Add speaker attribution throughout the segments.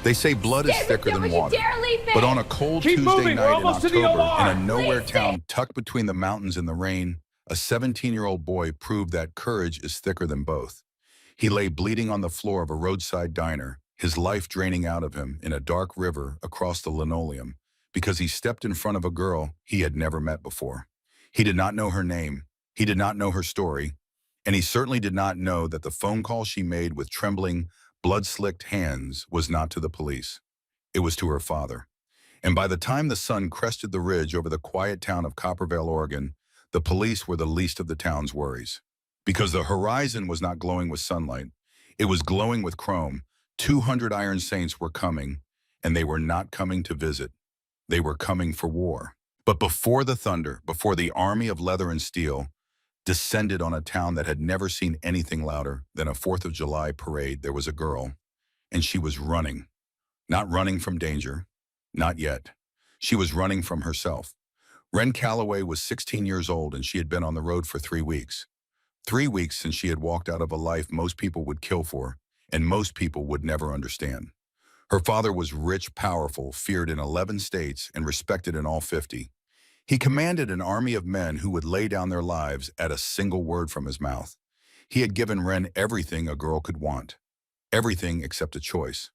Speaker 1: They say blood is thicker than water, but on a cold
Speaker 2: Keep
Speaker 1: Tuesday
Speaker 2: moving, we're
Speaker 1: night in
Speaker 2: almost to the
Speaker 1: October, in
Speaker 2: OR.
Speaker 1: a nowhere
Speaker 3: Please
Speaker 1: town tucked between the mountains in the rain, a 17-year-old boy proved that courage is thicker than both. He lay bleeding on the floor of a roadside diner, his life draining out of him in a dark river across the linoleum, because he stepped in front of a girl he had never met before. He did not know her name, he did not know her story, and he certainly did not know that the phone call she made with trembling, blood-slicked hands was not to the police. It was to her father. And by the time the sun crested the ridge over the quiet town of Copperville, Oregon, the police were the least of the town's worries. Because the horizon was not glowing with sunlight, it was glowing with chrome. 200 Iron Saints were coming, and they were not coming to visit. They were coming for war. But before the thunder, before the army of leather and steel descended on a town that had never seen anything louder than a 4th of July parade, there was a girl, and she was running. Not running from danger, not yet. She was running from herself. Wren Calloway was 16 years old, and she had been on the road for 3 weeks. 3 weeks since she had walked out of a life most people would kill for, and most people would never understand. Her father was rich, powerful, feared in 11 states, and respected in all 50. He commanded an army of men who would lay down their lives at a single word from his mouth. He had given Wren everything a girl could want. Everything except a choice.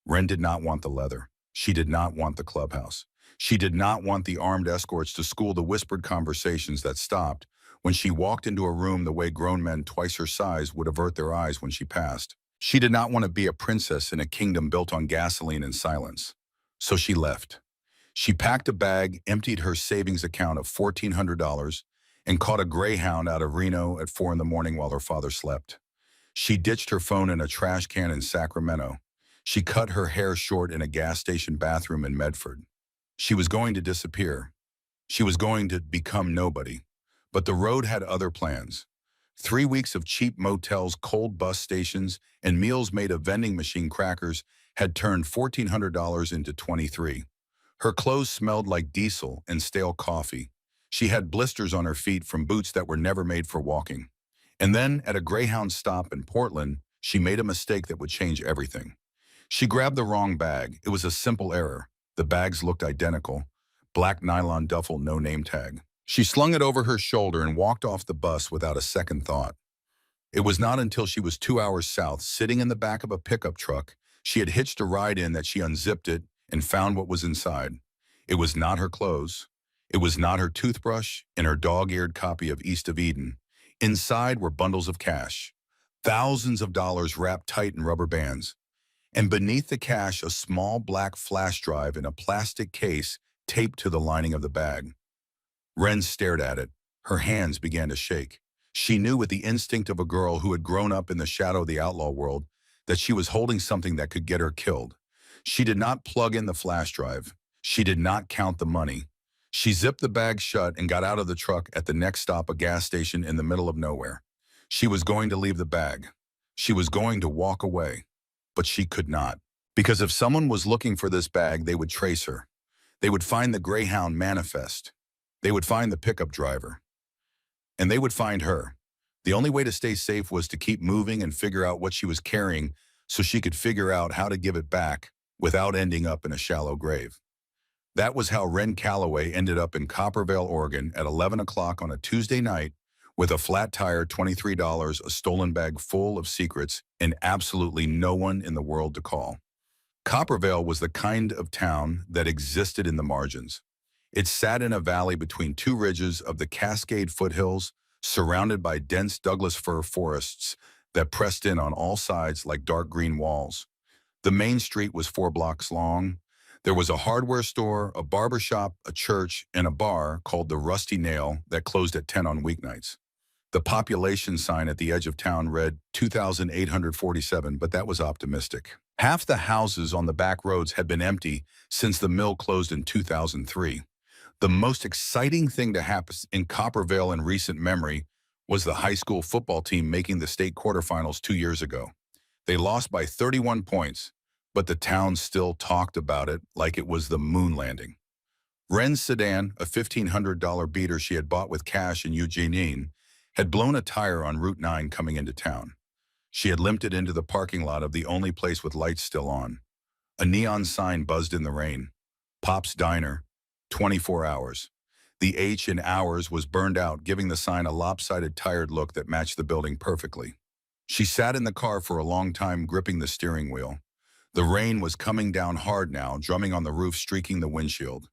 Speaker 1: Wren did not want the leather. She did not want the clubhouse. She did not want the armed escorts to school the whispered conversations that stopped when she walked into a room the way grown men twice her size would avert their eyes when she passed. She did not want to be a princess in a kingdom built on gasoline and silence. So she left. She packed a bag, emptied her savings account of $1,400, and caught a Greyhound out of Reno at 4 in the morning while her father slept. She ditched her phone in a trash can in Sacramento. She cut her hair short in a gas station bathroom in Medford. She was going to disappear. She was going to become nobody. But the road had other plans. 3 weeks of cheap motels, cold bus stations, and meals made of vending machine crackers had turned $1,400 into $23. Her clothes smelled like diesel and stale coffee. She had blisters on her feet from boots that were never made for walking. And then, at a Greyhound stop in Portland, she made a mistake that would change everything. She grabbed the wrong bag. It was a simple error. The bags looked identical. Black nylon duffel, no name tag. She slung it over her shoulder and walked off the bus without a second thought. It was not until she was 2 hours south, sitting in the back of a pickup truck, she had hitched a ride in, that she unzipped it and found what was inside. It was not her clothes. It was not her toothbrush and her dog-eared copy of East of Eden. Inside were bundles of cash, thousands of dollars wrapped tight in rubber bands. And beneath the cash, a small black flash drive in a plastic case taped to the lining of the bag. Wren stared at it. Her hands began to shake. She knew with the instinct of a girl who had grown up in the shadow of the outlaw world that she was holding something that could get her killed. She did not plug in the flash drive. She did not count the money. She zipped the bag shut and got out of the truck at the next stop, a gas station in the middle of nowhere. She was going to leave the bag. She was going to walk away. But she could not. Because if someone was looking for this bag, they would trace her. They would find the Greyhound manifest. They would find the pickup driver. And they would find her. The only way to stay safe was to keep moving and figure out what she was carrying so she could figure out how to give it back without ending up in a shallow grave. That was how Wren Calloway ended up in Copperville, Oregon at 11 o'clock on a Tuesday night with a flat tire, $23, a stolen bag full of secrets, and absolutely no one in the world to call. Copperville was the kind of town that existed in the margins. It sat in a valley between 2 ridges of the Cascade foothills, surrounded by dense Douglas fir forests that pressed in on all sides like dark green walls. The main street was 4 blocks long. There was a hardware store, a barber shop, a church, and a bar called the Rusty Nail that closed at 10 on weeknights. The population sign at the edge of town read 2,847, but that was optimistic. Half the houses on the back roads had been empty since the mill closed in 2003. The most exciting thing to happen in Copperville in recent memory was the high school football team making the state quarterfinals 2 years ago. They lost by 31 points, but the town still talked about it like it was the moon landing. Wren's sedan, a $1,500 beater she had bought with cash in Eugene, had blown a tire on Route 9 coming into town. She had limped it into the parking lot of the only place with lights still on. A neon sign buzzed in the rain. Pop's Diner, 24 hours. The H in hours was burned out, giving the sign a lopsided, tired look that matched the building perfectly. She sat in the car for a long time, gripping the steering wheel. The rain was coming down hard now, drumming on the roof, streaking the windshield.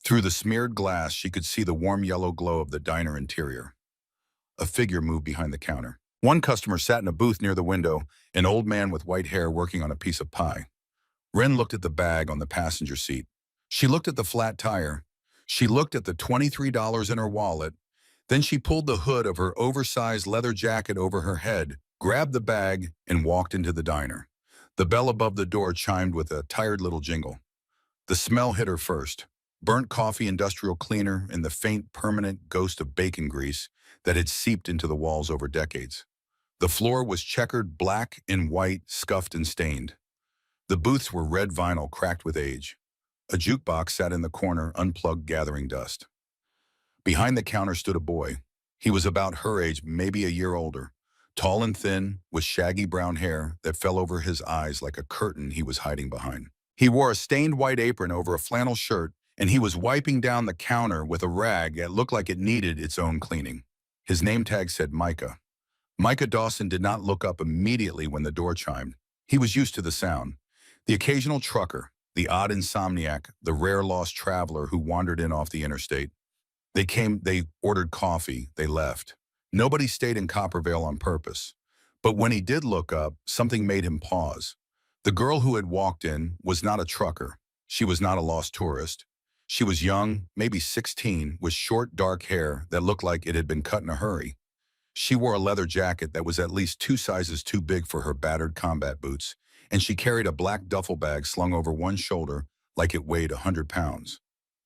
Speaker 1: Through the smeared glass, she could see the warm yellow glow of the diner interior. A figure moved behind the counter. One customer sat in a booth near the window, an old man with white hair working on a piece of pie. Wren looked at the bag on the passenger seat. She looked at the flat tire. She looked at the $23 in her wallet. Then she pulled the hood of her oversized leather jacket over her head, grabbed the bag, and walked into the diner. The bell above the door chimed with a tired little jingle. The smell hit her first. Burnt coffee, industrial cleaner, and the faint, permanent ghost of bacon grease that had seeped into the walls over decades. The floor was checkered black and white, scuffed and stained. The booths were red vinyl cracked with age. A jukebox sat in the corner, unplugged, gathering dust. Behind the counter stood a boy. He was about her age, maybe a year older. Tall and thin, with shaggy brown hair that fell over his eyes like a curtain he was hiding behind. He wore a stained white apron over a flannel shirt, and he was wiping down the counter with a rag that looked like it needed its own cleaning. His name tag said Micah. Micah Dawson did not look up immediately when the door chimed. He was used to the sound. The occasional trucker, the odd insomniac, the rare lost traveler who wandered in off the interstate. They ordered coffee, they left. Nobody stayed in Copperville on purpose. But when he did look up, something made him pause. The girl who had walked in was not a trucker. She was not a lost tourist. She was young, maybe 16, with short, dark hair that looked like it had been cut in a hurry. She wore a leather jacket that was at least 2 sizes too big for her battered combat boots, and she carried a black duffel bag slung over one shoulder like it weighed 100 pounds.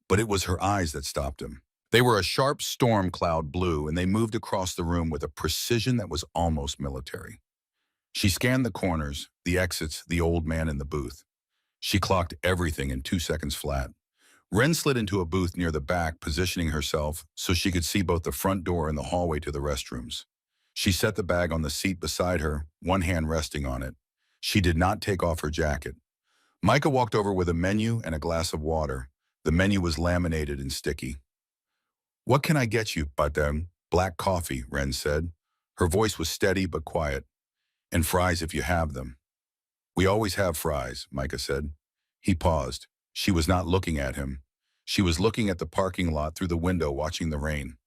Speaker 1: But it was her eyes that stopped him. They were a sharp storm cloud blue, and they moved across the room with a precision that was almost military. She scanned the corners, the exits, the old man in the booth. She clocked everything in 2 seconds flat. Wren slid into a booth near the back, positioning herself so she could see both the front door and the hallway to the restrooms. She set the bag on the seat beside her, one hand resting on it. She did not take off her jacket. Micah walked over with a menu and a glass of water. The menu was laminated and sticky. "What can I get you, Badem?" "Black coffee," Wren said. Her voice was steady but quiet. "And fries if you have them." "We always have fries," Micah said. He paused. She was not looking at him. She was looking at the parking lot through the window, watching the rain.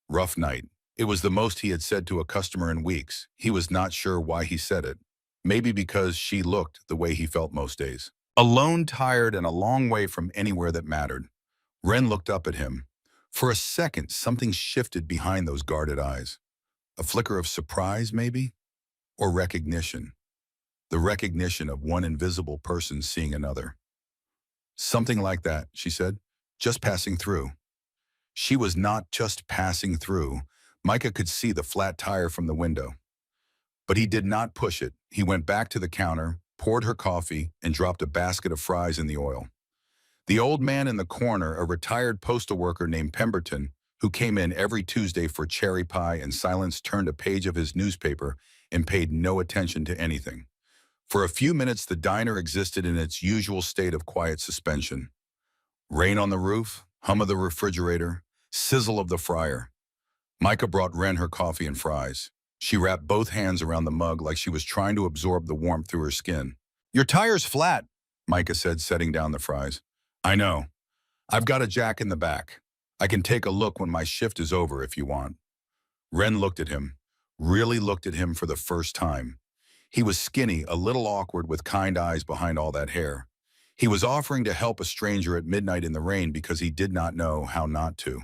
Speaker 1: Rough night. It was the most he had said to a customer in weeks. He was not sure why he said it. Maybe because she looked the way he felt most days. Alone, tired, and a long way from anywhere that mattered. Wren looked up at him. For a second, something shifted behind those guarded eyes. A flicker of surprise, maybe? Or recognition. The recognition of one invisible person seeing another. "Something like that," she said. "Just passing through." She was not just passing through. Micah could see the flat tire from the window. But he did not push it. He went back to the counter, poured her coffee, and dropped a basket of fries in the oil. The old man in the corner, a retired postal worker named Pemberton, who came in every Tuesday for cherry pie and silence, turned a page of his newspaper and paid no attention to anything. For a few minutes, the diner existed in its usual state of quiet suspension. Rain on the roof, hum of the refrigerator, sizzle of the fryer. Micah brought Wren her coffee and fries. She wrapped both hands around the mug like she was trying to absorb the warmth through her skin. "Your tire's flat," Micah said, setting down the fries. "I know. I've got a jack in the back. I can take a look when my shift is over if you want." Wren looked at him, really looked at him for the first time. He was skinny, a little awkward, with kind eyes behind all that hair. He was offering to help a stranger at midnight in the rain because he did not know how not to.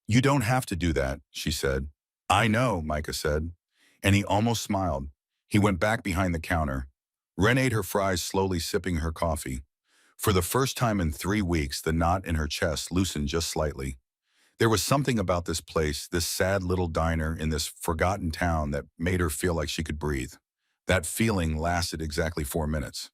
Speaker 1: "You don't have to do that," she said. "I know," Micah said, and he almost smiled. He went back behind the counter. Wren ate her fries, slowly sipping her coffee. For the first time in 3 weeks, the knot in her chest loosened just slightly. There was something about this place, this sad little diner in this forgotten town, that made her feel like she could breathe. That feeling lasted exactly 4 minutes.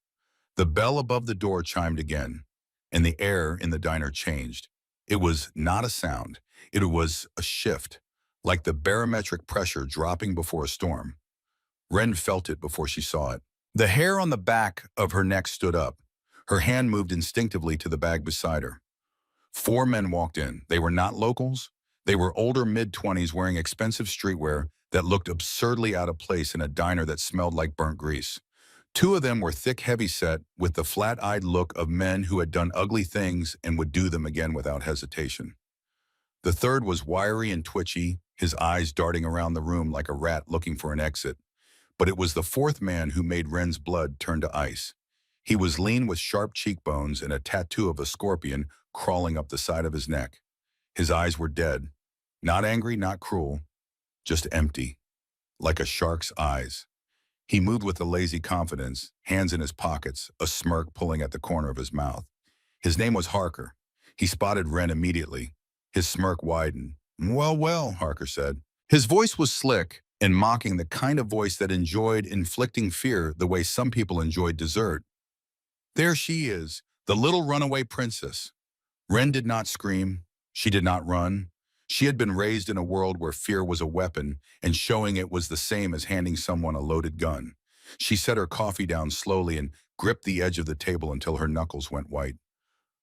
Speaker 1: The bell above the door chimed again, and the air in the diner changed. It was not a sound. It was a shift, like the barometric pressure dropping before a storm. Wren felt it before she saw it. The hair on the back of her neck stood up. Her hand moved instinctively to the bag beside her. Four men walked in. They were not locals. They were older mid-20s wearing expensive streetwear that looked absurdly out of place in a diner that smelled like burnt grease. Two of them were thick, heavy-set, with the flat-eyed look of men who had done ugly things and would do them again without hesitation. The third was wiry and twitchy, his eyes darting around the room like a rat looking for an exit. But it was the fourth man who made Ren's blood turn to ice. He was lean with sharp cheekbones and a tattoo of a scorpion crawling up the side of his neck. His eyes were dead. Not angry, not cruel, just empty, like a shark's eyes. He moved with a lazy confidence, hands in his pockets, a smirk pulling at the corner of his mouth. His name was Harker. He spotted Ren immediately. His smirk widened. "Well, well," Harker said. His voice was slick and mocking, the kind of voice that enjoyed inflicting fear the way some people enjoyed dessert. "There she is, the little runaway princess." Ren did not scream. She did not run. She had been raised in a world where fear was a weapon, and showing it was the same as handing someone a loaded gun. She set her coffee down slowly and gripped the edge of the table until her knuckles went white.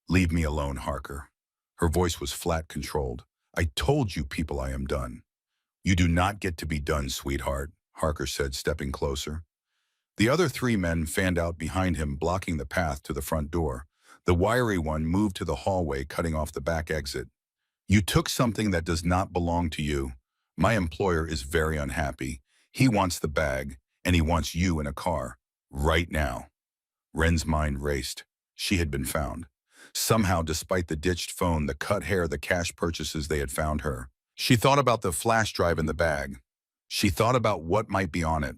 Speaker 1: "Leave me alone, Harker." Her voice was flat, controlled. "I told you people I am done." "You do not get to be done, sweetheart," Harker said, stepping closer. The other three men fanned out behind him, blocking the path to the front door. The wiry one moved to the hallway, cutting off the back exit. "You took something that does not belong to you. My employer is very unhappy. He wants the bag, and he wants you in a car. Right now." Ren's mind raced. She had been found. Somehow, despite the ditched phone, the cut hair, the cash purchases, they had found her. She thought about the flash drive in the bag. She thought about what might be on it.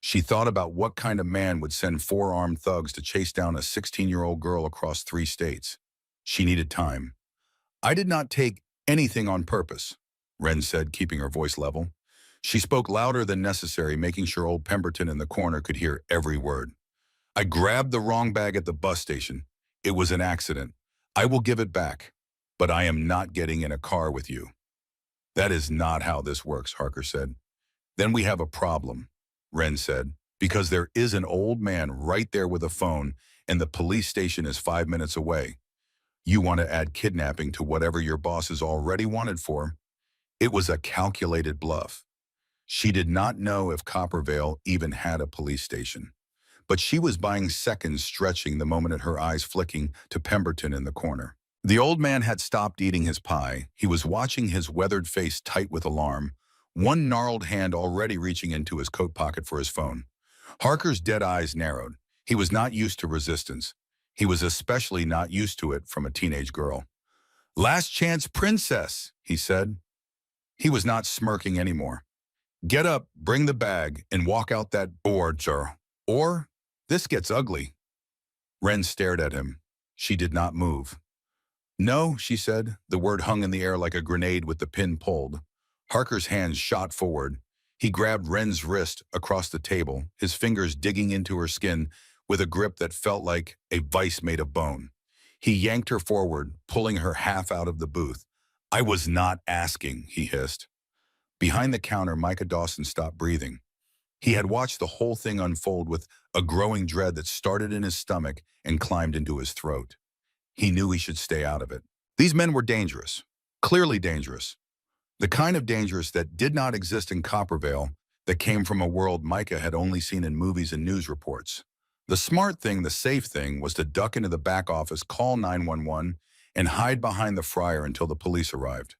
Speaker 1: She thought about what kind of man would send four armed thugs to chase down a 16-year-old girl across 3 states. She needed time. "I did not take anything on purpose," Ren said, keeping her voice level. She spoke louder than necessary, making sure old Pemberton in the corner could hear every word. "I grabbed the wrong bag at the bus station. It was an accident. I will give it back, but I am not getting in a car with you." "That is not how this works," Harker said. "Then we have a problem," Ren said, "because there is an old man right there with a phone, and the police station is 5 minutes away. You want to add kidnapping to whatever your boss is already wanted for." It was a calculated bluff. She did not know if Copperville even had a police station. But she was buying seconds, stretching the moment at her eyes flicking to Pemberton in the corner. The old man had stopped eating his pie. He was watching, his weathered face tight with alarm, one gnarled hand already reaching into his coat pocket for his phone. Harker's dead eyes narrowed. He was not used to resistance. He was especially not used to it from a teenage girl. "Last chance, princess," he said. He was not smirking anymore. "Get up, bring the bag, and walk out that door, sir. Or this gets ugly." Ren stared at him. She did not move. "No," she said. The word hung in the air like a grenade with the pin pulled. Harker's hands shot forward. He grabbed Ren's wrist across the table, his fingers digging into her skin with a grip that felt like a vice made of bone. He yanked her forward, pulling her half out of the booth. "I was not asking," he hissed. Behind the counter, Micah Dawson stopped breathing. He had watched the whole thing unfold with a growing dread that started in his stomach and climbed into his throat. He knew he should stay out of it. These men were dangerous, clearly dangerous. The kind of dangerous that did not exist in Copperville, that came from a world Micah had only seen in movies and news reports. The smart thing, the safe thing, was to duck into the back office, call 911, and hide behind the fryer until the police arrived.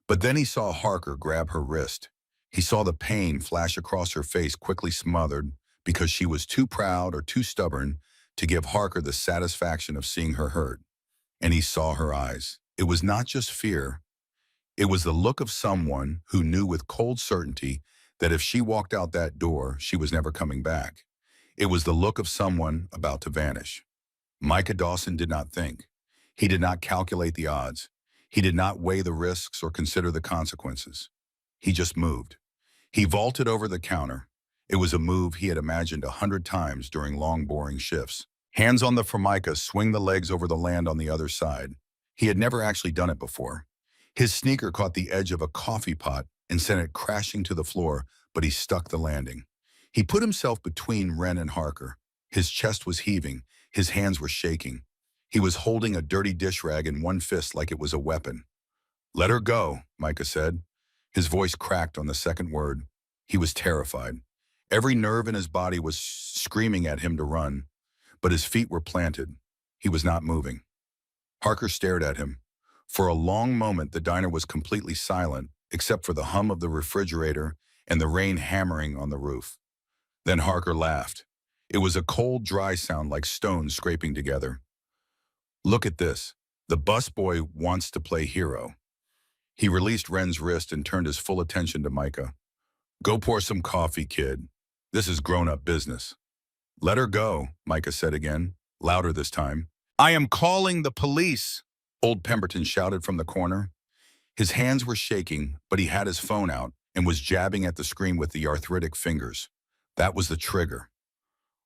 Speaker 1: But then he saw Harker grab her wrist. He saw the pain flash across her face, quickly smothered, because she was too proud or too stubborn to give Harker the satisfaction of seeing her hurt. And he saw her eyes. It was not just fear. It was the look of someone who knew with cold certainty that if she walked out that door, she was never coming back. It was the look of someone about to vanish. Micah Dawson did not think. He did not calculate the odds. He did not weigh the risks or consider the consequences. He just moved. He vaulted over the counter. It was a move he had imagined 100 times during long, boring shifts. Hands on the formica, swing the legs over the land on the other side. He had never actually done it before. His sneaker caught the edge of a coffee pot and sent it crashing to the floor, but he stuck the landing. He put himself between Ren and Harker. His chest was heaving. His hands were shaking. He was holding a dirty dish rag in one fist like it was a weapon. "Let her go," Micah said. His voice cracked on the second word. He was terrified. Every nerve in his body was screaming at him to run, but his feet were planted. He was not moving. Harker stared at him. For a long moment, the diner was completely silent, except for the hum of the refrigerator and the rain hammering on the roof. Then Harker laughed. It was a cold, dry sound like stones scraping together. "Look at this. The busboy wants to play hero." He released Ren's wrist and turned his full attention to Micah. "Go pour some coffee, kid. This is grown-up business." "Let her go," Micah said again, louder this time. "I am calling the police," old Pemberton shouted from the corner. His hands were shaking, but he had his phone out and was jabbing at the screen with the arthritic fingers. That was the trigger.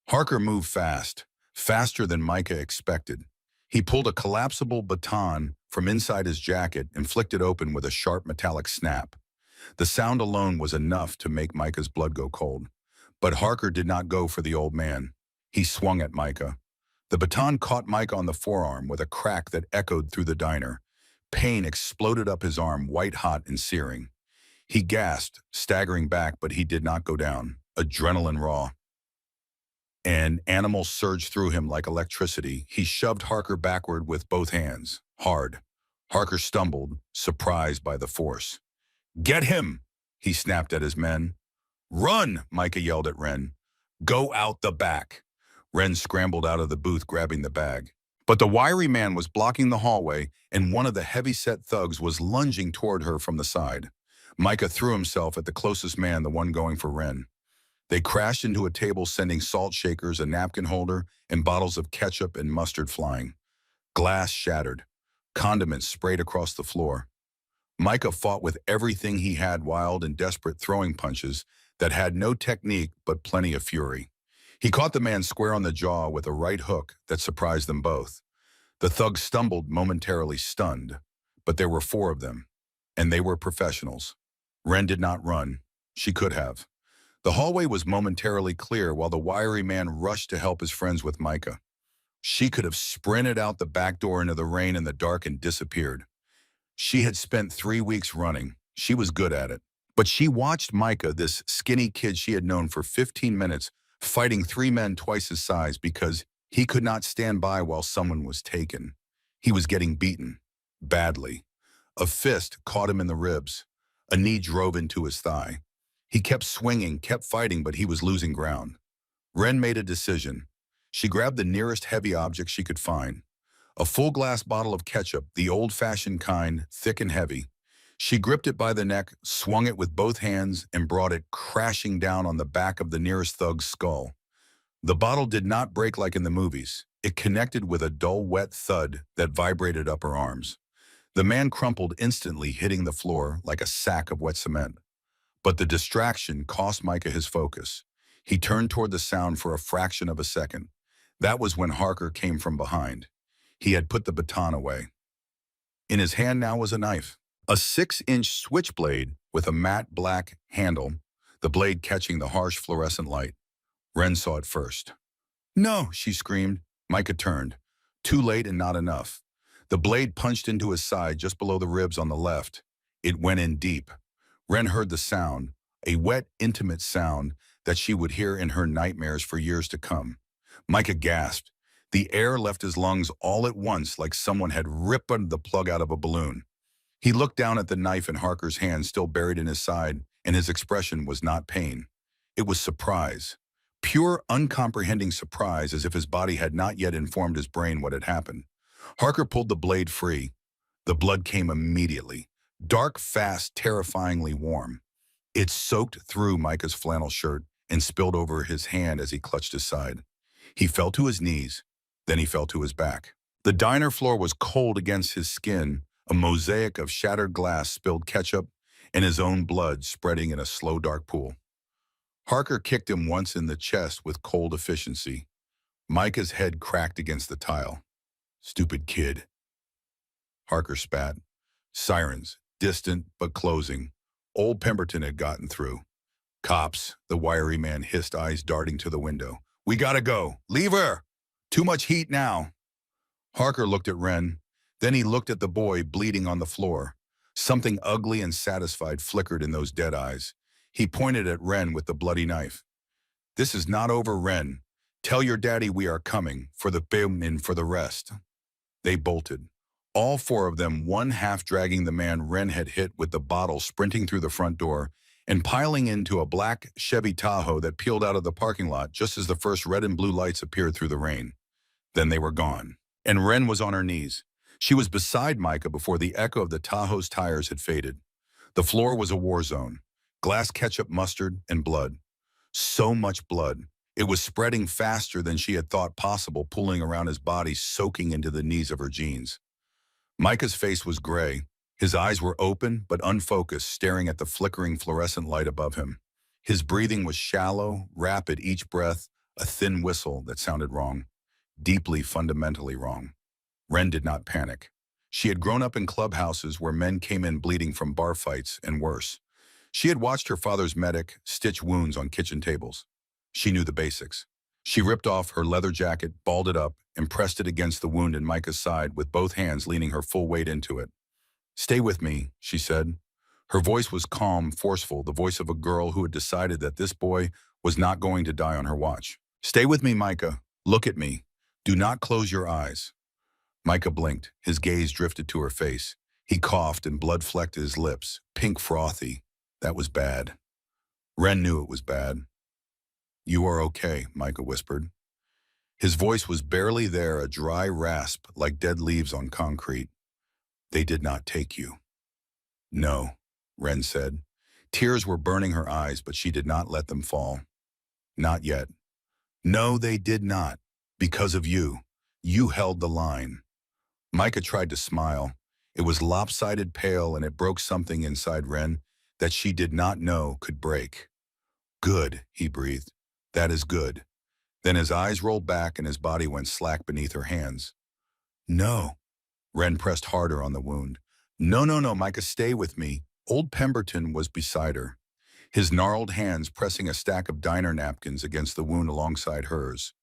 Speaker 1: Harker moved fast, faster than Micah expected. He pulled a collapsible baton from inside his jacket and flicked it open with a sharp metallic snap. The sound alone was enough to make Micah's blood go cold. But Harker did not go for the old man. He swung at Micah. The baton caught Micah on the forearm with a crack that echoed through the diner. Pain exploded up his arm, white-hot and searing. He gasped, staggering back, but he did not go down. Adrenaline raw. An animal surged through him like electricity. He shoved Harker backward with both hands, hard. Harker stumbled, surprised by the force. "Get him!" he snapped at his men. "Run!" Micah yelled at Ren. "Go out the back." Ren scrambled out of the booth, grabbing the bag. But the wiry man was blocking the hallway, and one of the heavy-set thugs was lunging toward her from the side. Micah threw himself at the closest man, the one going for Ren. They crashed into a table, sending salt shakers, a napkin holder, and bottles of ketchup and mustard flying. Glass shattered. Condiments sprayed across the floor. Micah fought with everything he had, wild and desperate throwing punches that had no technique but plenty of fury. He caught the man square on the jaw with a right hook that surprised them both. The thug stumbled, momentarily stunned, but there were 4 of them, and they were professionals. Ren did not run. She could have. The hallway was momentarily clear while the wiry man rushed to help his friends with Micah. She could have sprinted out the back door into the rain and the dark and disappeared. She had spent 3 weeks running. She was good at it. But she watched Micah, this skinny kid she had known for 15 minutes, fighting 3 men twice his size because he could not stand by while someone was taken. He was getting beaten. Badly. A fist caught him in the ribs. A knee drove into his thigh. He kept swinging, kept fighting, but he was losing ground. Ren made a decision. She grabbed the nearest heavy object she could find. A full glass bottle of ketchup, the old-fashioned kind, thick and heavy. She gripped it by the neck, swung it with both hands, and brought it crashing down on the back of the nearest thug's skull. The bottle did not break like in the movies. It connected with a dull, wet thud that vibrated up her arms. The man crumpled instantly, hitting the floor like a sack of wet cement. But the distraction cost Micah his focus. He turned toward the sound for a fraction of a second. That was when Harker came from behind. He had put the baton away. In his hand now was a knife. A 6-inch switchblade with a matte black handle, the blade catching the harsh fluorescent light. Ren saw it first. "No!" she screamed. Micah turned. Too late and not enough. The blade punched into his side just below the ribs on the left. It went in deep. Ren heard the sound, a wet, intimate sound that she would hear in her nightmares for years to come. Micah gasped. The air left his lungs all at once like someone had ripped the plug out of a balloon. He looked down at the knife in Harker's hand, still buried in his side, and his expression was not pain. It was surprise. Pure, uncomprehending surprise, as if his body had not yet informed his brain what had happened. Harker pulled the blade free. The blood came immediately. Dark, fast, terrifyingly warm. It soaked through Micah's flannel shirt and spilled over his hand as he clutched his side. He fell to his knees, then he fell to his back. The diner floor was cold against his skin, a mosaic of shattered glass, spilled ketchup, and his own blood spreading in a slow, dark pool. Harker kicked him once in the chest with cold efficiency. Micah's head cracked against the tile. "Stupid kid." Harker spat. Sirens, distant but closing. Old Pemberton had gotten through. "Cops," the wiry man hissed, eyes darting to the window. "We gotta go. Leave her!" Too much heat now. Harker looked at Wren. Then he looked at the boy bleeding on the floor. Something ugly and satisfied flickered in those dead eyes. He pointed at Wren with the bloody knife. This is not over, Wren. Tell your daddy we are coming, for the film and for the rest. They bolted. All four of them, one half dragging the man Wren had hit with the bottle, sprinting through the front door and piling into a black Chevy Tahoe that peeled out of the parking lot just as the first red and blue lights appeared through the rain. Then they were gone. And Wren was on her knees. She was beside Micah before the echo of the Tahoe's tires had faded. The floor was a war zone. Glass ketchup, mustard, and blood. So much blood. It was spreading faster than she had thought possible, pulling around his body, soaking into the knees of her jeans. Micah's face was gray. His eyes were open but unfocused, staring at the flickering fluorescent light above him. His breathing was shallow, rapid, each breath a thin whistle that sounded wrong. Deeply, fundamentally wrong. Wren did not panic. She had grown up in clubhouses where men came in bleeding from bar fights and worse. She had watched her father's medic stitch wounds on kitchen tables. She knew the basics. She ripped off her leather jacket, balled it up, and pressed it against the wound in Micah's side with both hands, leaning her full weight into it. "Stay with me," she said. Her voice was calm, forceful, the voice of a girl who had decided that this boy was not going to die on her watch. "Stay with me, Micah. Look at me. Do not close your eyes." Micah blinked. His gaze drifted to her face. He coughed and blood flecked his lips, pink frothy. That was bad. Wren knew it was bad. "You are okay," Micah whispered. His voice was barely there, a dry rasp like dead leaves on concrete. "They did not take you." "No," Wren said. Tears were burning her eyes, but she did not let them fall. "Not yet." "No, they did not. Because of you. You held the line." Micah tried to smile. It was lopsided, pale, and it broke something inside Wren that she did not know could break. "Good," he breathed. "That is good." Then his eyes rolled back and his body went slack beneath her hands. "No." Wren pressed harder on the wound. "No, no, no, Micah, stay with me." Old Pemberton was beside her, his gnarled hands pressing a stack of diner napkins against the wound alongside hers.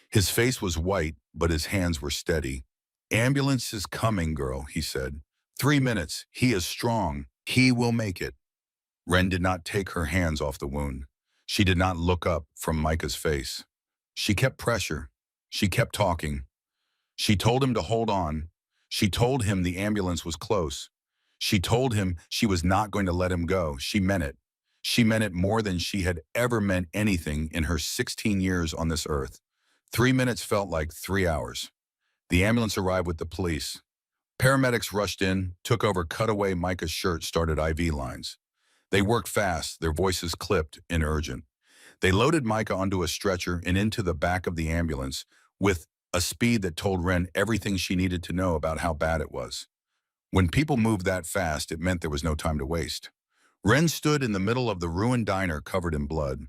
Speaker 1: His face was white, but his hands were steady. "Ambulance is coming, girl," he said. 3 minutes. He is strong. He will make it." Wren did not take her hands off the wound. She did not look up from Micah's face. She kept pressure. She kept talking. She told him to hold on. She told him the ambulance was close. She told him she was not going to let him go. She meant it. She meant it more than she had ever meant anything in her 16 years on this earth. 3 minutes felt like 3 hours. The ambulance arrived with the police. Paramedics rushed in, took over, cut away Micah's shirt, started IV lines. They worked fast, their voices clipped and urgent. They loaded Micah onto a stretcher and into the back of the ambulance with a speed that told Wren everything she needed to know about how bad it was. When people moved that fast, it meant there was no time to waste. Wren stood in the middle of the ruined diner covered in blood.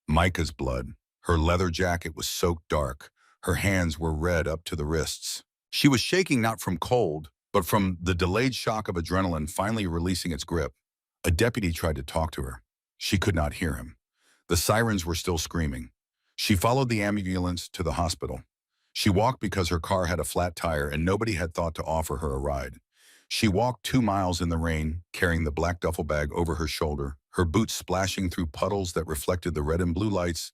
Speaker 1: Micah's blood. Her leather jacket was soaked dark. Her hands were red up to the wrists. She was shaking not from cold, but from the delayed shock of adrenaline finally releasing its grip. A deputy tried to talk to her. She could not hear him. The sirens were still screaming. She followed the ambulance to the hospital. She walked because her car had a flat tire and nobody had thought to offer her a ride. She walked 2 miles in the rain, carrying the black duffel bag over her shoulder, her boots splashing through puddles that reflected the red and blue lights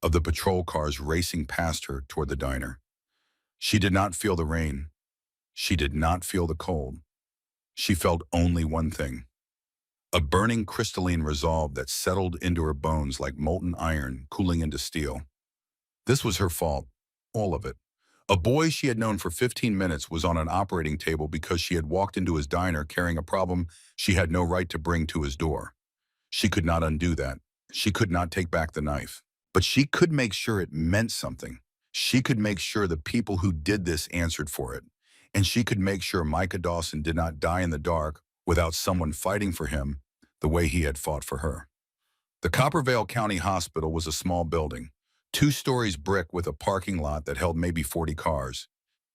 Speaker 1: of the patrol cars racing past her toward the diner. She did not feel the rain. She did not feel the cold. She felt only one thing. A burning crystalline resolve that settled into her bones like molten iron cooling into steel. This was her fault, all of it. A boy she had known for 15 minutes was on an operating table because she had walked into his diner carrying a problem she had no right to bring to his door. She could not undo that. She could not take back the knife. But she could make sure it meant something. She could make sure the people who did this answered for it. And she could make sure Micah Dawson did not die in the dark without someone fighting for him the way he had fought for her. The Copperville County Hospital was a small building, 2 stories brick with a parking lot that held maybe 40 cars.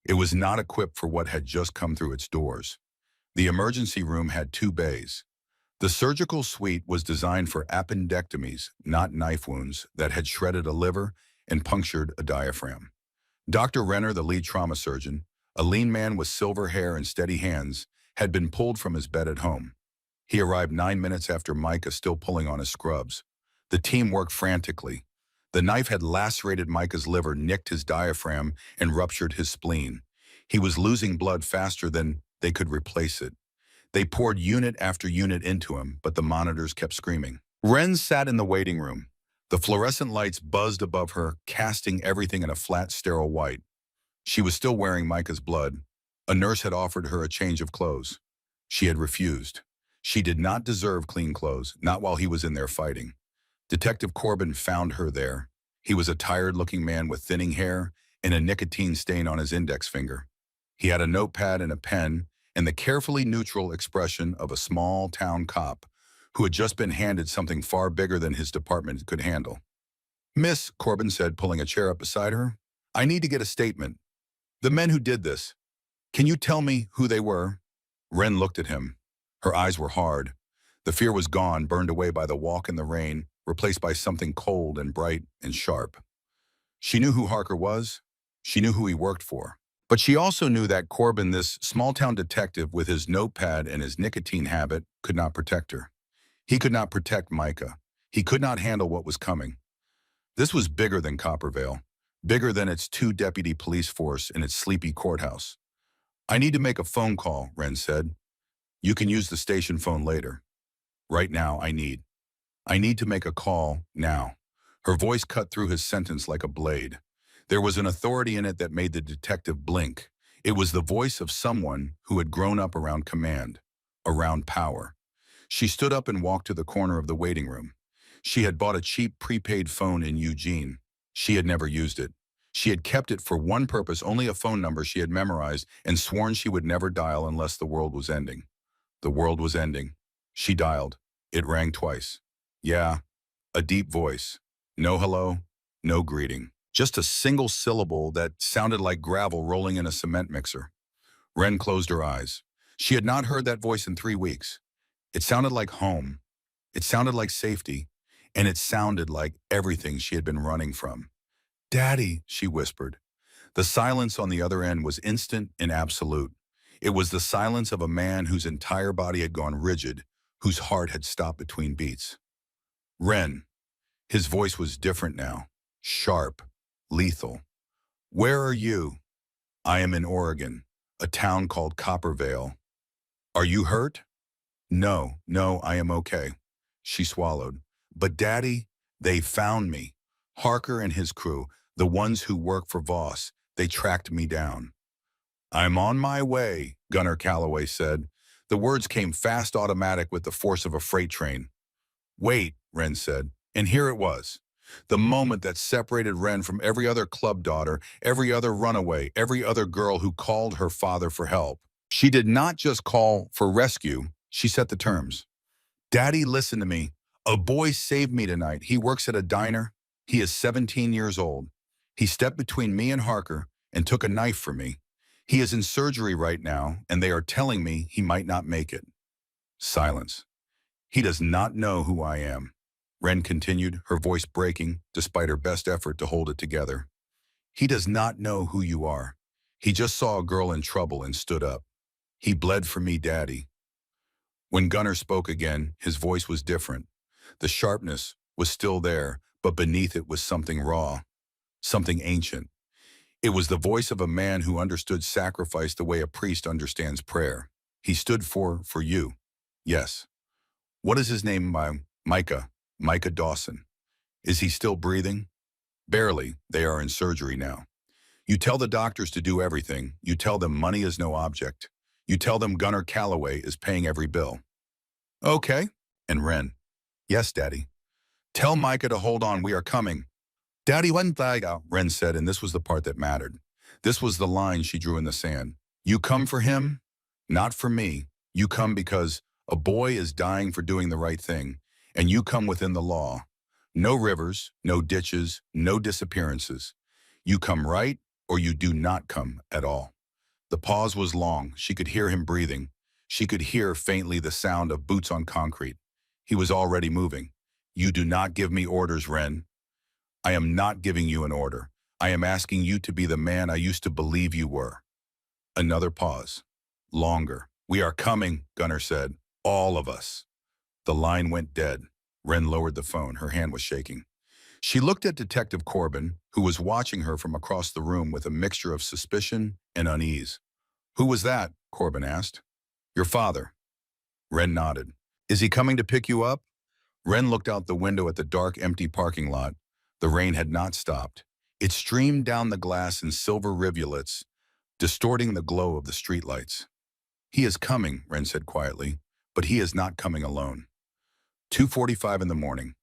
Speaker 1: It was not equipped for what had just come through its doors. The emergency room had 2 bays. The surgical suite was designed for appendectomies, not knife wounds that had shredded a liver and punctured a diaphragm. Dr. Renner, the lead trauma surgeon, a lean man with silver hair and steady hands, had been pulled from his bed at home. He arrived 9 minutes after Micah, still pulling on his scrubs. The team worked frantically. The knife had lacerated Micah's liver, nicked his diaphragm, and ruptured his spleen. He was losing blood faster than they could replace it. They poured unit after unit into him, but the monitors kept screaming. Ren sat in the waiting room. The fluorescent lights buzzed above her, casting everything in a flat, sterile white. She was still wearing Micah's blood. A nurse had offered her a change of clothes. She had refused. She did not deserve clean clothes, not while he was in there fighting. Detective Corbin found her there. He was a tired-looking man with thinning hair and a nicotine stain on his index finger. He had a notepad and a pen and the carefully neutral expression of a small-town cop who had just been handed something far bigger than his department could handle. "Miss," Corbin said, pulling a chair up beside her, "I need to get a statement. The men who did this, can you tell me who they were?" Ren looked at him. Her eyes were hard. The fear was gone, burned away by the walk in the rain, replaced by something cold and bright and sharp. She knew who Harker was. She knew who he worked for. But she also knew that Corbin, this small-town detective with his notepad and his nicotine habit, could not protect her. He could not protect Micah. He could not handle what was coming. This was bigger than Copperville, bigger than its two-deputy police force and its sleepy courthouse. "I need to make a phone call," Ren said. "You can use the station phone later. Right now, I need to make a call now." Her voice cut through his sentence like a blade. There was an authority in it that made the detective blink. It was the voice of someone who had grown up around command, around power. She stood up and walked to the corner of the waiting room. She had bought a cheap prepaid phone in Eugene. She had never used it. She had kept it for one purpose, only a phone number she had memorized and sworn she would never dial unless the world was ending. The world was ending. She dialed. It rang twice. Yeah, a deep voice. No hello, no greeting. Just a single syllable that sounded like gravel rolling in a cement mixer. Ren closed her eyes. She had not heard that voice in 3 weeks. It sounded like home. It sounded like safety. And it sounded like everything she had been running from. "Daddy," she whispered. The silence on the other end was instant and absolute. It was the silence of a man whose entire body had gone rigid, whose heart had stopped between beats. "Ren." His voice was different now. Sharp. Lethal. "Where are you?" "I am in Oregon, a town called Copperville." "Are you hurt?" No, I am okay." She swallowed. "But Daddy, they found me. Harker and his crew, the ones who work for Voss, they tracked me down." "I'm on my way," Gunner Calloway said. The words came fast, automatic, with the force of a freight train. "Wait," Ren said. And here it was. The moment that separated Ren from every other club daughter, every other runaway, every other girl who called her father for help. She did not just call for rescue, she set the terms. "Daddy, listen to me. A boy saved me tonight. He works at a diner. He is 17 years old. He stepped between me and Harker and took a knife for me. He is in surgery right now, and they are telling me he might not make it." Silence. "He does not know who I am," Ren continued, her voice breaking despite her best effort to hold it together. "He does not know who you are. He just saw a girl in trouble and stood up. He bled for me, Daddy." When Gunner spoke again, his voice was different. The sharpness was still there, but beneath it was something raw, something ancient. It was the voice of a man who understood sacrifice the way a priest understands prayer. "He stood for you." "Yes." "What is his name?" "Micah. Micah Dawson." "Is he still breathing?" "Barely. They are in surgery now." "You tell the doctors to do everything. You tell them money is no object. You tell them Gunner Calloway is paying every bill." "Okay." And Ren. "Yes, Daddy." "Tell Micah to hold on. We are coming." "Daddy, one thing," Ren said, and this was the part that mattered. This was the line she drew in the sand. "You come for him, not for me. You come because a boy is dying for doing the right thing, and you come within the law. No rivers, no ditches, no disappearances. You come right, or you do not come at all." The pause was long. She could hear him breathing. She could hear faintly the sound of boots on concrete. He was already moving. "You do not give me orders, Ren." "I am not giving you an order. I am asking you to be the man I used to believe you were. Another pause. Longer. We are coming, Gunnar said. All of us. The line went dead. Wren lowered the phone. Her hand was shaking. She looked at Detective Corbin, who was watching her from across the room with a mixture of suspicion and unease. Who was that? Corbin asked. Your father. Wren nodded. Is he coming to pick you up? Wren looked out the window at the dark, empty parking lot. The rain had not stopped. It streamed down the glass in silver rivulets, distorting the glow of the streetlights. He is coming, Wren said quietly, but he is not coming alone. 2:45 in the morning.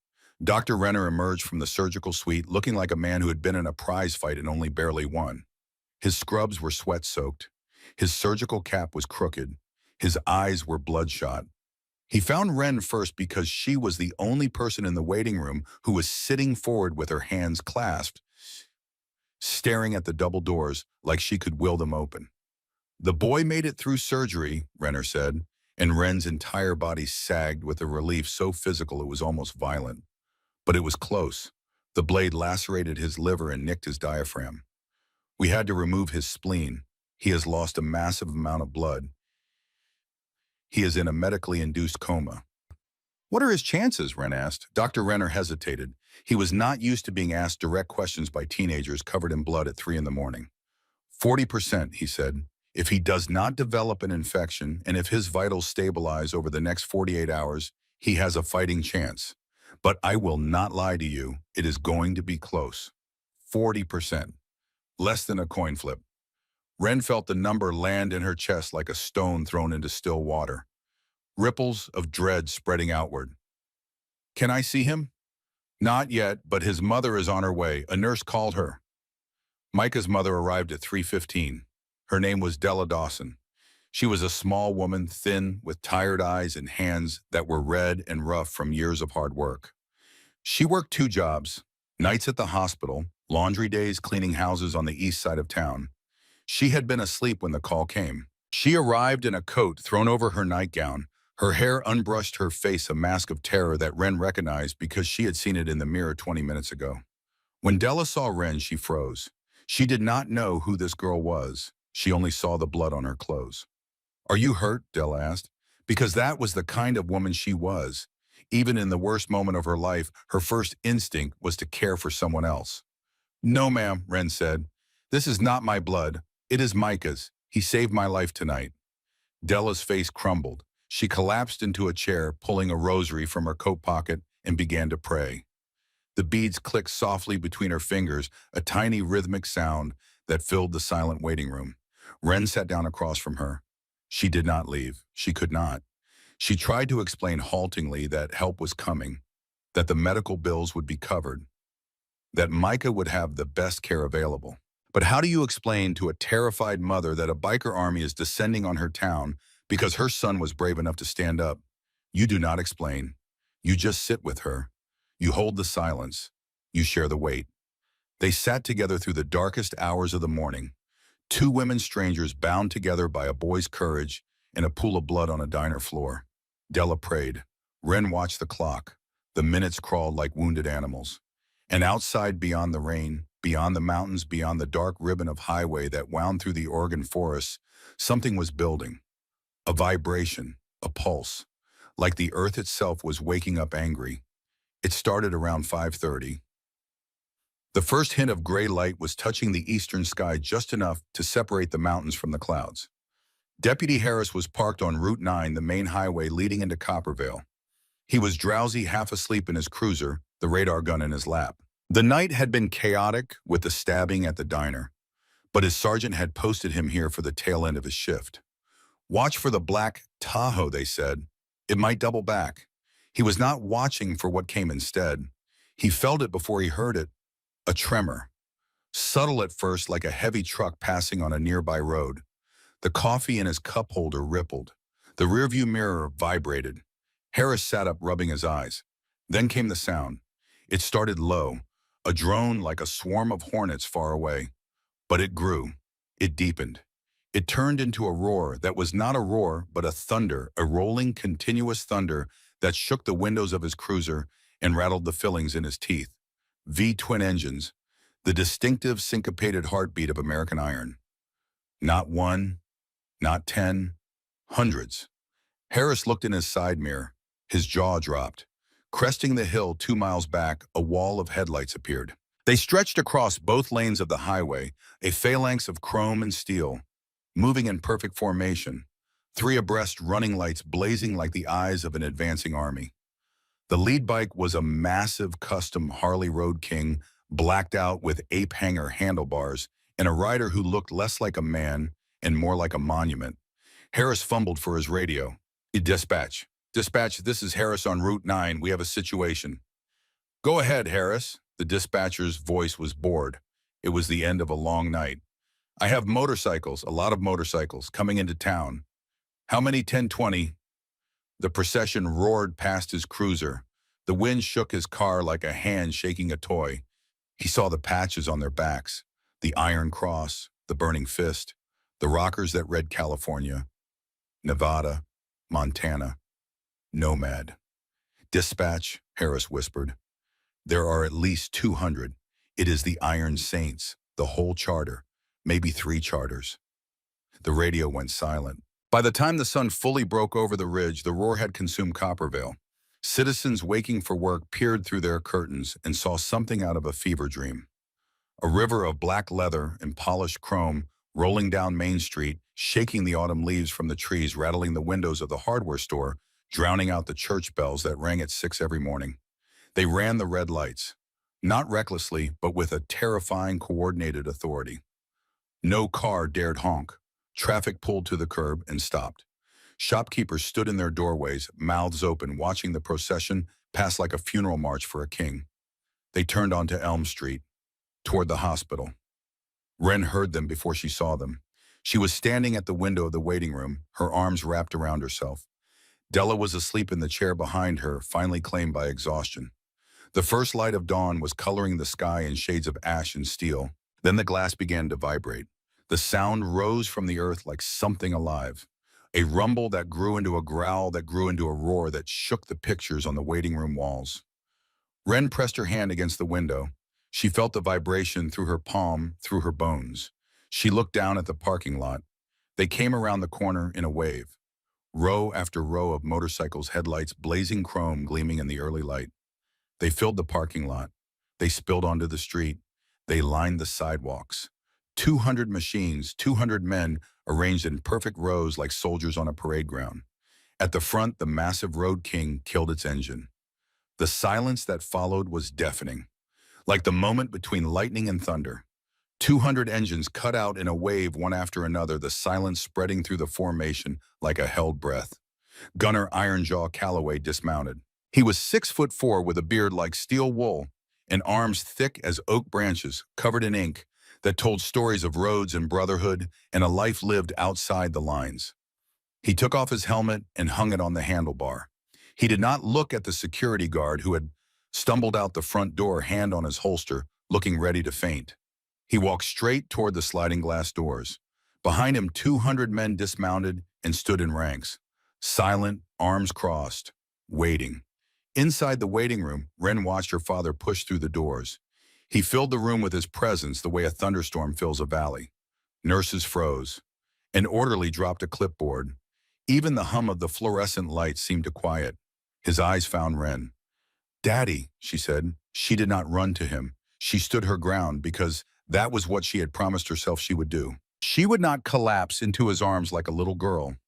Speaker 1: Dr. Renner emerged from the surgical suite looking like a man who had been in a prize fight and only barely won. His scrubs were sweat-soaked. His surgical cap was crooked. His eyes were bloodshot. He found Wren first because she was the only person in the waiting room who was sitting forward with her hands clasped, staring at the double doors like she could will them open. The boy made it through surgery, Renner said, and Wren's entire body sagged with a relief so physical it was almost violent. But it was close. The blade lacerated his liver and nicked his diaphragm. We had to remove his spleen. He has lost a massive amount of blood. He is in a medically induced coma. What are his chances? Wren asked. Dr. Renner hesitated. He was not used to being asked direct questions by teenagers covered in blood at 3 in the morning. 40%, he said. If he does not develop an infection and if his vitals stabilize over the next 48 hours, he has a fighting chance. But I will not lie to you, it is going to be close. 40%. Less than a coin flip. Wren felt the number land in her chest like a stone thrown into still water. Ripples of dread spreading outward. Can I see him? Not yet, but his mother is on her way. A nurse called her. Micah's mother arrived at 3:15. Her name was Della Dawson. She was a small woman, thin, with tired eyes and hands that were red and rough from years of hard work. She worked 2 jobs, nights at the hospital, laundry days cleaning houses on the east side of town. She had been asleep when the call came. She arrived in a coat thrown over her nightgown, her hair unbrushed, her face a mask of terror that Wren recognized because she had seen it in the mirror 20 minutes ago. When Della saw Wren, she froze. She did not know who this girl was. She only saw the blood on her clothes. Are you hurt? Della asked. Because that was the kind of woman she was. Even in the worst moment of her life, her first instinct was to care for someone else. No, ma'am, Wren said. This is not my blood. It is Micah's. He saved my life tonight. Della's face crumbled. She collapsed into a chair, pulling a rosary from her coat pocket, and began to pray. The beads clicked softly between her fingers, a tiny rhythmic sound that filled the silent waiting room. Wren sat down across from her. She did not leave. She could not. She tried to explain haltingly that help was coming, that the medical bills would be covered, that Micah would have the best care available. But how do you explain to a terrified mother that a biker army is descending on her town because her son was brave enough to stand up? You do not explain. You just sit with her. You hold the silence. You share the weight. They sat together through the darkest hours of the morning. 2 women strangers bound together by a boy's courage in a pool of blood on a diner floor. Della prayed. Wren watched the clock. The minutes crawled like wounded animals. And outside, beyond the rain, beyond the mountains, beyond the dark ribbon of highway that wound through the Oregon forests, something was building. A vibration, a pulse, like the earth itself was waking up angry. It started around 5:30. The first hint of gray light was touching the eastern sky just enough to separate the mountains from the clouds. Deputy Harris was parked on Route 9, the main highway leading into Copperville. He was drowsy, half asleep in his cruiser, the radar gun in his lap. The night had been chaotic with the stabbing at the diner, but his sergeant had posted him here for the tail end of his shift. Watch for the black Tahoe, they said. It might double back. He was not watching for what came instead. He felt it before he heard it. A tremor. Subtle at first, like a heavy truck passing on a nearby road. The coffee in his cup holder rippled. The rearview mirror vibrated. Harris sat up, rubbing his eyes. Then came the sound. It started low, a drone like a swarm of hornets far away. But it grew. It deepened. It turned into a roar that was not a roar, but a thunder, a rolling, continuous thunder that shook the windows of his cruiser and rattled the fillings in his teeth. V-twin engines. The distinctive syncopated heartbeat of American iron. Not one, not 10, hundreds. Harris looked in his side mirror. His jaw dropped. Cresting the hill 2 miles back, a wall of headlights appeared. They stretched across both lanes of the highway, a phalanx of chrome and steel, moving in perfect formation, three abreast running lights blazing like the eyes of an advancing army. The lead bike was a massive custom Harley Road King, blacked out with ape hanger handlebars, and a rider who looked less like a man and more like a monument. Harris fumbled for his radio. Dispatch. Dispatch, this is Harris on Route 9. We have a situation. Go ahead, Harris. The dispatcher's voice was bored. It was the end of a long night. I have motorcycles, a lot of motorcycles, coming into town. How many 1020? The procession roared past his cruiser. The wind shook his car like a hand shaking a toy. He saw the patches on their backs, the Iron Cross, the Burning Fist, the rockers that read California, Nevada, Montana, Nomad. Dispatch, Harris whispered. There are at least 200. It is the Iron Saints, the whole charter, maybe 3 charters. The radio went silent. By the time the sun fully broke over the ridge, the roar had consumed Copperville. Citizens waking for work peered through their curtains and saw something out of a fever dream. A river of black leather and polished chrome rolling down Main Street, shaking the autumn leaves from the trees, rattling the windows of the hardware store, drowning out the church bells that rang at 6 every morning. They ran the red lights, not recklessly, but with a terrifying coordinated authority. No car dared honk. Traffic pulled to the curb and stopped. Shopkeepers stood in their doorways, mouths open, watching the procession pass like a funeral march for a king. They turned onto Elm Street, toward the hospital. Wren heard them before she saw them. She was standing at the window of the waiting room, her arms wrapped around herself. Della was asleep in the chair behind her, finally claimed by exhaustion. The first light of dawn was coloring the sky in shades of ash and steel. Then the glass began to vibrate. The sound rose from the earth like something alive. A rumble that grew into a growl that grew into a roar that shook the pictures on the waiting room walls. Wren pressed her hand against the window. She felt the vibration through her palm, through her bones. She looked down at the parking lot. They came around the corner in a wave. Row after row of motorcycles, headlights, blazing chrome gleaming in the early light. They filled the parking lot. They spilled onto the street. They lined the sidewalks. 200 machines, 200 men arranged in perfect rows like soldiers on a parade ground. At the front, the massive Road King killed its engine. The silence that followed was deafening, like the moment between lightning and thunder. 200 engines cut out in a wave one after another, the silence spreading through the formation like a held breath. Gunner Ironjaw Calloway dismounted. He was 6'4" with a beard like steel wool and arms thick as oak branches covered in ink that told stories of roads and brotherhood and a life lived outside the lines. He took off his helmet and hung it on the handlebar. He did not look at the security guard who had stumbled out the front door, hand on his holster, looking ready to faint. He walked straight toward the sliding glass doors. Behind him, 200 men dismounted and stood in ranks, silent, arms crossed, waiting. Inside the waiting room, Wren watched her father push through the doors. He filled the room with his presence the way a thunderstorm fills a valley. Nurses froze. An orderly dropped a clipboard. Even the hum of the fluorescent lights seemed to quiet. His eyes found Wren. "Daddy," she said. She did not run to him. She stood her ground because that was what she had promised herself she would do. She would not collapse into his arms like a little girl.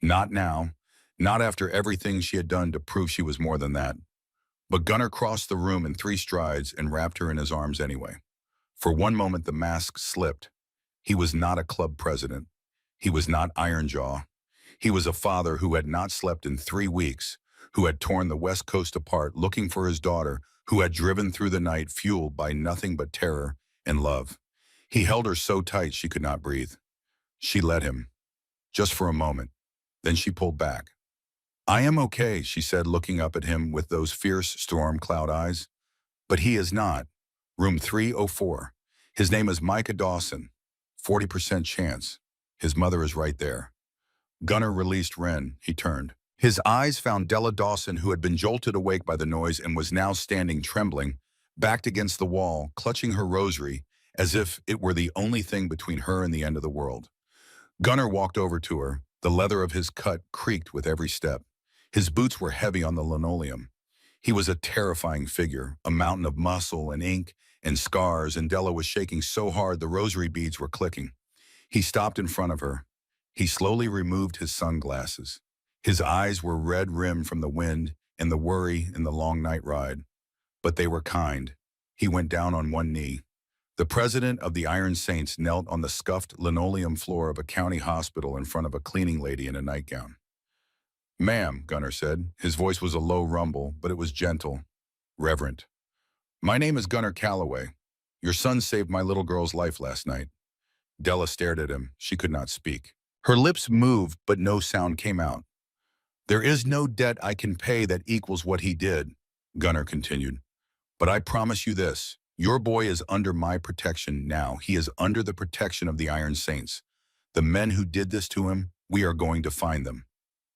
Speaker 1: Not now. Not after everything she had done to prove she was more than that. But Gunner crossed the room in 3 strides and wrapped her in his arms anyway. For one moment the mask slipped. He was not a club president. He was not Ironjaw. He was a father who had not slept in 3 weeks, who had torn the West Coast apart looking for his daughter, who had driven through the night fueled by nothing but terror and love. He held her so tight she could not breathe. She let him, just for a moment. Then she pulled back. "I am okay," she said, looking up at him with those fierce storm cloud eyes. "But he is not. Room 304. His name is Micah Dawson. 40% chance. His mother is right there." Gunner released Wren. He turned. His eyes found Della Dawson, who had been jolted awake by the noise and was now standing trembling, backed against the wall, clutching her rosary, as if it were the only thing between her and the end of the world. Gunnar walked over to her. The leather of his cut creaked with every step. His boots were heavy on the linoleum. He was a terrifying figure, a mountain of muscle and ink and scars, and Della was shaking so hard the rosary beads were clicking. He stopped in front of her. He slowly removed his sunglasses. His eyes were red-rimmed from the wind and the worry in the long night ride. But they were kind. He went down on one knee. The president of the Iron Saints knelt on the scuffed linoleum floor of a county hospital in front of a cleaning lady in a nightgown. "Ma'am," Gunnar said. His voice was a low rumble, but it was gentle, reverent. "My name is Gunnar Calloway. Your son saved my little girl's life last night." Della stared at him. She could not speak. Her lips moved, but no sound came out. "There is no debt I can pay that equals what he did," Gunnar continued. "But I promise you this. Your boy is under my protection now. He is under the protection of the Iron Saints. The men who did this to him, we are going to find them."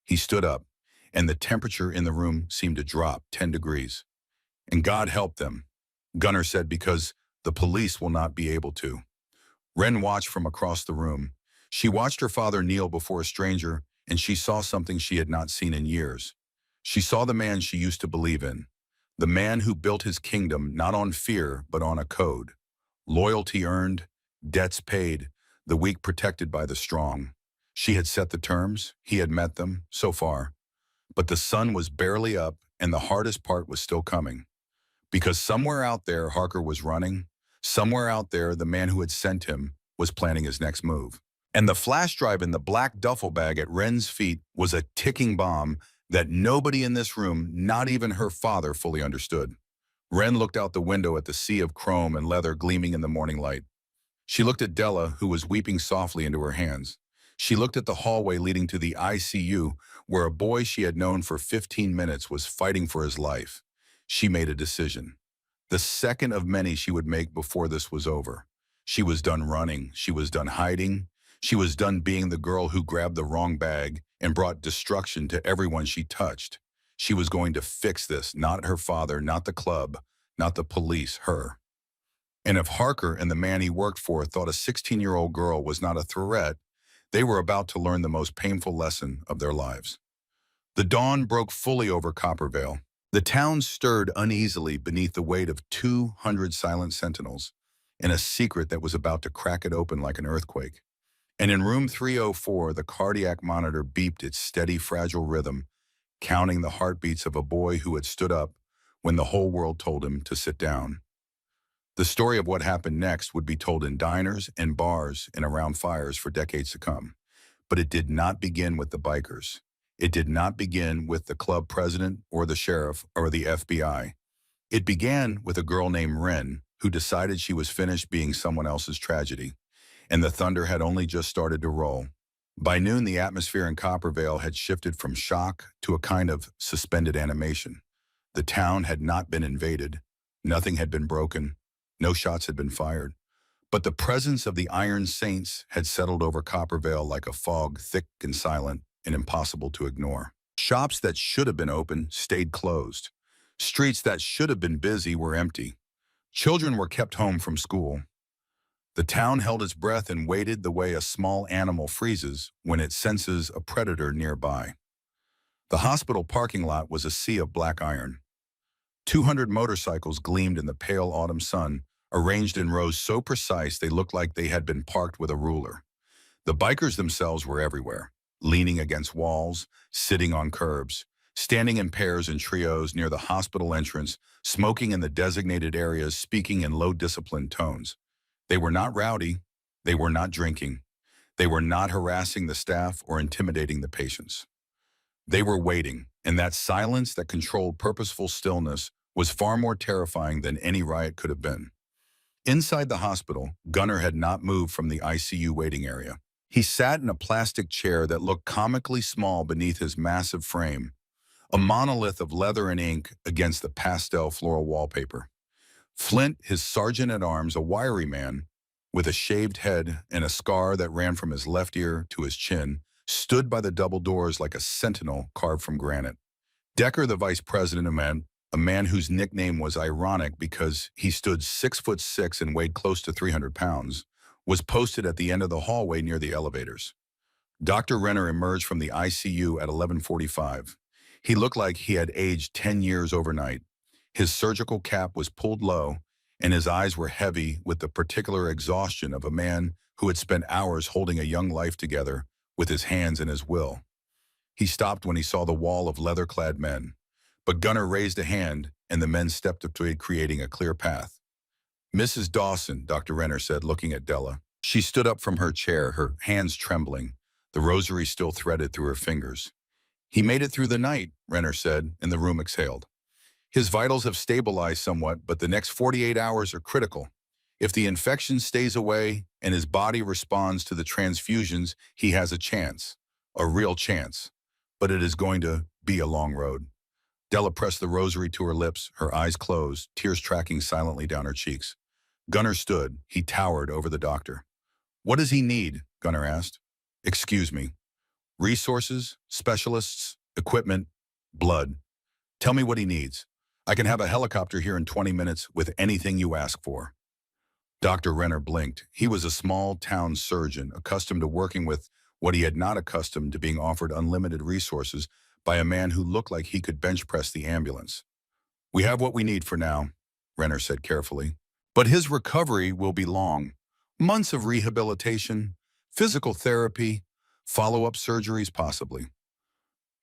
Speaker 1: He stood up, and the temperature in the room seemed to drop 10 degrees. "And God help them," Gunnar said, "because the police will not be able to." Wren watched from across the room. She watched her father kneel before a stranger, and she saw something she had not seen in years. She saw the man she used to believe in. The man who built his kingdom not on fear, but on a code. Loyalty earned, debts paid, the weak protected by the strong. She had set the terms, he had met them, so far. But the sun was barely up, and the hardest part was still coming. Because somewhere out there, Harker was running. Somewhere out there, the man who had sent him was planning his next move. And the flash drive in the black duffel bag at Wren's feet was a ticking bomb that nobody in this room, not even her father, fully understood. Wren looked out the window at the sea of chrome and leather gleaming in the morning light. She looked at Della, who was weeping softly into her hands. She looked at the hallway leading to the ICU, where a boy she had known for 15 minutes was fighting for his life. She made a decision. The second of many she would make before this was over. She was done running. She was done hiding. She was done being the girl who grabbed the wrong bag and brought destruction to everyone she touched. She was going to fix this, not her father, not the club, not the police, her. And if Harker and the man he worked for thought a 16-year-old girl was not a threat, they were about to learn the most painful lesson of their lives. The dawn broke fully over Copperville. The town stirred uneasily beneath the weight of 200 silent sentinels, and a secret that was about to crack it open like an earthquake. And in room 304, the cardiac monitor beeped its steady, fragile rhythm, counting the heartbeats of a boy who had stood up when the whole world told him to sit down. The story of what happened next would be told in diners and bars and around fires for decades to come. But it did not begin with the bikers. It did not begin with the club president or the sheriff or the FBI. It began with a girl named Wren who decided she was finished being someone else's tragedy. And the thunder had only just started to roll. By noon, the atmosphere in Copperville had shifted from shock to a kind of suspended animation. The town had not been invaded. Nothing had been broken. No shots had been fired. But the presence of the Iron Saints had settled over Copperville like a fog, thick and silent and impossible to ignore. Shops that should have been open stayed closed. Streets that should have been busy were empty. Children were kept home from school. The town held its breath and waited the way a small animal freezes when it senses a predator nearby. The hospital parking lot was a sea of black iron. 200 motorcycles gleamed in the pale autumn sun, arranged in rows so precise they looked like they had been parked with a ruler. The bikers themselves were everywhere, leaning against walls, sitting on curbs, standing in pairs and trios near the hospital entrance, smoking in the designated areas, speaking in low, disciplined tones. They were not rowdy. They were not drinking. They were not harassing the staff or intimidating the patients. They were waiting, and that silence that controlled purposeful stillness was far more terrifying than any riot could have been. Inside the hospital, Gunnar had not moved from the ICU waiting area. He sat in a plastic chair that looked comically small beneath his massive frame, a monolith of leather and ink against the pastel floral wallpaper. Flint, his sergeant-at-arms, a wiry man, with a shaved head and a scar that ran from his left ear to his chin, stood by the double doors like a sentinel carved from granite. Decker, the vice president, a man whose nickname was ironic because he stood 6'6" and weighed close to 300 pounds, was posted at the end of the hallway near the elevators. Dr. Renner emerged from the ICU at 11:45. He looked like he had aged 10 years overnight. His surgical cap was pulled low, and his eyes were heavy with the particular exhaustion of a man who had spent hours holding a young life together with his hands and his will. He stopped when he saw the wall of leather-clad men. But Gunnar raised a hand, and the men stepped up to it, creating a clear path. "Mrs. Dawson," Dr. Renner said, looking at Della. She stood up from her chair, her hands trembling, the rosary still threaded through her fingers. "He made it through the night," Renner said, and the room exhaled. "His vitals have stabilized somewhat, but the next 48 hours are critical. If the infection stays away and his body responds to the transfusions, he has a chance, a real chance. But it is going to be a long road." Della pressed the rosary to her lips, her eyes closed, tears tracking silently down her cheeks. Gunnar stood. He towered over the doctor. "What does he need?" Gunnar asked. "Excuse me. Resources, specialists, equipment, blood. Tell me what he needs. I can have a helicopter here in 20 minutes with anything you ask for." Dr. Renner blinked. He was a small-town surgeon, accustomed to working with what he had not accustomed to being offered unlimited resources by a man who looked like he could bench press the ambulance. "We have what we need for now," Renner said carefully. "But his recovery will be long. Months of rehabilitation, physical therapy, follow-up surgeries possibly."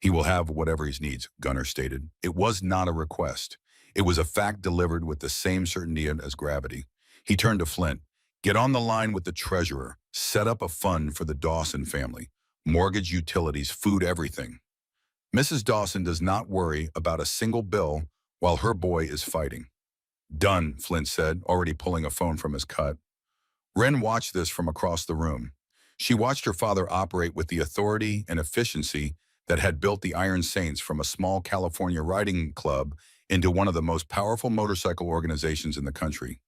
Speaker 1: "He will have whatever he needs," Gunnar stated. It was not a request. It was a fact delivered with the same certainty as gravity. He turned to Flint. "Get on the line with the treasurer. Set up a fund for the Dawson family. Mortgage, utilities, food, everything. Mrs. Dawson does not worry about a single bill while her boy is fighting." "Done," Flint said, already pulling a phone from his cut. Wren watched this from across the room. She watched her father operate with the authority and efficiency that had built the Iron Saints from a small California riding club into one of the most powerful motorcycle organizations in the country.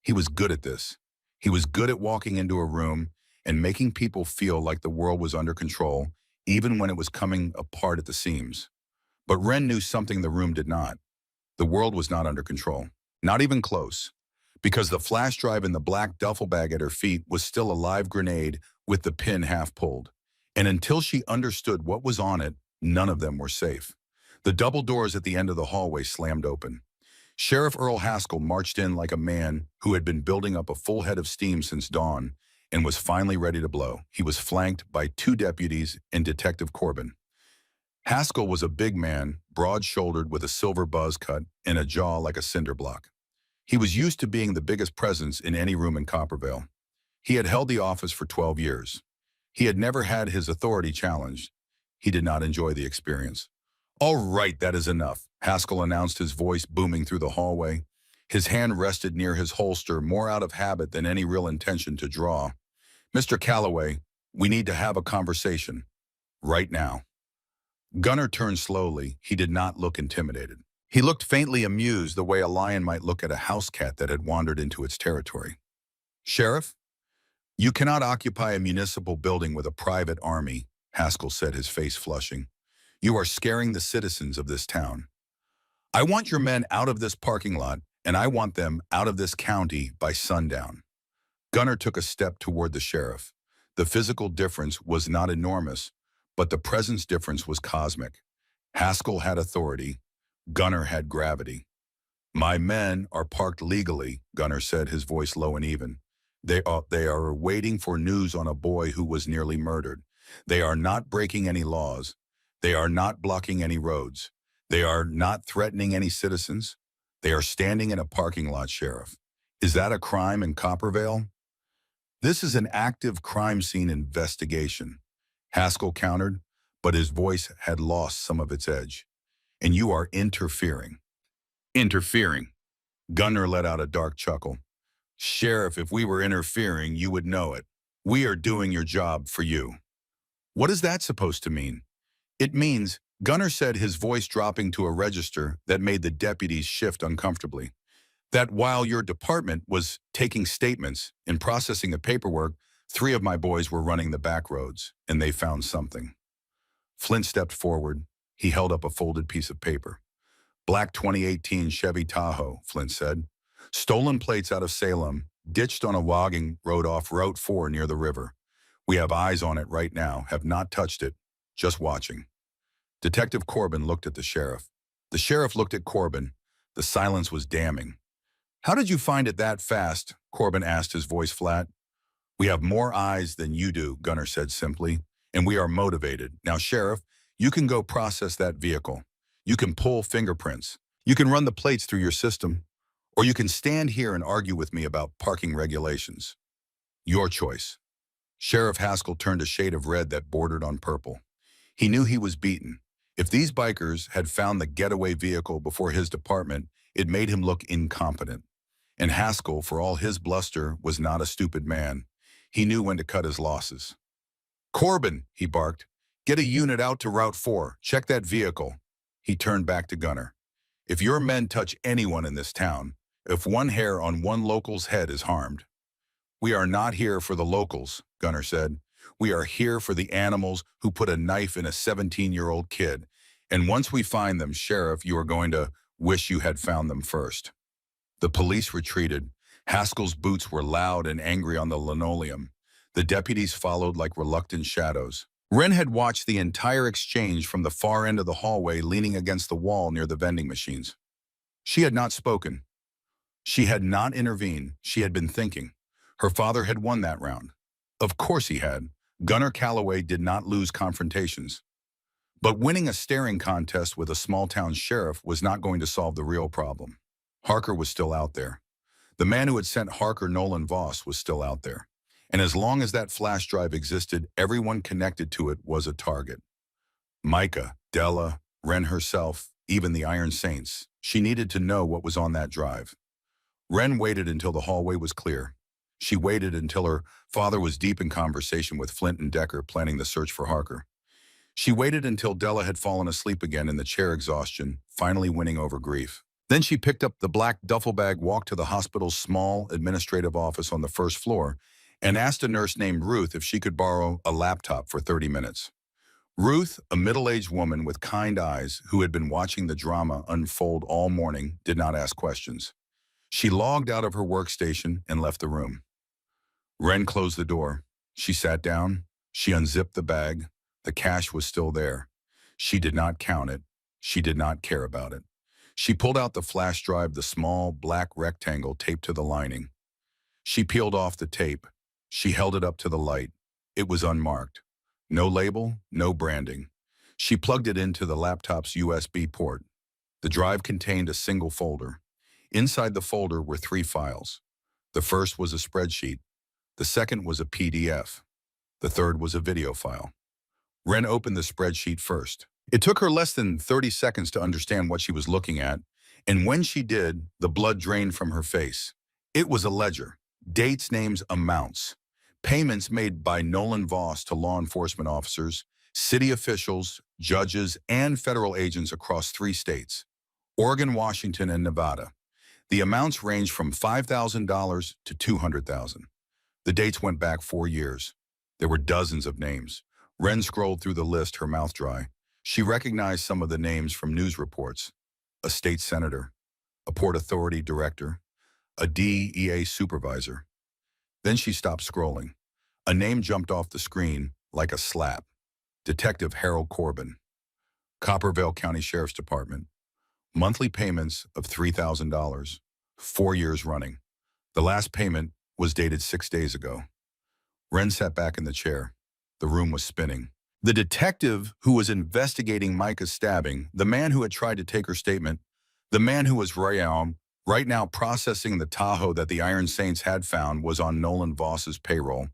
Speaker 1: He was good at this. He was good at walking into a room and making people feel like the world was under control, even when it was coming apart at the seams. But Wren knew something the room did not. The world was not under control. Not even close. Because the flash drive in the black duffel bag at her feet was still a live grenade with the pin half pulled. And until she understood what was on it, none of them were safe. The double doors at the end of the hallway slammed open. Sheriff Earl Haskell marched in like a man who had been building up a full head of steam since dawn and was finally ready to blow. He was flanked by 2 deputies and Detective Corbin. Haskell was a big man, broad-shouldered with a silver buzz cut and a jaw like a cinder block. He was used to being the biggest presence in any room in Copperville. He had held the office for 12 years. He had never had his authority challenged. He did not enjoy the experience. "All right, that is enough," Haskell announced, his voice booming through the hallway. His hand rested near his holster, more out of habit than any real intention to draw. "Mr. Calloway, we need to have a conversation. Right now." Gunnar turned slowly. He did not look intimidated. He looked faintly amused, the way a lion might look at a house cat that had wandered into its territory. "Sheriff, you cannot occupy a municipal building with a private army," Haskell said, his face flushing. "You are scaring the citizens of this town. I want your men out of this parking lot, and I want them out of this county by sundown." Gunnar took a step toward the sheriff. The physical difference was not enormous, but the presence difference was cosmic. Haskell had authority. Gunnar had gravity. "My men are parked legally," Gunnar said, his voice low and even. They are waiting for news on a boy who was nearly murdered. They are not breaking any laws. They are not blocking any roads. They are not threatening any citizens. They are standing in a parking lot, Sheriff. Is that a crime in Copperville?" "This is an active crime scene investigation," Haskell countered, but his voice had lost some of its edge. "And you are interfering." "Interfering?" Gunnar let out a dark chuckle. "Sheriff, if we were interfering, you would know it. We are doing your job for you." "What is that supposed to mean?" "It means," Gunnar said, his voice dropping to a register that made the deputies shift uncomfortably, "that while your department was taking statements and processing the paperwork, 3 of my boys were running the back roads, and they found something." Flint stepped forward. He held up a folded piece of paper. Black 2018 Chevy Tahoe, Flint said. Stolen plates out of Salem, ditched on a logging road off Route 4 near the river. We have eyes on it right now, have not touched it, just watching. Detective Corbin looked at the sheriff. The sheriff looked at Corbin. The silence was damning. How did you find it that fast? Corbin asked, his voice flat. We have more eyes than you do, Gunner said simply, and we are motivated. Now, Sheriff, you can go process that vehicle. You can pull fingerprints. You can run the plates through your system. Or you can stand here and argue with me about parking regulations. Your choice. Sheriff Haskell turned a shade of red that bordered on purple. He knew he was beaten. If these bikers had found the getaway vehicle before his department, it made him look incompetent. And Haskell, for all his bluster, was not a stupid man. He knew when to cut his losses. Corbin, he barked, get a unit out to Route 4. Check that vehicle. He turned back to Gunner. If your men touch anyone in this town, if one hair on one local's head is harmed. We are not here for the locals, Gunner said. We are here for the animals who put a knife in a 17-year-old kid. And once we find them, Sheriff, you are going to wish you had found them first. The police retreated. Haskell's boots were loud and angry on the linoleum. The deputies followed like reluctant shadows. Wren had watched the entire exchange from the far end of the hallway, leaning against the wall near the vending machines. She had not spoken. She had not intervened. She had been thinking. Her father had won that round. Of course he had. Gunner Calloway did not lose confrontations. But winning a staring contest with a small-town sheriff was not going to solve the real problem. Harker was still out there. The man who had sent Harker Nolan Voss was still out there. And as long as that flash drive existed, everyone connected to it was a target. Micah, Della, Wren herself, even the Iron Saints. She needed to know what was on that drive. Wren waited until the hallway was clear. She waited until her father was deep in conversation with Flint and Decker planning the search for Harker. She waited until Della had fallen asleep again in the chair exhaustion, finally winning over grief. Then she picked up the black duffel bag, walked to the hospital's small administrative office on the first floor, and asked a nurse named Ruth if she could borrow a laptop for 30 minutes. Ruth, a middle-aged woman with kind eyes who had been watching the drama unfold all morning, did not ask questions. She logged out of her workstation and left the room. Wren closed the door. She sat down. She unzipped the bag. The cash was still there. She did not count it. She did not care about it. She pulled out the flash drive, the small black rectangle taped to the lining. She peeled off the tape. She held it up to the light. It was unmarked. No label, no branding. She plugged it into the laptop's USB port. The drive contained a single folder. Inside the folder were 3 files. The first was a spreadsheet. The second was a PDF. The third was a video file. Wren opened the spreadsheet first. It took her less than 30 seconds to understand what she was looking at, and when she did, the blood drained from her face. It was a ledger. Dates, names, amounts. Payments made by Nolan Voss to law enforcement officers, city officials, judges, and federal agents across 3 states, Oregon, Washington, and Nevada. The amounts ranged from $5,000 to $200,000. The dates went back 4 years. There were dozens of names. Wren scrolled through the list, her mouth dry. She recognized some of the names from news reports. A state senator, a Port Authority director, a DEA supervisor. Then she stopped scrolling. A name jumped off the screen like a slap. Detective Harold Corbin. Copperville County Sheriff's Department. Monthly payments of $3,000. 4 years running. The last payment was dated 6 days ago. Wren sat back in the chair. The room was spinning. The detective who was investigating Micah's stabbing, the man who had tried to take her statement, the man who was right now processing the Tahoe that the Iron Saints had found was on Nolan Voss's payroll.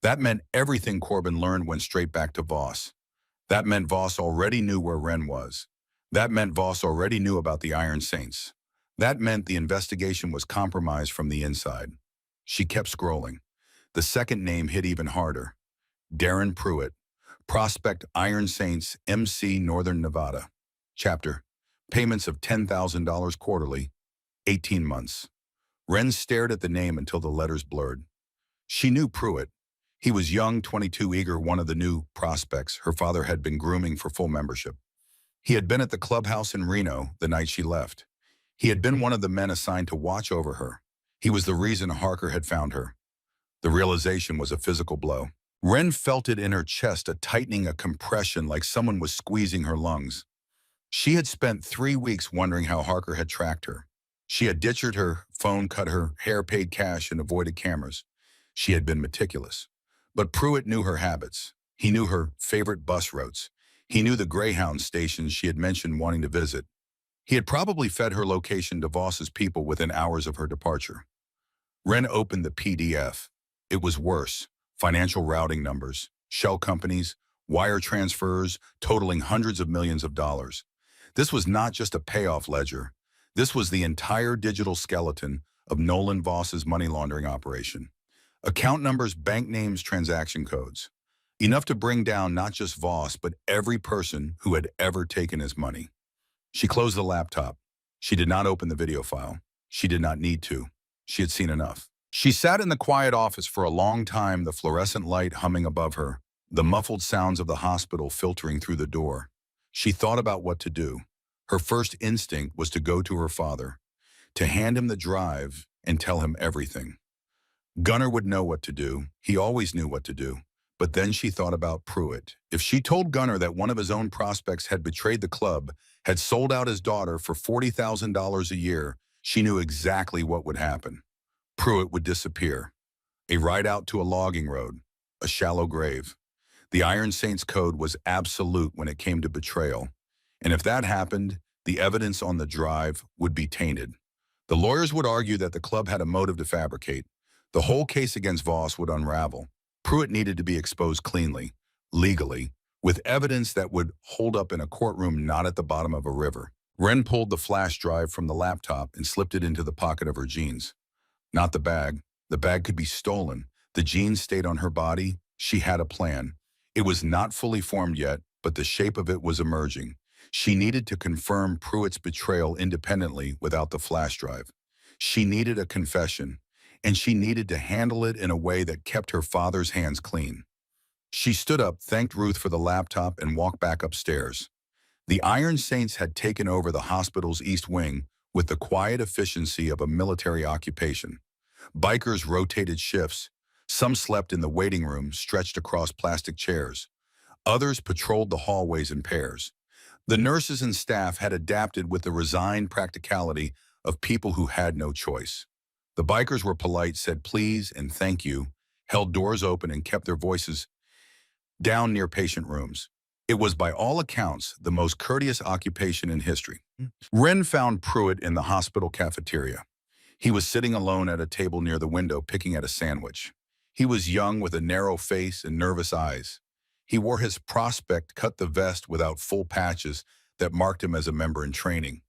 Speaker 1: That meant everything Corbin learned went straight back to Voss. That meant Voss already knew where Wren was. That meant Voss already knew about the Iron Saints. That meant the investigation was compromised from the inside. She kept scrolling. The second name hit even harder. Darren Pruitt. Prospect Iron Saints, MC, Northern Nevada. Chapter. Payments of $10,000 quarterly. 18 months. Wren stared at the name until the letters blurred. She knew Pruitt. He was young, 22, eager, one of the new prospects her father had been grooming for full membership. He had been at the clubhouse in Reno the night she left. He had been one of the men assigned to watch over her. He was the reason Harker had found her. The realization was a physical blow. Wren felt it in her chest, a tightening, a compression, like someone was squeezing her lungs. She had spent 3 weeks wondering how Harker had tracked her. She had ditched her phone, cut her hair, paid cash, and avoided cameras. She had been meticulous. But Pruitt knew her habits. He knew her favorite bus routes. He knew the Greyhound stations she had mentioned wanting to visit. He had probably fed her location to Voss's people within hours of her departure. Wren opened the PDF. It was worse. Financial routing numbers, shell companies, wire transfers totaling hundreds of millions of dollars. This was not just a payoff ledger. This was the entire digital skeleton of Nolan Voss's money laundering operation. Account numbers, bank names, transaction codes. Enough to bring down not just Voss, but every person who had ever taken his money. She closed the laptop. She did not open the video file. She did not need to. She had seen enough. She sat in the quiet office for a long time, the fluorescent light humming above her, the muffled sounds of the hospital filtering through the door. She thought about what to do. Her first instinct was to go to her father, to hand him the drive and tell him everything. Gunnar would know what to do. He always knew what to do. But then she thought about Pruitt. If she told Gunnar that one of his own prospects had betrayed the club, had sold out his daughter for $40,000 a year, she knew exactly what would happen. Pruitt would disappear. A ride out to a logging road, a shallow grave. The Iron Saints code was absolute when it came to betrayal. And if that happened, the evidence on the drive would be tainted. The lawyers would argue that the club had a motive to fabricate. The whole case against Voss would unravel. Pruitt needed to be exposed cleanly, legally, with evidence that would hold up in a courtroom, not at the bottom of a river. Wren pulled the flash drive from the laptop and slipped it into the pocket of her jeans. Not the bag. The bag could be stolen. The jeans stayed on her body. She had a plan. It was not fully formed yet, but the shape of it was emerging. She needed to confirm Pruitt's betrayal independently without the flash drive. She needed a confession, and she needed to handle it in a way that kept her father's hands clean. She stood up, thanked Ruth for the laptop, and walked back upstairs. The Iron Saints had taken over the hospital's east wing with the quiet efficiency of a military occupation. Bikers rotated shifts. Some slept in the waiting room, stretched across plastic chairs. Others patrolled the hallways in pairs. The nurses and staff had adapted with the resigned practicality of people who had no choice. The bikers were polite, said please and thank you, held doors open and kept their voices down near patient rooms. It was by all accounts the most courteous occupation in history. Wren found Pruitt in the hospital cafeteria. He was sitting alone at a table near the window picking at a sandwich. He was young with a narrow face and nervous eyes. He wore his prospect cut-the vest without full patches that marked him as a member in training.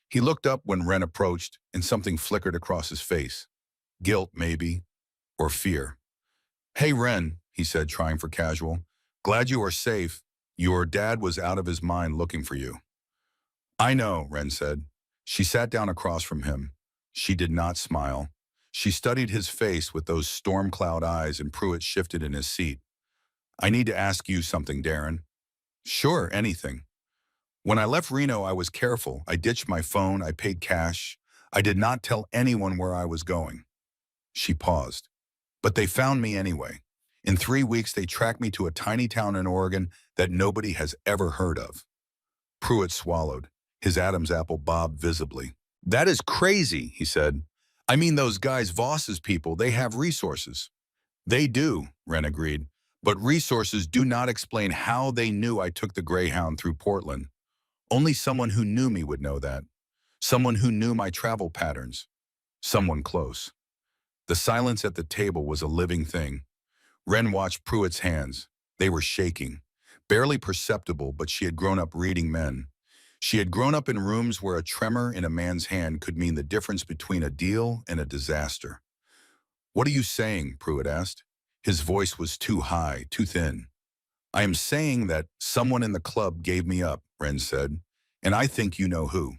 Speaker 1: He looked up when Wren approached, and something flickered across his face. Guilt, maybe, or fear. "Hey, Wren," he said, trying for casual. "Glad you are safe. Your dad was out of his mind looking for you." "I know," Wren said. She sat down across from him. She did not smile. She studied his face with those storm cloud eyes, and Pruitt shifted in his seat. "I need to ask you something, Darren." "Sure, anything." "When I left Reno, I was careful. I ditched my phone. I paid cash. I did not tell anyone where I was going." She paused. "But they found me anyway. In 3 weeks, they tracked me to a tiny town in Oregon that nobody has ever heard of." Pruitt swallowed. His Adam's apple bobbed visibly. "That is crazy," he said. "I mean, those guys, Voss's people, they have resources." "They do," Wren agreed. "But resources do not explain how they knew I took the Greyhound through Portland. Only someone who knew me would know that. Someone who knew my travel patterns. Someone close." The silence at the table was a living thing. Wren watched Pruitt's hands. They were shaking. Barely perceptible, but she had grown up reading men. She had grown up in rooms where a tremor in a man's hand could mean the difference between a deal and a disaster. "What are you saying?" Pruitt asked. His voice was too high, too thin. "I am saying that someone in the club gave me up," Wren said, "and I think you know who."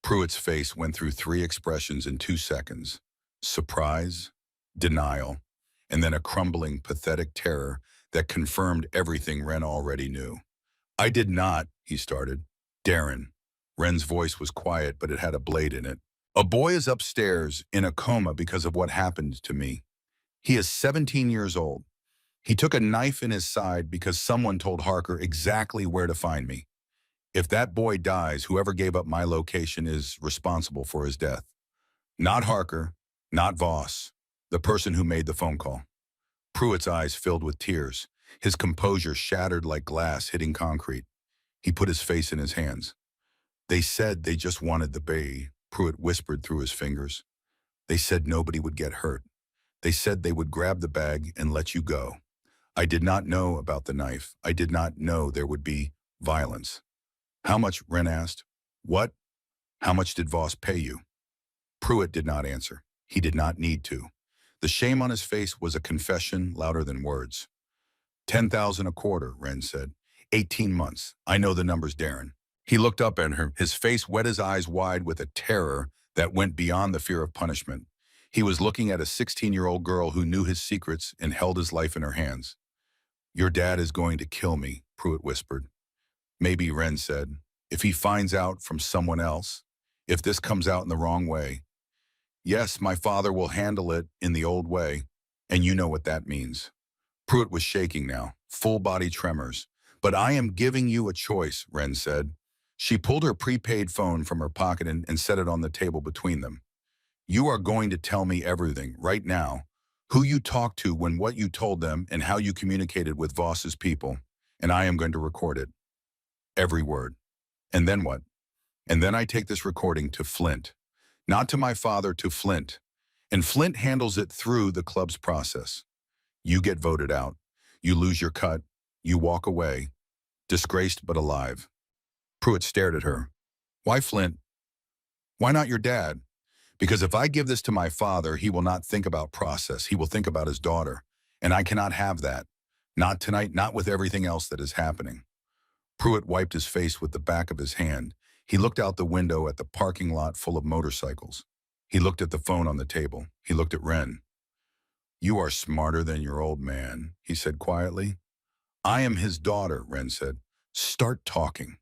Speaker 1: Pruitt's face went through 3 expressions in 2 seconds. Surprise, denial, and then a crumbling, pathetic terror that confirmed everything Wren already knew. "I did not," he started. Darren. Wren's voice was quiet, but it had a blade in it. A boy is upstairs in a coma because of what happened to me. He is 17 years old. He took a knife in his side because someone told Harker exactly where to find me. If that boy dies, whoever gave up my location is responsible for his death. Not Harker, not Voss, the person who made the phone call. Pruitt's eyes filled with tears, his composure shattered like glass hitting concrete. He put his face in his hands. They said they just wanted the bay, Pruitt whispered through his fingers. They said nobody would get hurt. They said they would grab the bag and let you go. I did not know about the knife. I did not know there would be violence. How much? Wren asked. What? How much did Voss pay you? Pruitt did not answer. He did not need to. The shame on his face was a confession louder than words. 10,000 a quarter, Wren said. 18 months. I know the numbers, Darren. He looked up at her, his face wet, his eyes wide with a terror that went beyond the fear of punishment. He was looking at a 16-year-old girl who knew his secrets and held his life in her hands. Your dad is going to kill me, Pruitt whispered. Maybe, Wren said, if he finds out from someone else, if this comes out in the wrong way. Yes, my father will handle it in the old way, and you know what that means. Pruitt was shaking now, full-body tremors. But I am giving you a choice, Wren said. She pulled her prepaid phone from her pocket and set it on the table between them. You are going to tell me everything, right now, who you talked to when what you told them and how you communicated with Voss's people, and I am going to record it. Every word. And then what? And then I take this recording to Flint. Not to my father, to Flint. And Flint handles it through the club's process. You get voted out. You lose your cut. You walk away. Disgraced but alive. Pruitt stared at her. Why Flint? Why not your dad? Because if I give this to my father, he will not think about process. He will think about his daughter. And I cannot have that. Not tonight, not with everything else that is happening. Pruitt wiped his face with the back of his hand. He looked out the window at the parking lot full of motorcycles. He looked at the phone on the table. He looked at Wren. You are smarter than your old man, he said quietly. I am his daughter, Wren said. Start talking.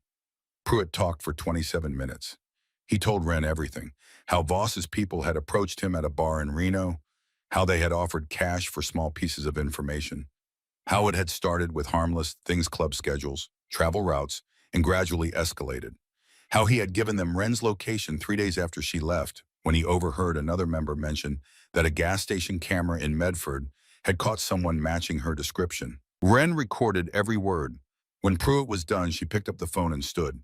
Speaker 1: Pruitt talked for 27 minutes. He told Wren everything. How Voss's people had approached him at a bar in Reno, how they had offered cash for small pieces of information, how it had started with harmless things club schedules, travel routes, and gradually escalated, how he had given them Wren's location 3 days after she left when he overheard another member mention that a gas station camera in Medford had caught someone matching her description. Wren recorded every word. When Pruitt was done, she picked up the phone and stood.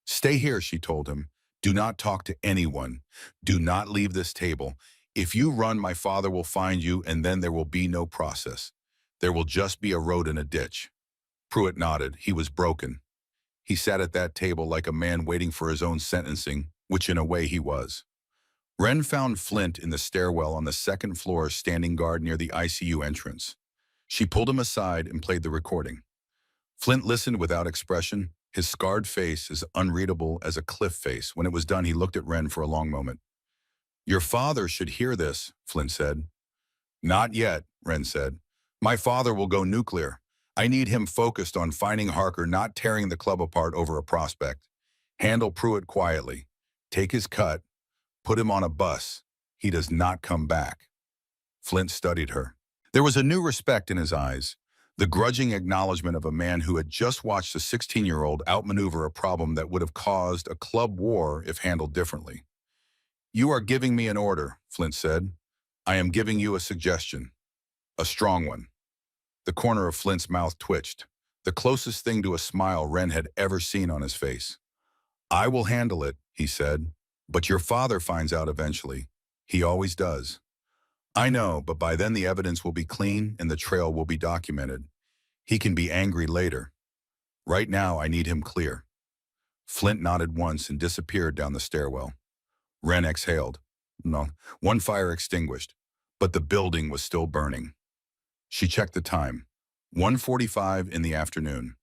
Speaker 1: Stay here, she told him. Do not talk to anyone. Do not leave this table. If you run, my father will find you, and then there will be no process. There will just be a road and a ditch. Pruitt nodded. He was broken. He sat at that table like a man waiting for his own sentencing, which in a way he was. Wren found Flint in the stairwell on the second floor, standing guard near the ICU entrance. She pulled him aside and played the recording. Flint listened without expression, his scarred face as unreadable as a cliff face. When it was done, he looked at Wren for a long moment. Your father should hear this, Flint said. Not yet, Wren said. My father will go nuclear. I need him focused on finding Harker, not tearing the club apart over a prospect. Handle Pruitt quietly. Take his cut. Put him on a bus. He does not come back. Flint studied her. There was a new respect in his eyes, the grudging acknowledgement of a man who had just watched a 16-year-old outmaneuver a problem that would have caused a club war if handled differently. You are giving me an order, Flint said. I am giving you a suggestion. A strong one. The corner of Flint's mouth twitched, the closest thing to a smile Wren had ever seen on his face. I will handle it, he said, but your father finds out eventually. He always does. I know, but by then the evidence will be clean and the trail will be documented. He can be angry later. Right now, I need him clear. Flint nodded once and disappeared down the stairwell. Wren exhaled. No, one fire extinguished, but the building was still burning. She checked the time. 1:45 in the afternoon.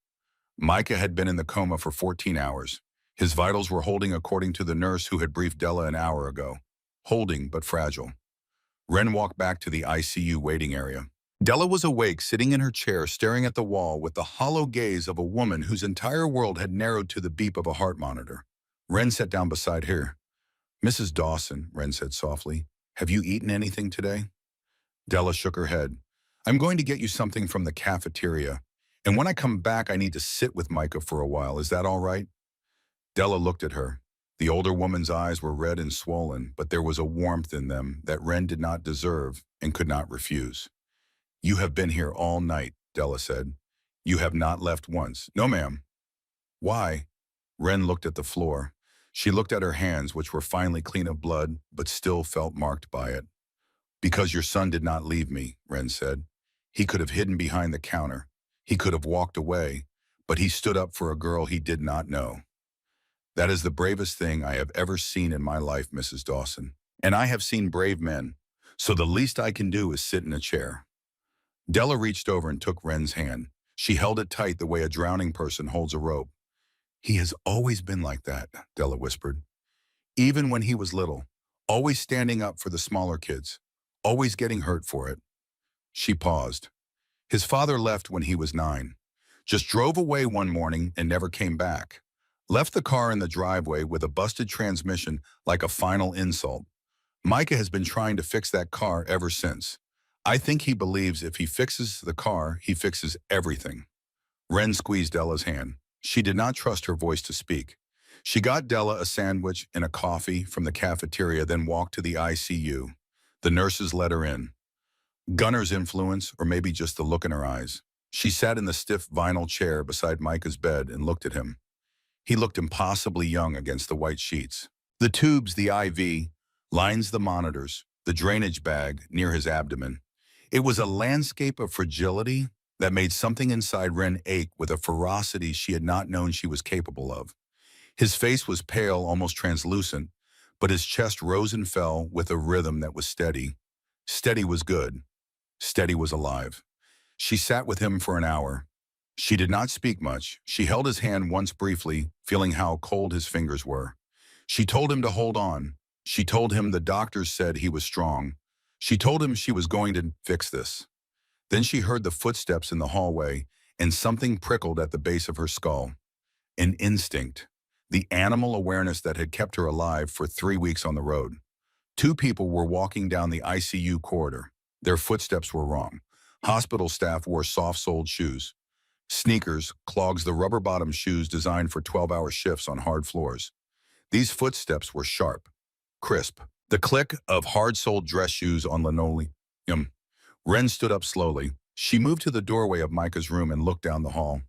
Speaker 1: Micah had been in the coma for 14 hours. His vitals were holding according to the nurse who had briefed Della an hour ago. Holding, but fragile. Wren walked back to the ICU waiting area. Della was awake, sitting in her chair, staring at the wall with the hollow gaze of a woman whose entire world had narrowed to the beep of a heart monitor. Wren sat down beside her. "Mrs. Dawson," Wren said softly, "have you eaten anything today?" Della shook her head. "I'm going to get you something from the cafeteria, and when I come back I need to sit with Micah for a while. Is that all right?" Della looked at her. The older woman's eyes were red and swollen, but there was a warmth in them that Wren did not deserve and could not refuse. "You have been here all night," Della said. "You have not left once." "No, ma'am." "Why?" Wren looked at the floor. She looked at her hands, which were finally clean of blood, but still felt marked by it. "Because your son did not leave me," Wren said. "He could have hidden behind the counter. He could have walked away, but he stood up for a girl he did not know. That is the bravest thing I have ever seen in my life, Mrs. Dawson. And I have seen brave men, so the least I can do is sit in a chair." Della reached over and took Wren's hand. She held it tight the way a drowning person holds a rope. "He has always been like that," Della whispered. "Even when he was little, always standing up for the smaller kids, always getting hurt for it." She paused. "His father left when he was 9. Just drove away one morning and never came back. Left the car in the driveway with a busted transmission like a final insult. Micah has been trying to fix that car ever since. I think he believes if he fixes the car, he fixes everything." Wren squeezed Della's hand. She did not trust her voice to speak. She got Della a sandwich and a coffee from the cafeteria, then walked to the ICU. The nurses let her in. Gunner's influence, or maybe just the look in her eyes. She sat in the stiff vinyl chair beside Micah's bed and looked at him. He looked impossibly young against the white sheets. The tubes, the IV, lines the monitors, the drainage bag near his abdomen. It was a landscape of fragility that made something inside Wren ache with a ferocity she had not known she was capable of. His face was pale, almost translucent, but his chest rose and fell with a rhythm that was steady. Steady was good. Steady was alive. She sat with him for an hour. She did not speak much. She held his hand once briefly, feeling how cold his fingers were. She told him to hold on. She told him the doctors said he was strong. She told him she was going to fix this. Then she heard the footsteps in the hallway, and something prickled at the base of her skull. An instinct. The animal awareness that had kept her alive for 3 weeks on the road. 2 people were walking down the ICU corridor. Their footsteps were wrong. Hospital staff wore soft-soled shoes. Sneakers, clogs, the rubber-bottom shoes designed for 12-hour shifts on hard floors. These footsteps were sharp, crisp. The click of hard-soled dress shoes on linoleum. Wren stood up slowly. She moved to the doorway of Micah's room and looked down the hall.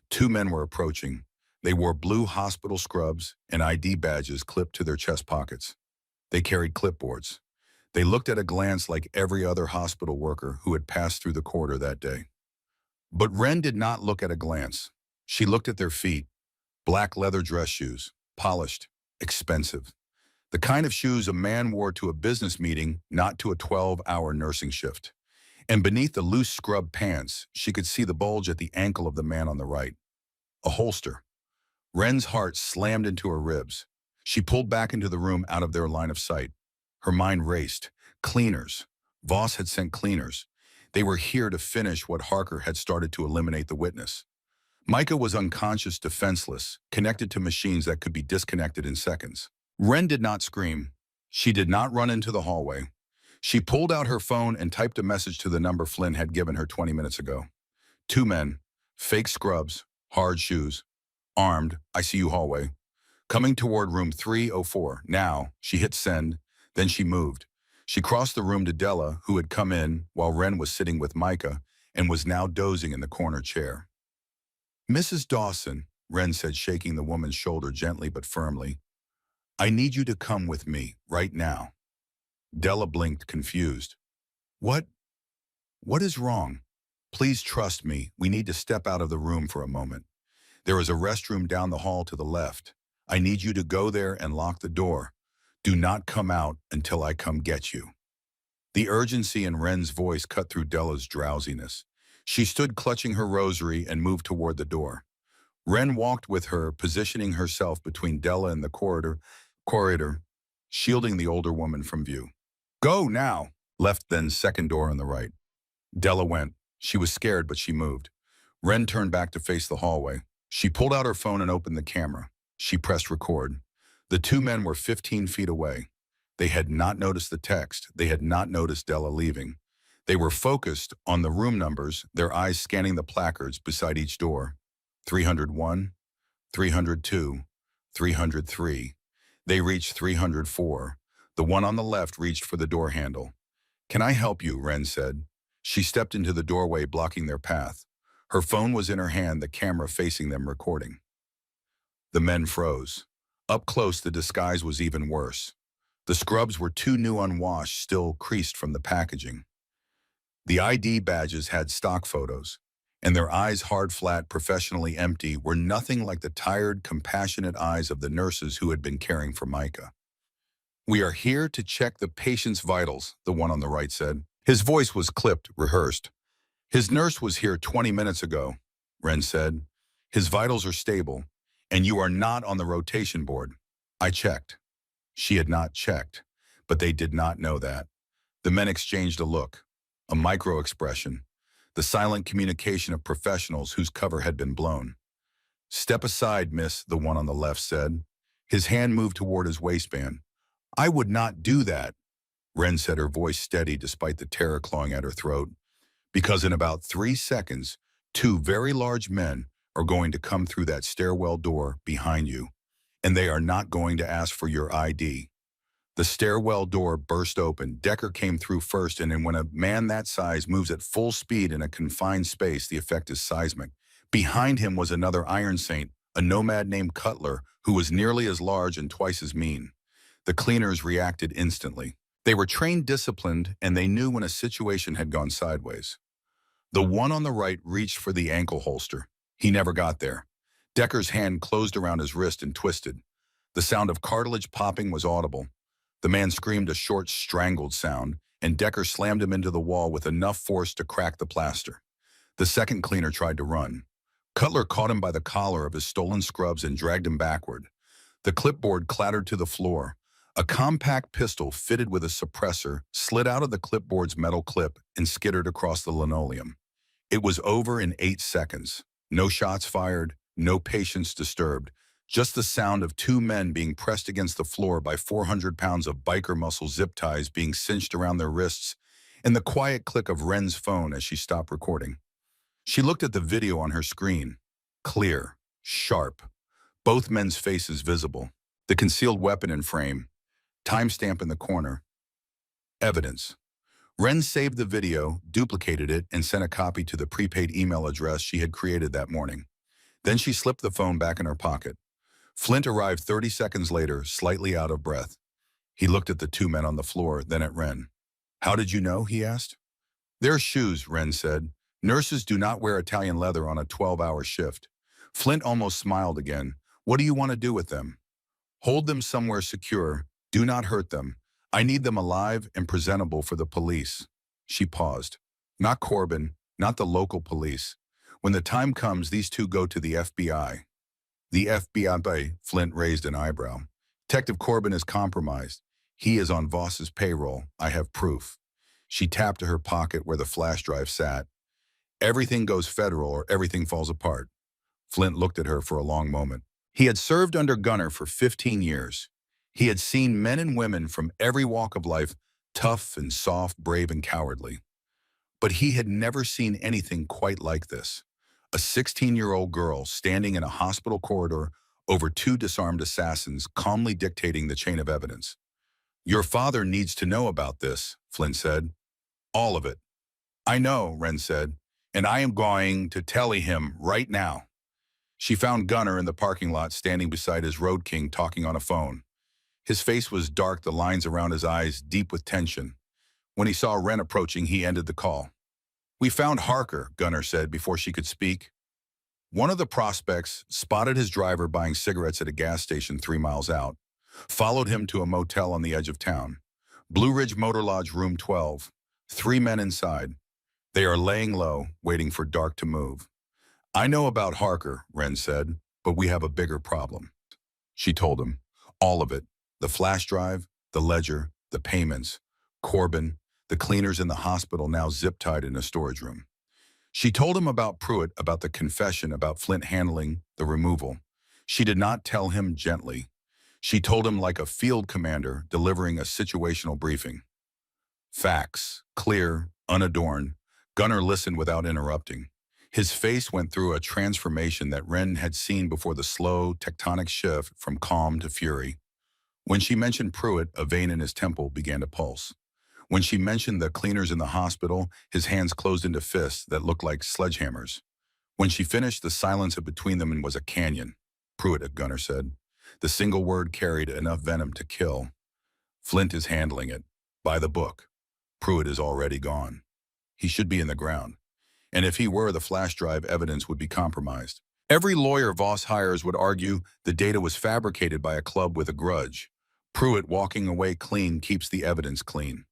Speaker 1: 2 men were approaching. They wore blue hospital scrubs and ID badges clipped to their chest pockets. They carried clipboards. They looked at a glance like every other hospital worker who had passed through the corridor that day. But Wren did not look at a glance. She looked at their feet. Black leather dress shoes, polished, expensive. The kind of shoes a man wore to a business meeting, not to a 12-hour nursing shift. And beneath the loose scrub pants, she could see the bulge at the ankle of the man on the right. A holster. Wren's heart slammed into her ribs. She pulled back into the room out of their line of sight. Her mind raced. Cleaners. Voss had sent cleaners. They were here to finish what Harker had started to eliminate the witness. Micah was unconscious, defenseless, connected to machines that could be disconnected in seconds. Wren did not scream. She did not run into the hallway. She pulled out her phone and typed a message to the number Flynn had given her 20 minutes ago. 2 men, fake scrubs, hard shoes, armed, ICU hallway, coming toward room 304. Now, she hit send, then she moved. She crossed the room to Della, who had come in while Wren was sitting with Micah and was now dozing in the corner chair. "Mrs. Dawson," Wren said, shaking the woman's shoulder gently but firmly, "I need you to come with me, right now." Della blinked, confused. What is wrong? Please trust me, we need to step out of the room for a moment. There is a restroom down the hall to the left. I need you to go there and lock the door. Do not come out until I come get you." The urgency in Wren's voice cut through Della's drowsiness. She stood clutching her rosary and moved toward the door. Wren walked with her, positioning herself between Della and the corridor, shielding the older woman from view. "Go now," left then second door on the right. Della went. She was scared, but she moved. Ren turned back to face the hallway. She pulled out her phone and opened the camera. She pressed record. The two men were 15 feet away. They had not noticed the text. They had not noticed Della leaving. They were focused on the room numbers, their eyes scanning the placards beside each door. 301, 302, 303. They reached 304. The one on the left reached for the door handle. "Can I help you?" Ren said. She stepped into the doorway, blocking their path. Her phone was in her hand, the camera facing them, recording. The men froze. Up close, the disguise was even worse. The scrubs were too new, unwashed, still creased from the packaging. The ID badges had stock photos, and their eyes, hard, flat, professionally empty, were nothing like the tired, compassionate eyes of the nurses who had been caring for Micah. "We are here to check the patient's vitals," the one on the right said. His voice was clipped, rehearsed. "His nurse was here 20 minutes ago," Ren said. "His vitals are stable, and you are not on the rotation board. I checked." She had not checked, but they did not know that. The men exchanged a look, a micro-expression, the silent communication of professionals whose cover had been blown. "Step aside, miss," the one on the left said. His hand moved toward his waistband. "I would not do that," Ren said, her voice steady despite the terror clawing at her throat. "Because in about 3 seconds, two very large men are going to come through that stairwell door behind you, and they are not going to ask for your ID." The stairwell door burst open. Decker came through first, and then when a man that size moves at full speed in a confined space, the effect is seismic. Behind him was another Iron Saint, a nomad named Cutler, who was nearly as large and twice as mean. The cleaners reacted instantly. They were trained, disciplined, and they knew when a situation had gone sideways. The one on the right reached for the ankle holster. He never got there. Decker's hand closed around his wrist and twisted. The sound of cartilage popping was audible. The man screamed a short, strangled sound, and Decker slammed him into the wall with enough force to crack the plaster. The second cleaner tried to run. Cutler caught him by the collar of his stolen scrubs and dragged him backward. The clipboard clattered to the floor. A compact pistol fitted with a suppressor slid out of the clipboard's metal clip and skittered across the linoleum. It was over in 8 seconds. No shots fired, no patients disturbed. Just the sound of two men being pressed against the floor by 400 pounds of biker muscle, zip ties being cinched around their wrists, and the quiet click of Ren's phone as she stopped recording. She looked at the video on her screen. Clear, sharp, both men's faces visible, the concealed weapon in frame, timestamp in the corner. Evidence. Ren saved the video, duplicated it, and sent a copy to the prepaid email address she had created that morning. Then she slipped the phone back in her pocket. Flint arrived 30 seconds later, slightly out of breath. He looked at the two men on the floor, then at Ren. "How did you know?" he asked. "Their shoes," Ren said. "Nurses do not wear Italian leather on a 12-hour shift." Flint almost smiled again. "What do you want to do with them?" "Hold them somewhere secure. Do not hurt them. I need them alive and presentable for the police." She paused. "Not Corbin, not the local police. When the time comes, these two go to the FBI." "The FBI?" Flint raised an eyebrow. "Detective Corbin is compromised. He is on Voss's payroll. I have proof." She tapped to her pocket where the flash drive sat. "Everything goes federal or everything falls apart." Flint looked at her for a long moment. He had served under Gunner for 15 years. He had seen men and women from every walk of life, tough and soft, brave and cowardly. But he had never seen anything quite like this. A 16-year-old girl standing in a hospital corridor over two disarmed assassins, calmly dictating the chain of evidence. "Your father needs to know about this," Flint said. "All of it." "I know," Ren said, "and I am going to tell him right now." She found Gunner in the parking lot, standing beside his Road King, talking on a phone. His face was dark, the lines around his eyes deep with tension. When he saw Ren approaching, he ended the call. "We found Harker," Gunner said before she could speak. One of the prospects spotted his driver buying cigarettes at a gas station 3 miles out, followed him to a motel on the edge of town. Blue Ridge Motor Lodge, room 12. 3 men inside. They are laying low, waiting for dark to move. "I know about Harker," Ren said, "but we have a bigger problem." She told him. All of it. The flash drive, the ledger, the payments, Corbin, the cleaners in the hospital now zip-tied in a storage room. She told him about Pruitt, about the confession, about Flint handling the removal. She did not tell him gently. She told him like a field commander delivering a situational briefing. Facts, clear, unadorned. Gunnar listened without interrupting. His face went through a transformation that Wren had seen before, the slow, tectonic shift from calm to fury. When she mentioned Pruitt, a vein in his temple began to pulse. When she mentioned the cleaners in the hospital, his hands closed into fists that looked like sledgehammers. When she finished, the silence between them was a canyon. Pruitt, Gunnar said. The single word carried enough venom to kill. Flint is handling it. By the book. Pruitt is already gone. He should be in the ground. And if he were, the flash drive evidence would be compromised. Every lawyer Voss hires would argue the data was fabricated by a club with a grudge. Pruitt walking away clean keeps the evidence clean.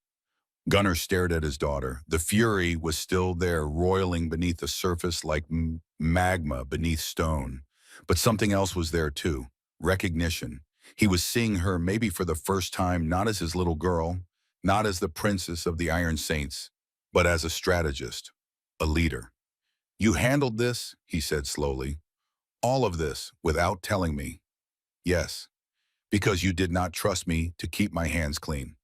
Speaker 1: Gunnar stared at his daughter. The fury was still there, roiling beneath the surface like magma beneath stone. But something else was there too. Recognition. He was seeing her maybe for the first time, not as his little girl, not as the princess of the Iron Saints, but as a strategist, a leader. You handled this, he said slowly. All of this without telling me. Yes, because you did not trust me to keep my hands clean.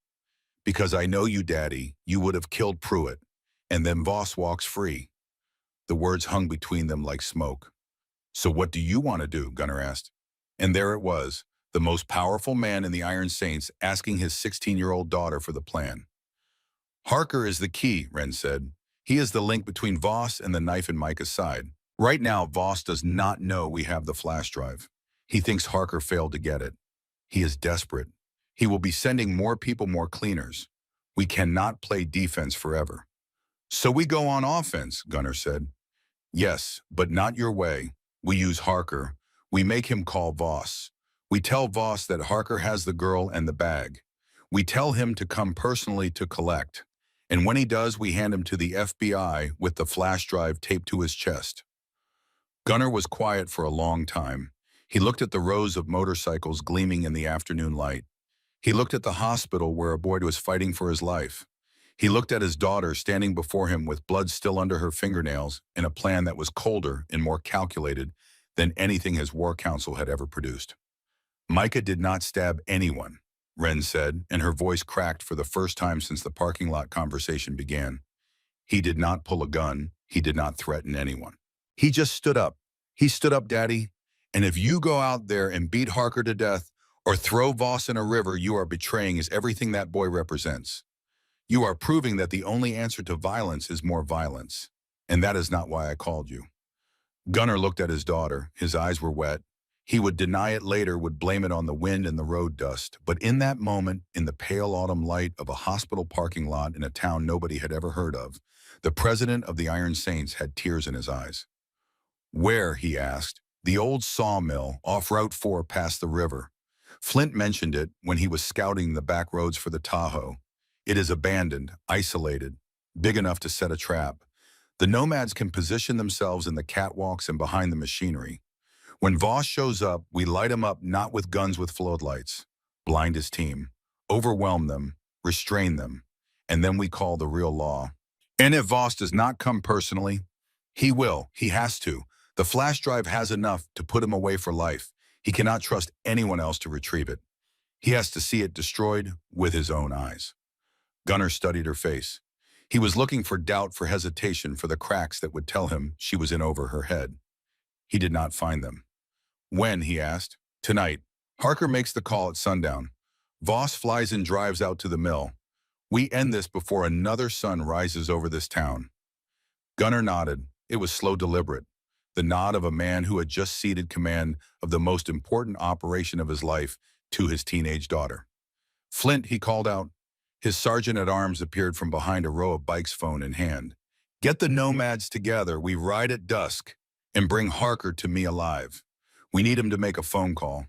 Speaker 1: Because I know you, Daddy, you would have killed Pruitt, and then Voss walks free. The words hung between them like smoke. So what do you want to do? Gunnar asked. And there it was, the most powerful man in the Iron Saints asking his 16-year-old daughter for the plan. Harker is the key, Wren said. He is the link between Voss and the knife in Micah's side. Right now, Voss does not know we have the flash drive. He thinks Harker failed to get it. He is desperate. He will be sending more people, more cleaners. We cannot play defense forever. So we go on offense, Gunnar said. Yes, but not your way. We use Harker. We make him call Voss. We tell Voss that Harker has the girl and the bag. We tell him to come personally to collect. And when he does, we hand him to the FBI with the flash drive taped to his chest. Gunnar was quiet for a long time. He looked at the rows of motorcycles gleaming in the afternoon light. He looked at the hospital where a boy was fighting for his life. He looked at his daughter standing before him with blood still under her fingernails in a plan that was colder and more calculated than anything his war council had ever produced. Micah did not stab anyone, Wren said, and her voice cracked for the first time since the parking lot conversation began. He did not pull a gun. He did not threaten anyone. He just stood up. He stood up, Daddy. And if you go out there and beat Harker to death or throw Voss in a river, you are betraying is everything that boy represents. You are proving that the only answer to violence is more violence. And that is not why I called you. Gunnar looked at his daughter. His eyes were wet. He would deny it later, would blame it on the wind and the road dust. But in that moment, in the pale autumn light of a hospital parking lot in a town nobody had ever heard of, the president of the Iron Saints had tears in his eyes. Where, he asked. The old sawmill off Route 4 past the river. Flint mentioned it when he was scouting the back roads for the Tahoe. It is abandoned, isolated, big enough to set a trap. The nomads can position themselves in the catwalks and behind the machinery. When Voss shows up, we light him up not with guns, with floodlights. Blind his team. Overwhelm them. Restrain them. And then we call the real law. And if Voss does not come personally, he will. He has to. The flash drive has enough to put him away for life. He cannot trust anyone else to retrieve it. He has to see it destroyed with his own eyes. Gunnar studied her face. He was looking for doubt, for hesitation, for the cracks that would tell him she was in over her head. He did not find them. When, he asked. Tonight. Harker makes the call at sundown. Voss flies and drives out to the mill. We end this before another sun rises over this town. Gunnar nodded. It was slow, deliberate. The nod of a man who had just ceded command of the most important operation of his life to his teenage daughter. Flint, he called out. His sergeant-at-arms appeared from behind a row of bikes, phone in hand. Get the nomads together. We ride at dusk and bring Harker to me alive. We need him to make a phone call.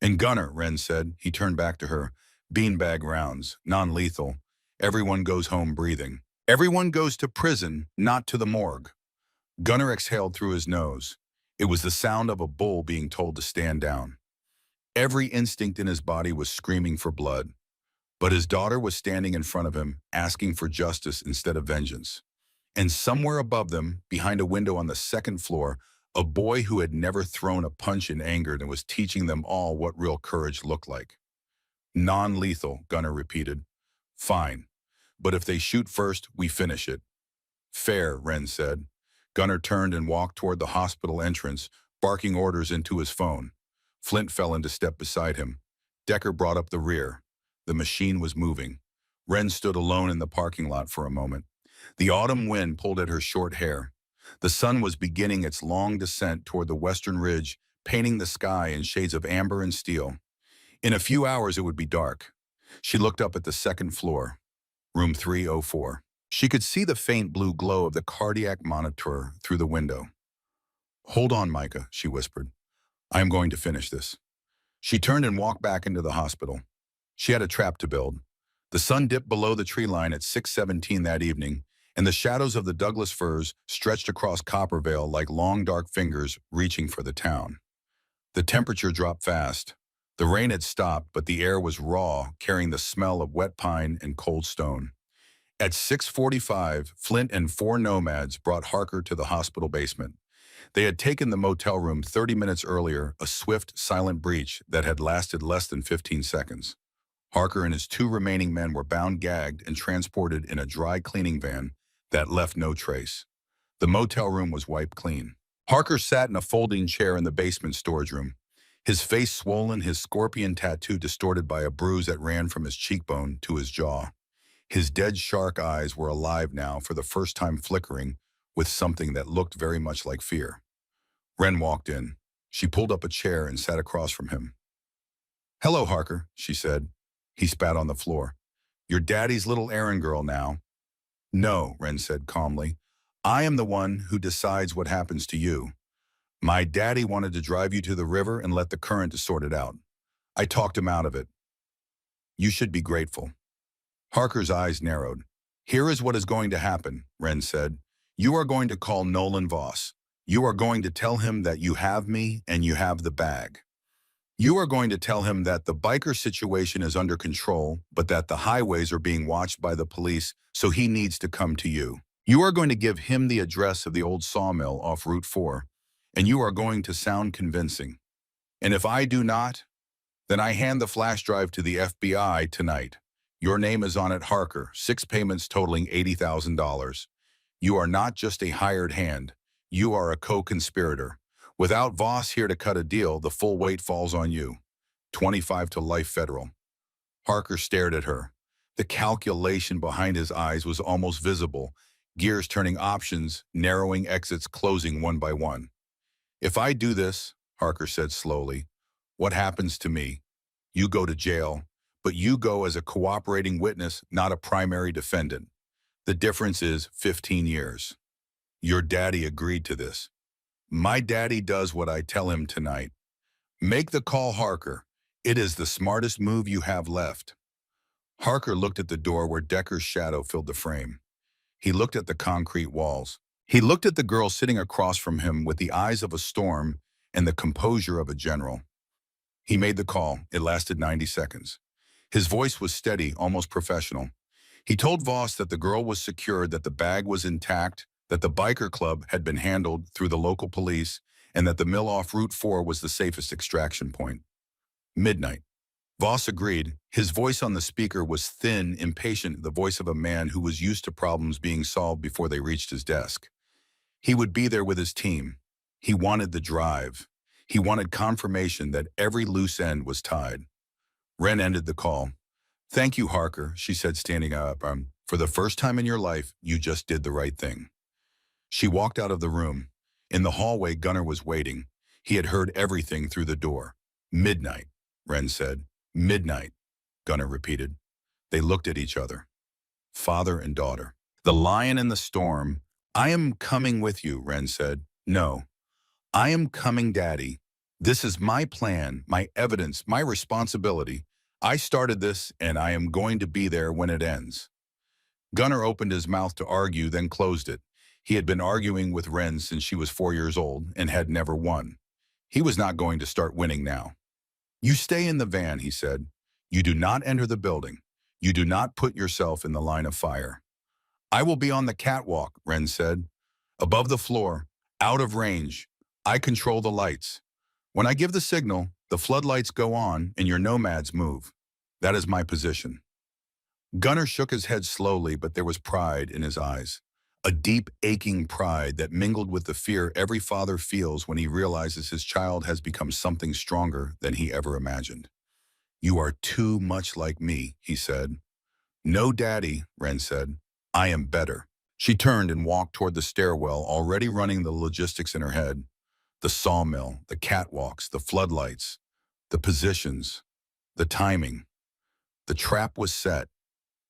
Speaker 1: And Gunnar, Wren said. He turned back to her. Beanbag rounds, non-lethal. Everyone goes home breathing. Everyone goes to prison, not to the morgue. Gunnar exhaled through his nose. It was the sound of a bull being told to stand down. Every instinct in his body was screaming for blood. But his daughter was standing in front of him, asking for justice instead of vengeance. And somewhere above them, behind a window on the second floor, a boy who had never thrown a punch in anger and was teaching them all what real courage looked like. Non-lethal, Gunnar repeated. Fine. But if they shoot first, we finish it. Fair, Wren said. Gunnar turned and walked toward the hospital entrance, barking orders into his phone. Flint fell into step beside him. Decker brought up the rear. The machine was moving. Wren stood alone in the parking lot for a moment. The autumn wind pulled at her short hair. The sun was beginning its long descent toward the western ridge, painting the sky in shades of amber and steel. In a few hours it would be dark. She looked up at the second floor, room 304. She could see the faint blue glow of the cardiac monitor through the window. Hold on, Micah, she whispered. I am going to finish this. She turned and walked back into the hospital. She had a trap to build. The sun dipped below the tree line at 6:17 that evening, and the shadows of the Douglas firs stretched across Copperville like long dark fingers reaching for the town. The temperature dropped fast. The rain had stopped, but the air was raw, carrying the smell of wet pine and cold stone. At 6:45, Flint and 4 nomads brought Harker to the hospital basement. They had taken the motel room 30 minutes earlier, a swift, silent breach that had lasted less than 15 seconds. Harker and his 2 remaining men were bound, gagged, and transported in a dry cleaning van that left no trace. The motel room was wiped clean. Harker sat in a folding chair in the basement storage room, his face swollen, his scorpion tattoo distorted by a bruise that ran from his cheekbone to his jaw. His dead shark eyes were alive now, for the first time flickering with something that looked very much like fear. Wren walked in. She pulled up a chair and sat across from him. Hello, Harker, she said. He spat on the floor. You're Daddy's little errand girl now. No, Wren said calmly. I am the one who decides what happens to you. My daddy wanted to drive you to the river and let the current sort it out. I talked him out of it. You should be grateful. Harker's eyes narrowed. Here is what is going to happen, Wren said. You are going to call Nolan Voss. You are going to tell him that you have me and you have the bag. You are going to tell him that the biker situation is under control, but that the highways are being watched by the police, so he needs to come to you. You are going to give him the address of the old sawmill off Route 4, and you are going to sound convincing. And if I do not, then I hand the flash drive to the FBI tonight. Your name is on it, Harker, 6 payments totaling $80,000. You are not just a hired hand. You are a co-conspirator. Without Voss here to cut a deal, the full weight falls on you. 25 to life federal. Harker stared at her. The calculation behind his eyes was almost visible, gears turning, options, narrowing, exits closing one by one. If I do this, Harker said slowly, what happens to me? You go to jail, but you go as a cooperating witness, not a primary defendant. The difference is 15 years. Your daddy agreed to this. My daddy does what I tell him tonight. Make the call, Harker. It is the smartest move you have left. Harker looked at the door where Decker's shadow filled the frame. He looked at the concrete walls. He looked at the girl sitting across from him with the eyes of a storm and the composure of a general. He made the call. It lasted 90 seconds. His voice was steady, almost professional. He told Voss that the girl was secured, that the bag was intact, that the biker club had been handled through the local police, and that the mill off Route 4 was the safest extraction point. Midnight. Voss agreed. His voice on the speaker was thin, impatient, the voice of a man who was used to problems being solved before they reached his desk. He would be there with his team. He wanted the drive. He wanted confirmation that every loose end was tied. Wren ended the call. Thank you, Harker, she said, standing up. For the first time in your life, you just did the right thing. She walked out of the room. In the hallway, Gunnar was waiting. He had heard everything through the door. Midnight, Wren said. Midnight, Gunnar repeated. They looked at each other. Father and daughter. The lion in the storm. I am coming with you, Wren said. No. I am coming, Daddy. This is my plan, my evidence, my responsibility. I started this, and I am going to be there when it ends. Gunnar opened his mouth to argue, then closed it. He had been arguing with Wren since she was 4 years old and had never won. He was not going to start winning now. You stay in the van, he said. You do not enter the building. You do not put yourself in the line of fire. I will be on the catwalk, Ren said. Above the floor, out of range. I control the lights. When I give the signal, the floodlights go on and your nomads move. That is my position. Gunnar shook his head slowly, but there was pride in his eyes. A deep, aching pride that mingled with the fear every father feels when he realizes his child has become something stronger than he ever imagined. You are too much like me, he said. No, Daddy, Ren said. I am better. She turned and walked toward the stairwell, already running the logistics in her head. The sawmill, the catwalks, the floodlights, the positions, the timing. The trap was set,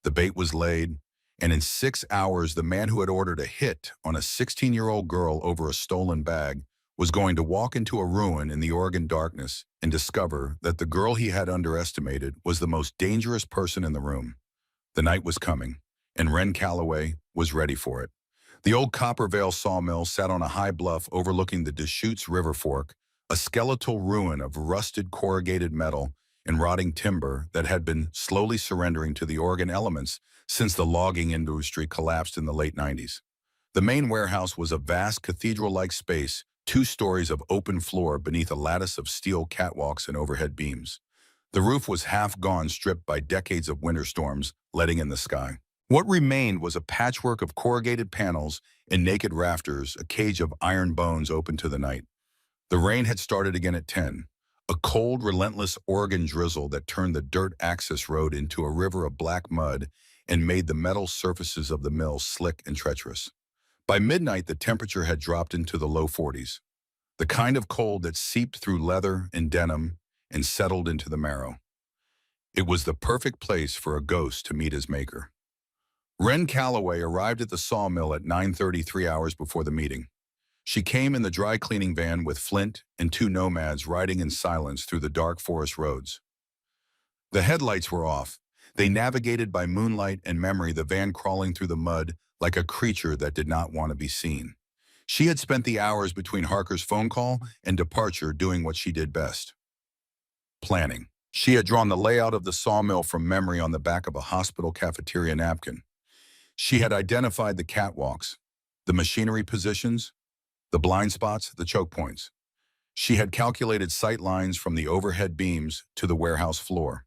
Speaker 1: the bait was laid, and in 6 hours the man who had ordered a hit on a 16-year-old girl over a stolen bag was going to walk into a ruin in the Oregon darkness and discover that the girl he had underestimated was the most dangerous person in the room. The night was coming, and Ren Calloway was ready for it. The old Copperville sawmill sat on a high bluff overlooking the Deschutes River fork, a skeletal ruin of rusted corrugated metal and rotting timber that had been slowly surrendering to the Oregon elements since the logging industry collapsed in the late 90s. The main warehouse was a vast cathedral-like space, 2 stories of open floor beneath a lattice of steel catwalks and overhead beams. The roof was half gone, stripped by decades of winter storms, letting in the sky. What remained was a patchwork of corrugated panels and naked rafters, a cage of iron bones open to the night. The rain had started again at 10, a cold, relentless Oregon drizzle that turned the dirt access road into a river of black mud and made the metal surfaces of the mill slick and treacherous. By midnight, the temperature had dropped into the low 40s, the kind of cold that seeped through leather and denim and settled into the marrow. It was the perfect place for a ghost to meet his maker. Ren Calloway arrived at the sawmill at 9:30, 3 hours before the meeting. She came in the dry cleaning van with Flint and 2 nomads riding in silence through the dark forest roads. The headlights were off. They navigated by moonlight and memory, the van crawling through the mud like a creature that did not want to be seen. She had spent the hours between Harker's phone call and departure doing what she did best: planning. She had drawn the layout of the sawmill from memory on the back of a hospital cafeteria napkin. She had identified the catwalks, the machinery positions, the blind spots, the choke points. She had calculated sight lines from the overhead beams to the warehouse floor.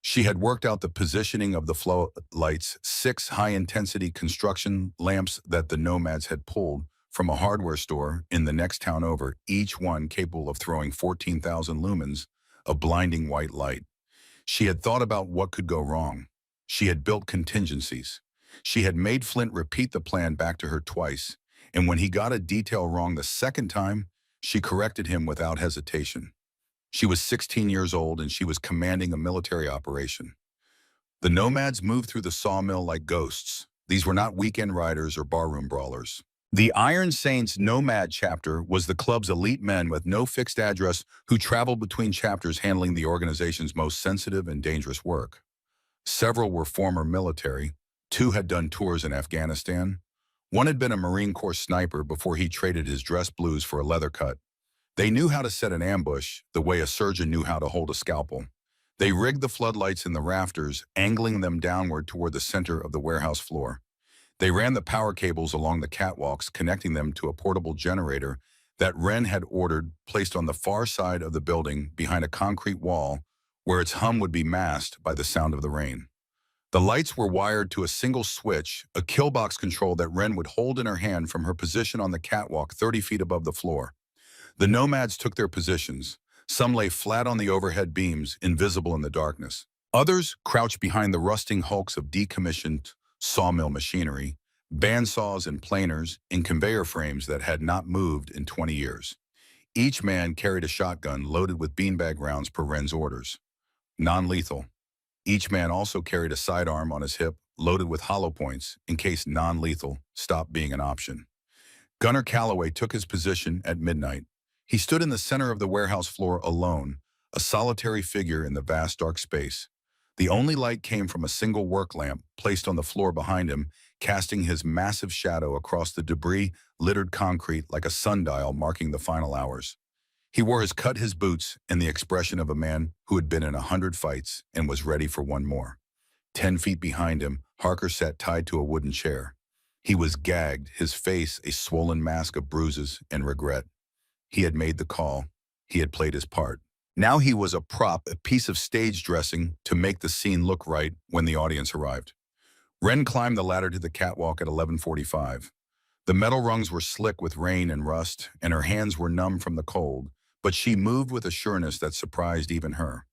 Speaker 1: She had worked out the positioning of the floodlights, 6 high-intensity construction lamps that the nomads had pulled from a hardware store in the next town over, each one capable of throwing 14,000 lumens of blinding white light. She had thought about what could go wrong. She had built contingencies. She had made Flint repeat the plan back to her twice, and when he got a detail wrong the second time, she corrected him without hesitation. She was 16 years old and she was commanding a military operation. The nomads moved through the sawmill like ghosts. These were not weekend riders or barroom brawlers. The Iron Saints Nomad chapter was the club's elite men with no fixed address who traveled between chapters handling the organization's most sensitive and dangerous work. Several were former military. 2 had done tours in Afghanistan. 1 had been a Marine Corps sniper before he traded his dress blues for a leather cut. They knew how to set an ambush the way a surgeon knew how to hold a scalpel. They rigged the floodlights in the rafters, angling them downward toward the center of the warehouse floor. They ran the power cables along the catwalks, connecting them to a portable generator that Ren had ordered, placed on the far side of the building behind a concrete wall where its hum would be masked by the sound of the rain. The lights were wired to a single switch, a killbox control that Ren would hold in her hand from her position on the catwalk 30 feet above the floor. The nomads took their positions. Some lay flat on the overhead beams, invisible in the darkness. Others crouched behind the rusting hulks of decommissioned sawmill machinery, bandsaws and planers, and conveyor frames that had not moved in 20 years. Each man carried a shotgun loaded with beanbag rounds per Ren's orders. Non-lethal. Each man also carried a sidearm on his hip, loaded with hollow points, in case non-lethal stopped being an option. Gunnar Calloway took his position at midnight. He stood in the center of the warehouse floor alone, a solitary figure in the vast dark space. The only light came from a single work lamp placed on the floor behind him, casting his massive shadow across the debris-littered concrete like a sundial marking the final hours. He wore his boots and the expression of a man who had been in 100 fights and was ready for one more. 10 feet behind him, Harker sat tied to a wooden chair. He was gagged, his face a swollen mask of bruises and regret. He had made the call. He had played his part. Now he was a prop, a piece of stage dressing to make the scene look right when the audience arrived. Wren climbed the ladder to the catwalk at 11:45. The metal rungs were slick with rain and rust, and her hands were numb from the cold, but she moved with a sureness that surprised even her.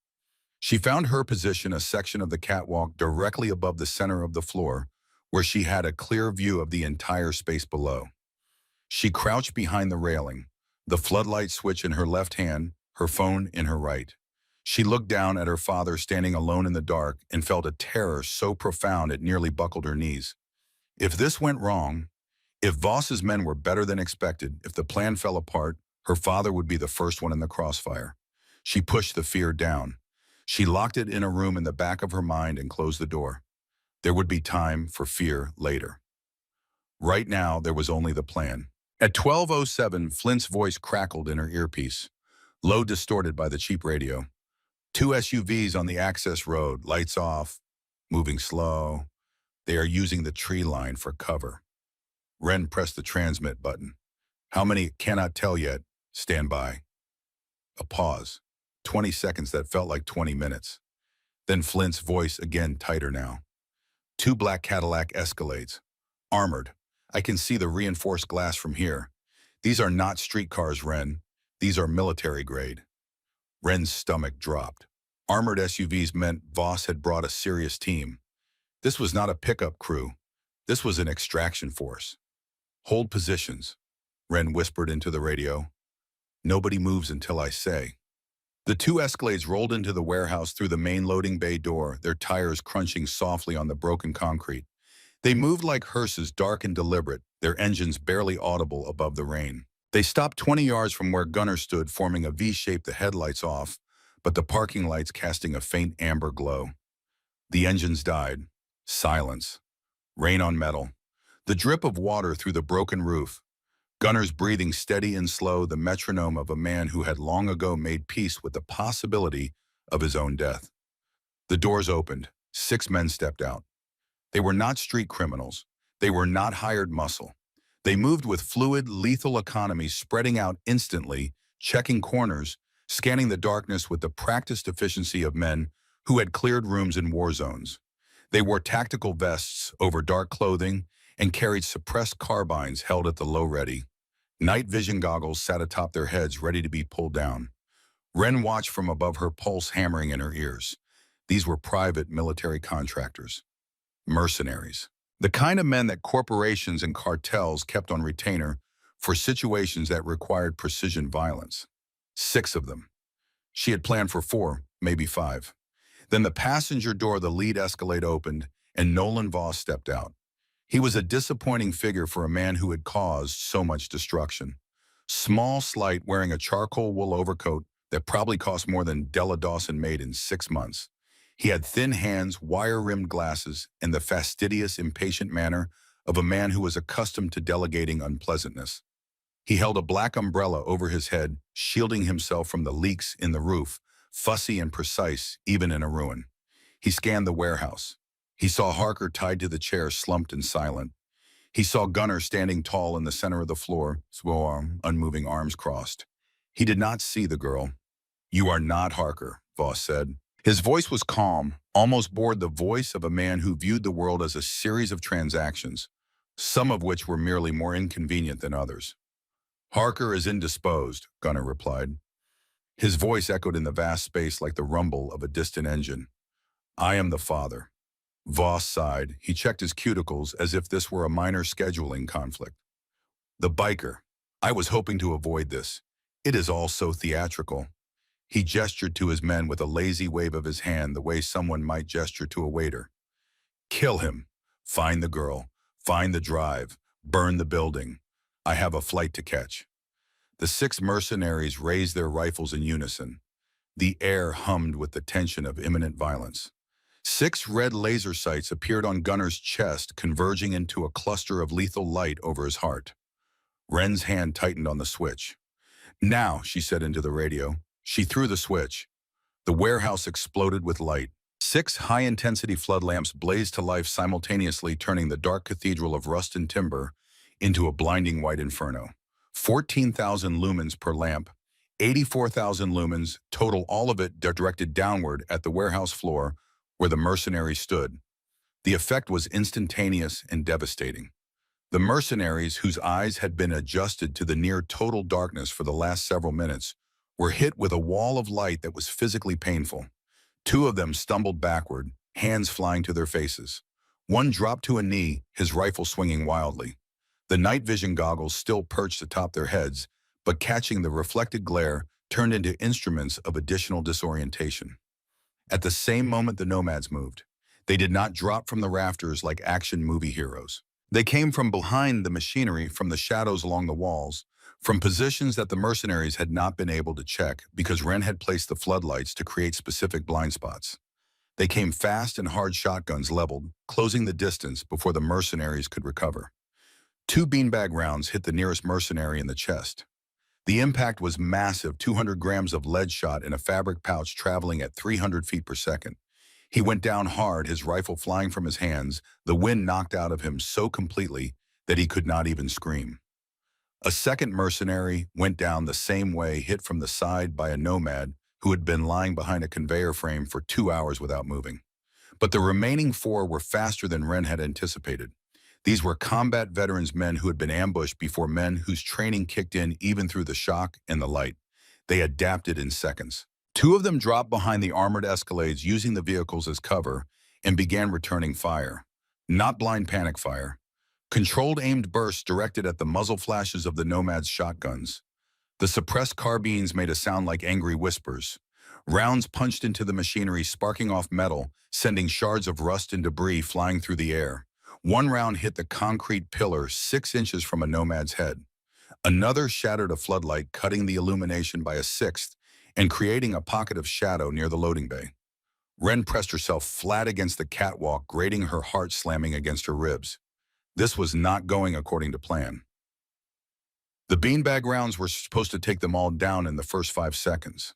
Speaker 1: She found her position a section of the catwalk directly above the center of the floor, where she had a clear view of the entire space below. She crouched behind the railing, the floodlight switch in her left hand, her phone in her right. She looked down at her father standing alone in the dark and felt a terror so profound it nearly buckled her knees. If this went wrong, if Voss's men were better than expected, if the plan fell apart, her father would be the first one in the crossfire. She pushed the fear down. She locked it in a room in the back of her mind and closed the door. There would be time for fear later. Right now, there was only the plan. At 12:07, Flint's voice crackled in her earpiece, low distorted by the cheap radio. 2 SUVs on the access road, lights off, moving slow. They are using the tree line for cover. Wren pressed the transmit button. How many? Cannot tell yet. Stand by. A pause. 20 seconds that felt like 20 minutes. Then Flint's voice again tighter now. 2 black Cadillac Escalades. Armored. I can see the reinforced glass from here. These are not streetcars, Wren. These are military grade. Wren's stomach dropped. Armored SUVs meant Voss had brought a serious team. This was not a pickup crew. This was an extraction force. Hold positions, Wren whispered into the radio. Nobody moves until I say. The 2 Escalades rolled into the warehouse through the main loading bay door, their tires crunching softly on the broken concrete. They moved like hearses, dark and deliberate, their engines barely audible above the rain. They stopped 20 yards from where Gunner stood, forming a V-shape, the headlights off, but the parking lights casting a faint amber glow. The engines died. Silence. Rain on metal. The drip of water through the broken roof. Gunner's breathing steady and slow, the metronome of a man who had long ago made peace with the possibility of his own death. The doors opened. 6 men stepped out. They were not street criminals. They were not hired muscle. They moved with fluid, lethal economies, spreading out instantly, checking corners, scanning the darkness with the practiced efficiency of men who had cleared rooms in war zones. They wore tactical vests over dark clothing and carried suppressed carbines held at the low ready. Night vision goggles sat atop their heads, ready to be pulled down. Wren watched from above, her pulse hammering in her ears. These were private military contractors. Mercenaries. The kind of men that corporations and cartels kept on retainer for situations that required precision violence. 6 of them. She had planned for 4, maybe 5. Then the passenger door of the lead Escalade opened, and Nolan Voss stepped out. He was a disappointing figure for a man who had caused so much destruction. Small, slight, wearing a charcoal wool overcoat that probably cost more than Della Dawson made in 6 months. He had thin hands, wire-rimmed glasses, and the fastidious, impatient manner of a man who was accustomed to delegating unpleasantness. He held a black umbrella over his head, shielding himself from the leaks in the roof, fussy and precise, even in a ruin. He scanned the warehouse. He saw Harker tied to the chair, slumped and silent. He saw Gunner standing tall in the center of the floor, unmoving arms crossed. He did not see the girl. "You are not Harker," Voss said. His voice was calm, almost bored, the voice of a man who viewed the world as a series of transactions, some of which were merely more inconvenient than others. "Harker is indisposed," Gunner replied. His voice echoed in the vast space like the rumble of a distant engine. "I am the father." Voss sighed. He checked his cuticles as if this were a minor scheduling conflict. "The biker. I was hoping to avoid this. It is all so theatrical." He gestured to his men with a lazy wave of his hand, the way someone might gesture to a waiter. "Kill him. Find the girl. Find the drive. Burn the building. I have a flight to catch." The 6 mercenaries raised their rifles in unison. The air hummed with the tension of imminent violence. 6 red laser sights appeared on Gunner's chest, converging into a cluster of lethal light over his heart. Wren's hand tightened on the switch. "Now," she said into the radio. She threw the switch. The warehouse exploded with light. 6 high-intensity flood lamps blazed to life simultaneously, turning the dark cathedral of rust and timber into a blinding white inferno. 14,000 lumens per lamp, 84,000 lumens total, all of it directed downward at the warehouse floor where the mercenaries stood. The effect was instantaneous and devastating. The mercenaries, whose eyes had been adjusted to the near-total darkness for the last several minutes, were hit with a wall of light that was physically painful. Two of them stumbled backward, hands flying to their faces. One dropped to a knee, his rifle swinging wildly. The night vision goggles still perched atop their heads, but catching the reflected glare turned into instruments of additional disorientation. At the same moment the nomads moved. They did not drop from the rafters like action movie heroes. They came from behind the machinery, from the shadows along the walls, from positions that the mercenaries had not been able to check because Ren had placed the floodlights to create specific blind spots. They came fast and hard, shotguns leveled, closing the distance before the mercenaries could recover. Two beanbag rounds hit the nearest mercenary in the chest. The impact was massive, 200 grams of lead shot in a fabric pouch traveling at 300 feet per second. He went down hard, his rifle flying from his hands, the wind knocked out of him so completely that he could not even scream. A second mercenary went down the same way, hit from the side by a nomad who had been lying behind a conveyor frame for 2 hours without moving. But the remaining four were faster than Ren had anticipated. These were combat veterans, men who had been ambushed before, men whose training kicked in even through the shock and the light. They adapted in seconds. Two of them dropped behind the armored escalades, using the vehicles as cover, and began returning fire. Not blind panic fire. Controlled aimed bursts directed at the muzzle flashes of the nomads' shotguns. The suppressed carbines made a sound like angry whispers. Rounds punched into the machinery, sparking off metal, sending shards of rust and debris flying through the air. One round hit the concrete pillar 6 inches from a nomad's head. Another shattered a floodlight, cutting the illumination by a sixth and creating a pocket of shadow near the loading bay. Ren pressed herself flat against the catwalk, grating, her heart slamming against her ribs. This was not going according to plan. The beanbag rounds were supposed to take them all down in the first 5 seconds.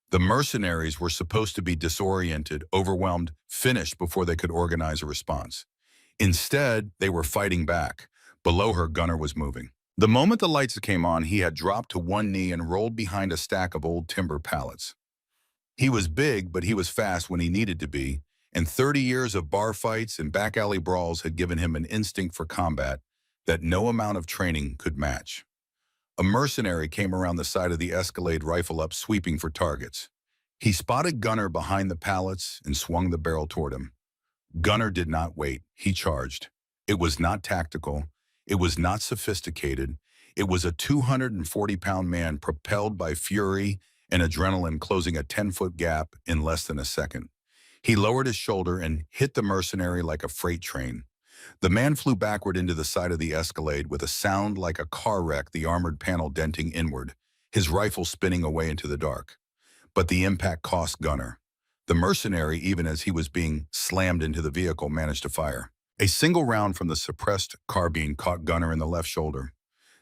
Speaker 1: The mercenaries were supposed to be disoriented, overwhelmed, finished before they could organize a response. Instead, they were fighting back. Below her, Gunnar was moving. The moment the lights came on, he had dropped to one knee and rolled behind a stack of old timber pallets. He was big, but he was fast when he needed to be, and 30 years of bar fights and back alley brawls had given him an instinct for combat that no amount of training could match. A mercenary came around the side of the Escalade, rifle up, sweeping for targets. He spotted Gunnar behind the pallets and swung the barrel toward him. Gunnar did not wait. He charged. It was not tactical. It was not sophisticated. It was a 240-pound man propelled by fury and adrenaline, closing a 10-foot gap in less than a second. He lowered his shoulder and hit the mercenary like a freight train. The man flew backward into the side of the Escalade with a sound like a car wreck, the armored panel denting inward, his rifle spinning away into the dark. But the impact cost Gunnar. The mercenary, even as he was being slammed into the vehicle, managed to fire. A single round from the suppressed carbine caught Gunnar in the left shoulder.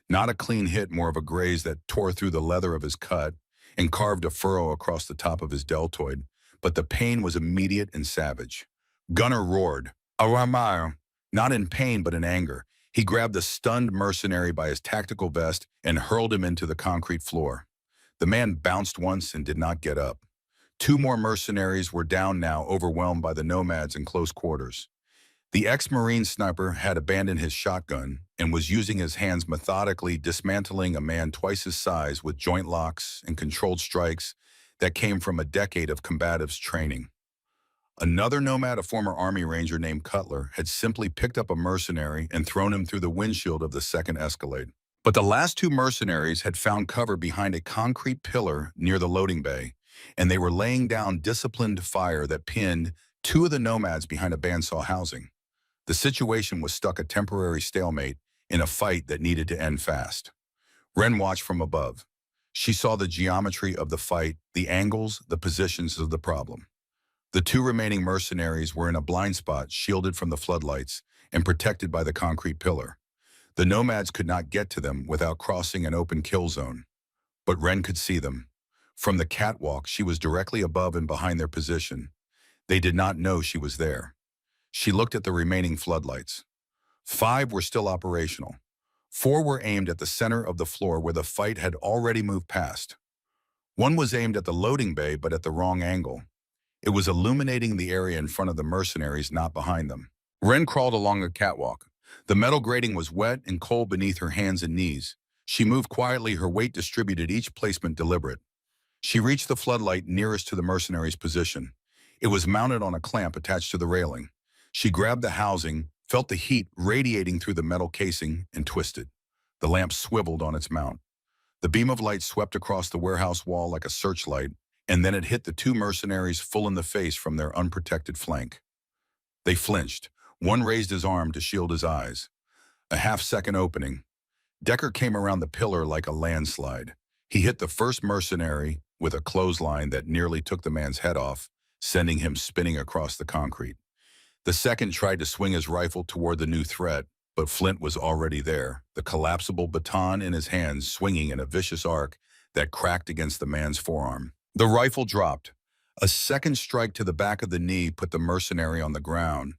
Speaker 1: Not a clean hit, more of a graze that tore through the leather of his cut and carved a furrow across the top of his deltoid, but the pain was immediate and savage. Gunnar roared, "Aramar!" Not in pain, but in anger. He grabbed the stunned mercenary by his tactical vest and hurled him into the concrete floor. The man bounced once and did not get up. Two more mercenaries were down now, overwhelmed by the nomads in close quarters. The ex-Marine sniper had abandoned his shotgun and was using his hands methodically, dismantling a man twice his size with joint locks and controlled strikes that came from a decade of combatives training. Another nomad, a former Army Ranger named Cutler, had simply picked up a mercenary and thrown him through the windshield of the second Escalade. But the last two mercenaries had found cover behind a concrete pillar near the loading bay, and they were laying down disciplined fire that pinned two of the nomads behind a bandsaw housing. The situation was stuck, a temporary stalemate in a fight that needed to end fast. Ren watched from above. She saw the geometry of the fight, the angles, the positions of the problem. The two remaining mercenaries were in a blind spot, shielded from the floodlights and protected by the concrete pillar. The nomads could not get to them without crossing an open kill zone. But Ren could see them. From the catwalk, she was directly above and behind their position. They did not know she was there. She looked at the remaining floodlights. 5 were still operational. 4 were aimed at the center of the floor where the fight had already moved past. 1 was aimed at the loading bay but at the wrong angle. It was illuminating the area in front of the mercenaries, not behind them. Ren crawled along a catwalk. The metal grating was wet and cold beneath her hands and knees. She moved quietly, her weight distributed, each placement deliberate. She reached the floodlight nearest to the mercenary's position. It was mounted on a clamp attached to the railing. She grabbed the housing, felt the heat radiating through the metal casing, and twisted. The lamp swiveled on its mount. The beam of light swept across the warehouse wall like a searchlight, and then it hit the 2 mercenaries full in the face from their unprotected flank. They flinched. One raised his arm to shield his eyes. A half-second opening. Decker came around the pillar like a landslide. He hit the first mercenary with a clothesline that nearly took the man's head off, sending him spinning across the concrete. The second tried to swing his rifle toward the new threat, but Flint was already there, the collapsible baton in his hands swinging in a vicious arc that cracked against the man's forearm. The rifle dropped. A second strike to the back of the knee put the mercenary on the ground.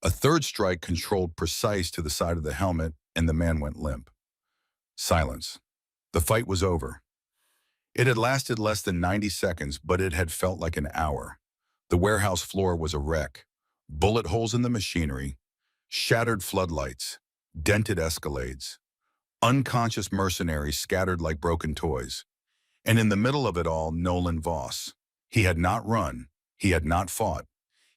Speaker 1: A third strike controlled precise to the side of the helmet, and the man went limp. Silence. The fight was over. It had lasted less than 90 seconds, but it had felt like an hour. The warehouse floor was a wreck. Bullet holes in the machinery, shattered floodlights, dented escalades, unconscious mercenaries scattered like broken toys. And in the middle of it all, Nolan Voss. He had not run. He had not fought.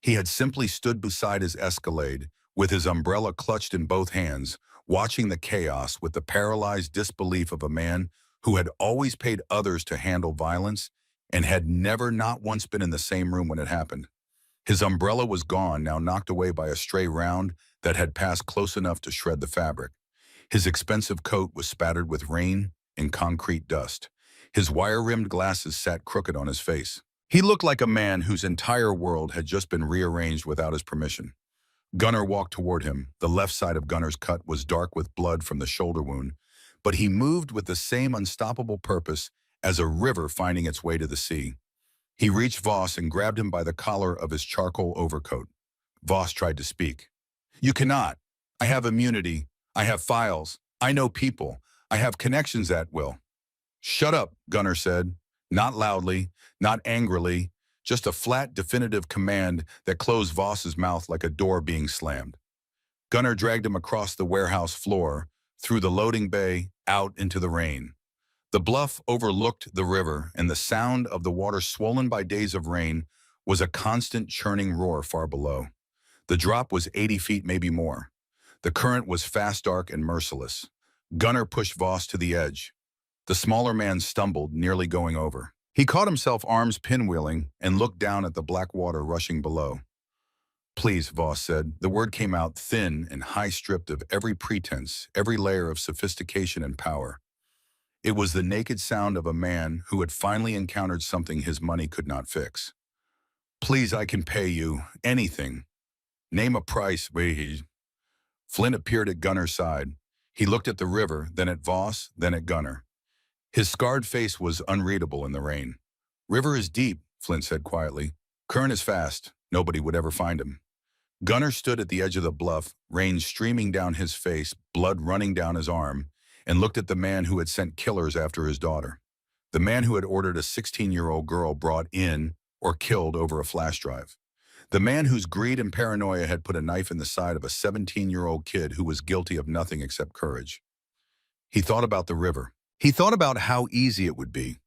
Speaker 1: He had simply stood beside his Escalade, with his umbrella clutched in both hands, watching the chaos with the paralyzed disbelief of a man who had always paid others to handle violence and had never, not once, been in the same room when it happened. His umbrella was gone, now knocked away by a stray round that had passed close enough to shred the fabric. His expensive coat was spattered with rain and concrete dust. His wire-rimmed glasses sat crooked on his face. He looked like a man whose entire world had just been rearranged without his permission. Gunnar walked toward him. The left side of Gunnar's cut was dark with blood from the shoulder wound, but he moved with the same unstoppable purpose as a river finding its way to the sea. He reached Voss and grabbed him by the collar of his charcoal overcoat. Voss tried to speak. "You cannot. I have immunity. I have files. I know people. I have connections at will." "Shut up," Gunnar said. Not loudly, not angrily, just a flat, definitive command that closed Voss's mouth like a door being slammed. Gunnar dragged him across the warehouse floor, through the loading bay, out into the rain. The bluff overlooked the river, and the sound of the water swollen by days of rain was a constant churning roar far below. The drop was 80 feet, maybe more. The current was fast, dark, and merciless. Gunnar pushed Voss to the edge. The smaller man stumbled, nearly going over. He caught himself, arms pinwheeling, and looked down at the black water rushing below. "Please," Voss said. The word came out thin and high-stripped of every pretense, every layer of sophistication and power. It was the naked sound of a man who had finally encountered something his money could not fix. "Please, I can pay you. Anything. Name a price." Flint appeared at Gunnar's side. He looked at the river, then at Voss, then at Gunnar. His scarred face was unreadable in the rain. "River is deep," Flint said quietly. "Current is fast. Nobody would ever find him." Gunnar stood at the edge of the bluff, rain streaming down his face, blood running down his arm, and looked at the man who had sent killers after his daughter. The man who had ordered a 16-year-old girl brought in or killed over a flash drive. The man whose greed and paranoia had put a knife in the side of a 17-year-old kid who was guilty of nothing except courage. He thought about the river. He thought about how easy it would be.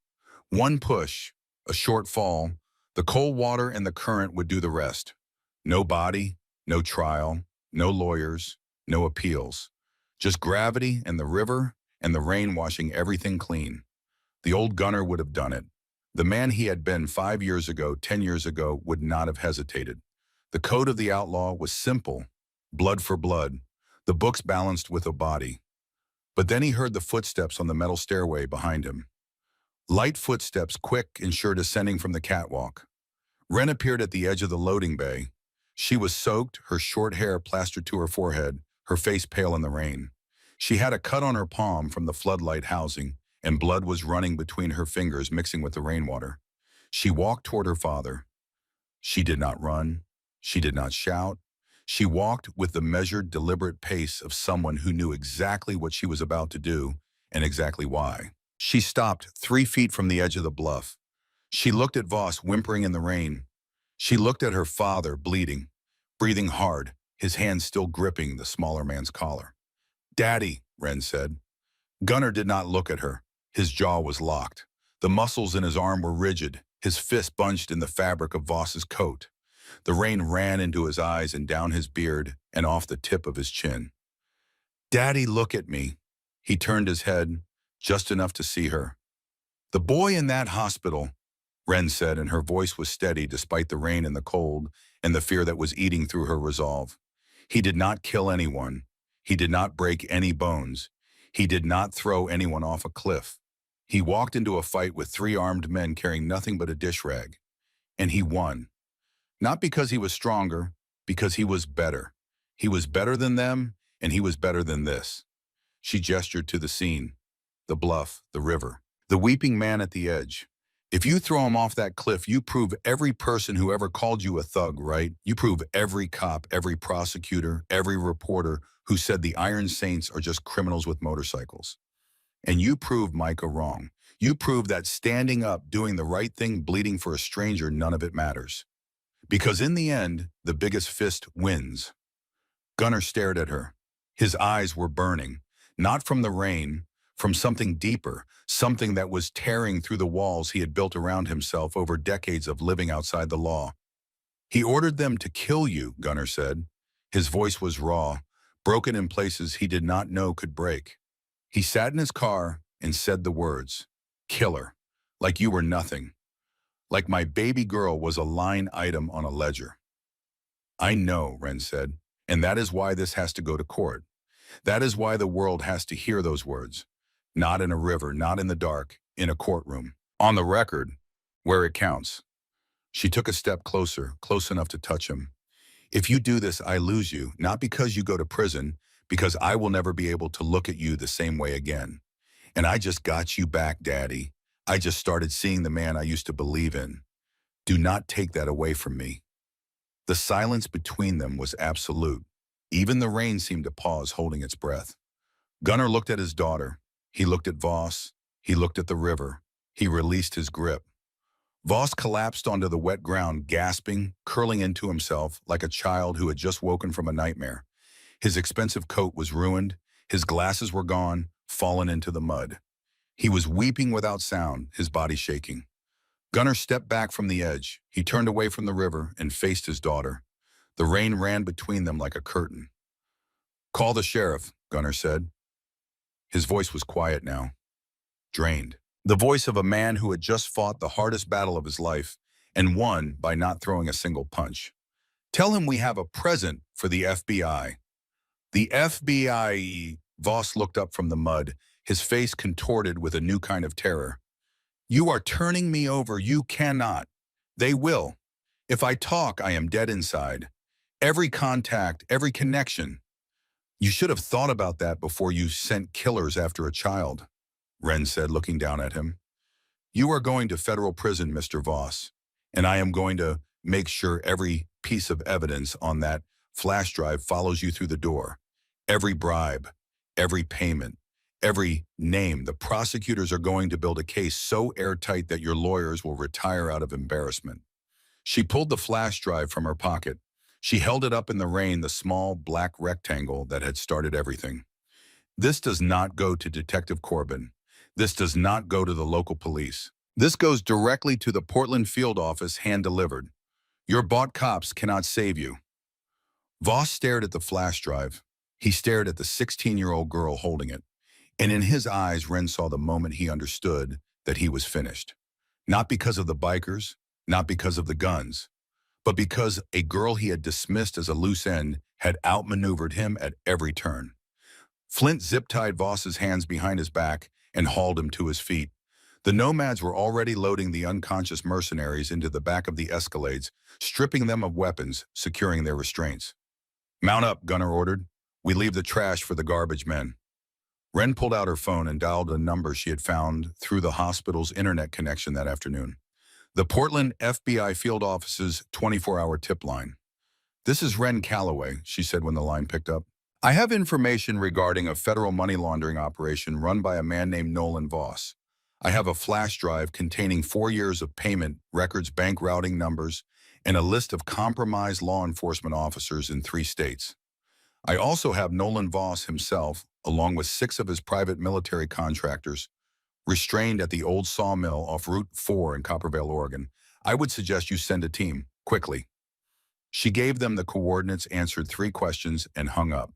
Speaker 1: One push, a short fall, the cold water and the current would do the rest. No body, no trial, no lawyers, no appeals. Just gravity and the river and the rain washing everything clean. The old Gunnar would have done it. The man he had been 5 years ago, 10 years ago, would not have hesitated. The code of the outlaw was simple. Blood for blood. The books balanced with a body. But then he heard the footsteps on the metal stairway behind him. Light footsteps, quick and sure, descending from the catwalk. Ren appeared at the edge of the loading bay. She was soaked, her short hair plastered to her forehead, her face pale in the rain. She had a cut on her palm from the floodlight housing, and blood was running between her fingers, mixing with the rainwater. She walked toward her father. She did not run. She did not shout. She walked with the measured, deliberate pace of someone who knew exactly what she was about to do and exactly why. She stopped 3 feet from the edge of the bluff. She looked at Voss whimpering in the rain. She looked at her father bleeding, breathing hard, his hand still gripping the smaller man's collar. "Daddy," Ren said. Gunnar did not look at her. His jaw was locked. The muscles in his arm were rigid, his fist bunched in the fabric of Voss's coat. The rain ran into his eyes and down his beard and off the tip of his chin. "Daddy, look at me." He turned his head, just enough to see her. "The boy in that hospital," Ren said, and her voice was steady despite the rain and the cold and the fear that was eating through her resolve. "He did not kill anyone. He did not break any bones. He did not throw anyone off a cliff. He walked into a fight with 3 armed men carrying nothing but a dish rag. And he won. Not because he was stronger, because he was better. He was better than them, and he was better than this." She gestured to the scene, the bluff, the river, the weeping man at the edge. "If you throw him off that cliff, you prove every person who ever called you a thug, right? You prove every cop, every prosecutor, every reporter who said the Iron Saints are just criminals with motorcycles. And you prove Micah wrong. You prove that standing up, doing the right thing, bleeding for a stranger, none of it matters. Because in the end, the biggest fist wins." Gunnar stared at her. His eyes were burning, not from the rain, from something deeper, something that was tearing through the walls he had built around himself over decades of living outside the law. "He ordered them to kill you," Gunnar said. His voice was raw, broken in places he did not know could break. "He sat in his car and said the words, 'Killer,' like you were nothing. Like my baby girl was a line item on a ledger." "I know," Ren said, "and that is why this has to go to court. That is why the world has to hear those words. Not in a river, not in the dark, in a courtroom. On the record, where it counts." She took a step closer, close enough to touch him. "If you do this, I lose you, not because you go to prison, because I will never be able to look at you the same way again. And I just got you back, Daddy. I just started seeing the man I used to believe in. Do not take that away from me." The silence between them was absolute. Even the rain seemed to pause, holding its breath. Gunnar looked at his daughter. He looked at Voss. He looked at the river. He released his grip. Voss collapsed onto the wet ground, gasping, curling into himself like a child who had just woken from a nightmare. His expensive coat was ruined. His glasses were gone, fallen into the mud. He was weeping without sound, his body shaking. Gunnar stepped back from the edge. He turned away from the river and faced his daughter. The rain ran between them like a curtain. "Call the sheriff," Gunnar said. His voice was quiet now, drained. The voice of a man who had just fought the hardest battle of his life and won by not throwing a single punch. "Tell him we have a present for the FBI." "The FBI?" Voss looked up from the mud, his face contorted with a new kind of terror. "You are turning me over. You cannot. They will. If I talk, I am dead inside. Every contact, every connection. You should have thought about that before you sent killers after a child," Ren said, looking down at him. "You are going to federal prison, Mr. Voss, and I am going to make sure every piece of evidence on that flash drive follows you through the door. Every bribe, every payment, every name. The prosecutors are going to build a case so airtight that your lawyers will retire out of embarrassment." She pulled the flash drive from her pocket. She held it up in the rain, the small black rectangle that had started everything. "This does not go to Detective Corbin. This does not go to the local police. This goes directly to the Portland field office, hand-delivered. Your bought cops cannot save you." Voss stared at the flash drive. He stared at the 16-year-old girl holding it. And in his eyes, Ren saw the moment he understood that he was finished. Not because of the bikers, not because of the guns, but because a girl he had dismissed as a loose end had outmaneuvered him at every turn. Flint zip-tied Voss's hands behind his back and hauled him to his feet. The nomads were already loading the unconscious mercenaries into the back of the Escalades, stripping them of weapons, securing their restraints. "Mount up," Gunnar ordered. "We leave the trash for the garbage men." Ren pulled out her phone and dialed a number she had found through the hospital's internet connection that afternoon. The Portland FBI field office's 24-hour tip line. "This is Ren Calloway," she said when the line picked up. "I have information regarding a federal money laundering operation run by a man named Nolan Voss. I have a flash drive containing 4 years of payment records, bank routing numbers, and a list of compromised law enforcement officers in 3 states. I also have Nolan Voss himself, along with 6 of his private military contractors, restrained at the old sawmill off Route 4 in Copperville, Oregon. I would suggest you send a team, quickly." She gave them the coordinates, answered 3 questions, and hung up.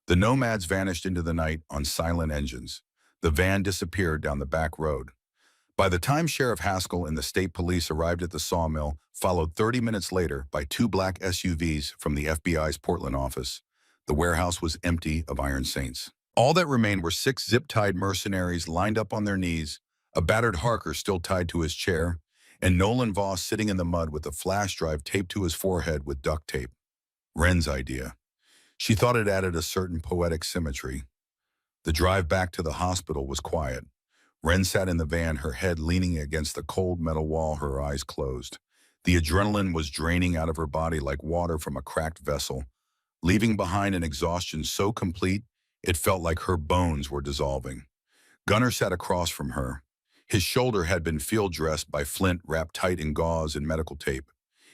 Speaker 1: The nomads vanished into the night on silent engines. The van disappeared down the back road. By the time Sheriff Haskell and the state police arrived at the sawmill, followed 30 minutes later by 2 black SUVs from the FBI's Portland office, the warehouse was empty of Iron Saints. All that remained were 6 zip-tied mercenaries lined up on their knees, a battered Harker still tied to his chair, and Nolan Voss sitting in the mud with a flash drive taped to his forehead with duct tape. Ren's idea. She thought it added a certain poetic symmetry. The drive back to the hospital was quiet. Ren sat in the van, her head leaning against the cold metal wall, her eyes closed. The adrenaline was draining out of her body like water from a cracked vessel, leaving behind an exhaustion so complete it felt like her bones were dissolving. Gunnar sat across from her. His shoulder had been field dressed by Flint, wrapped tight in gauze and medical tape.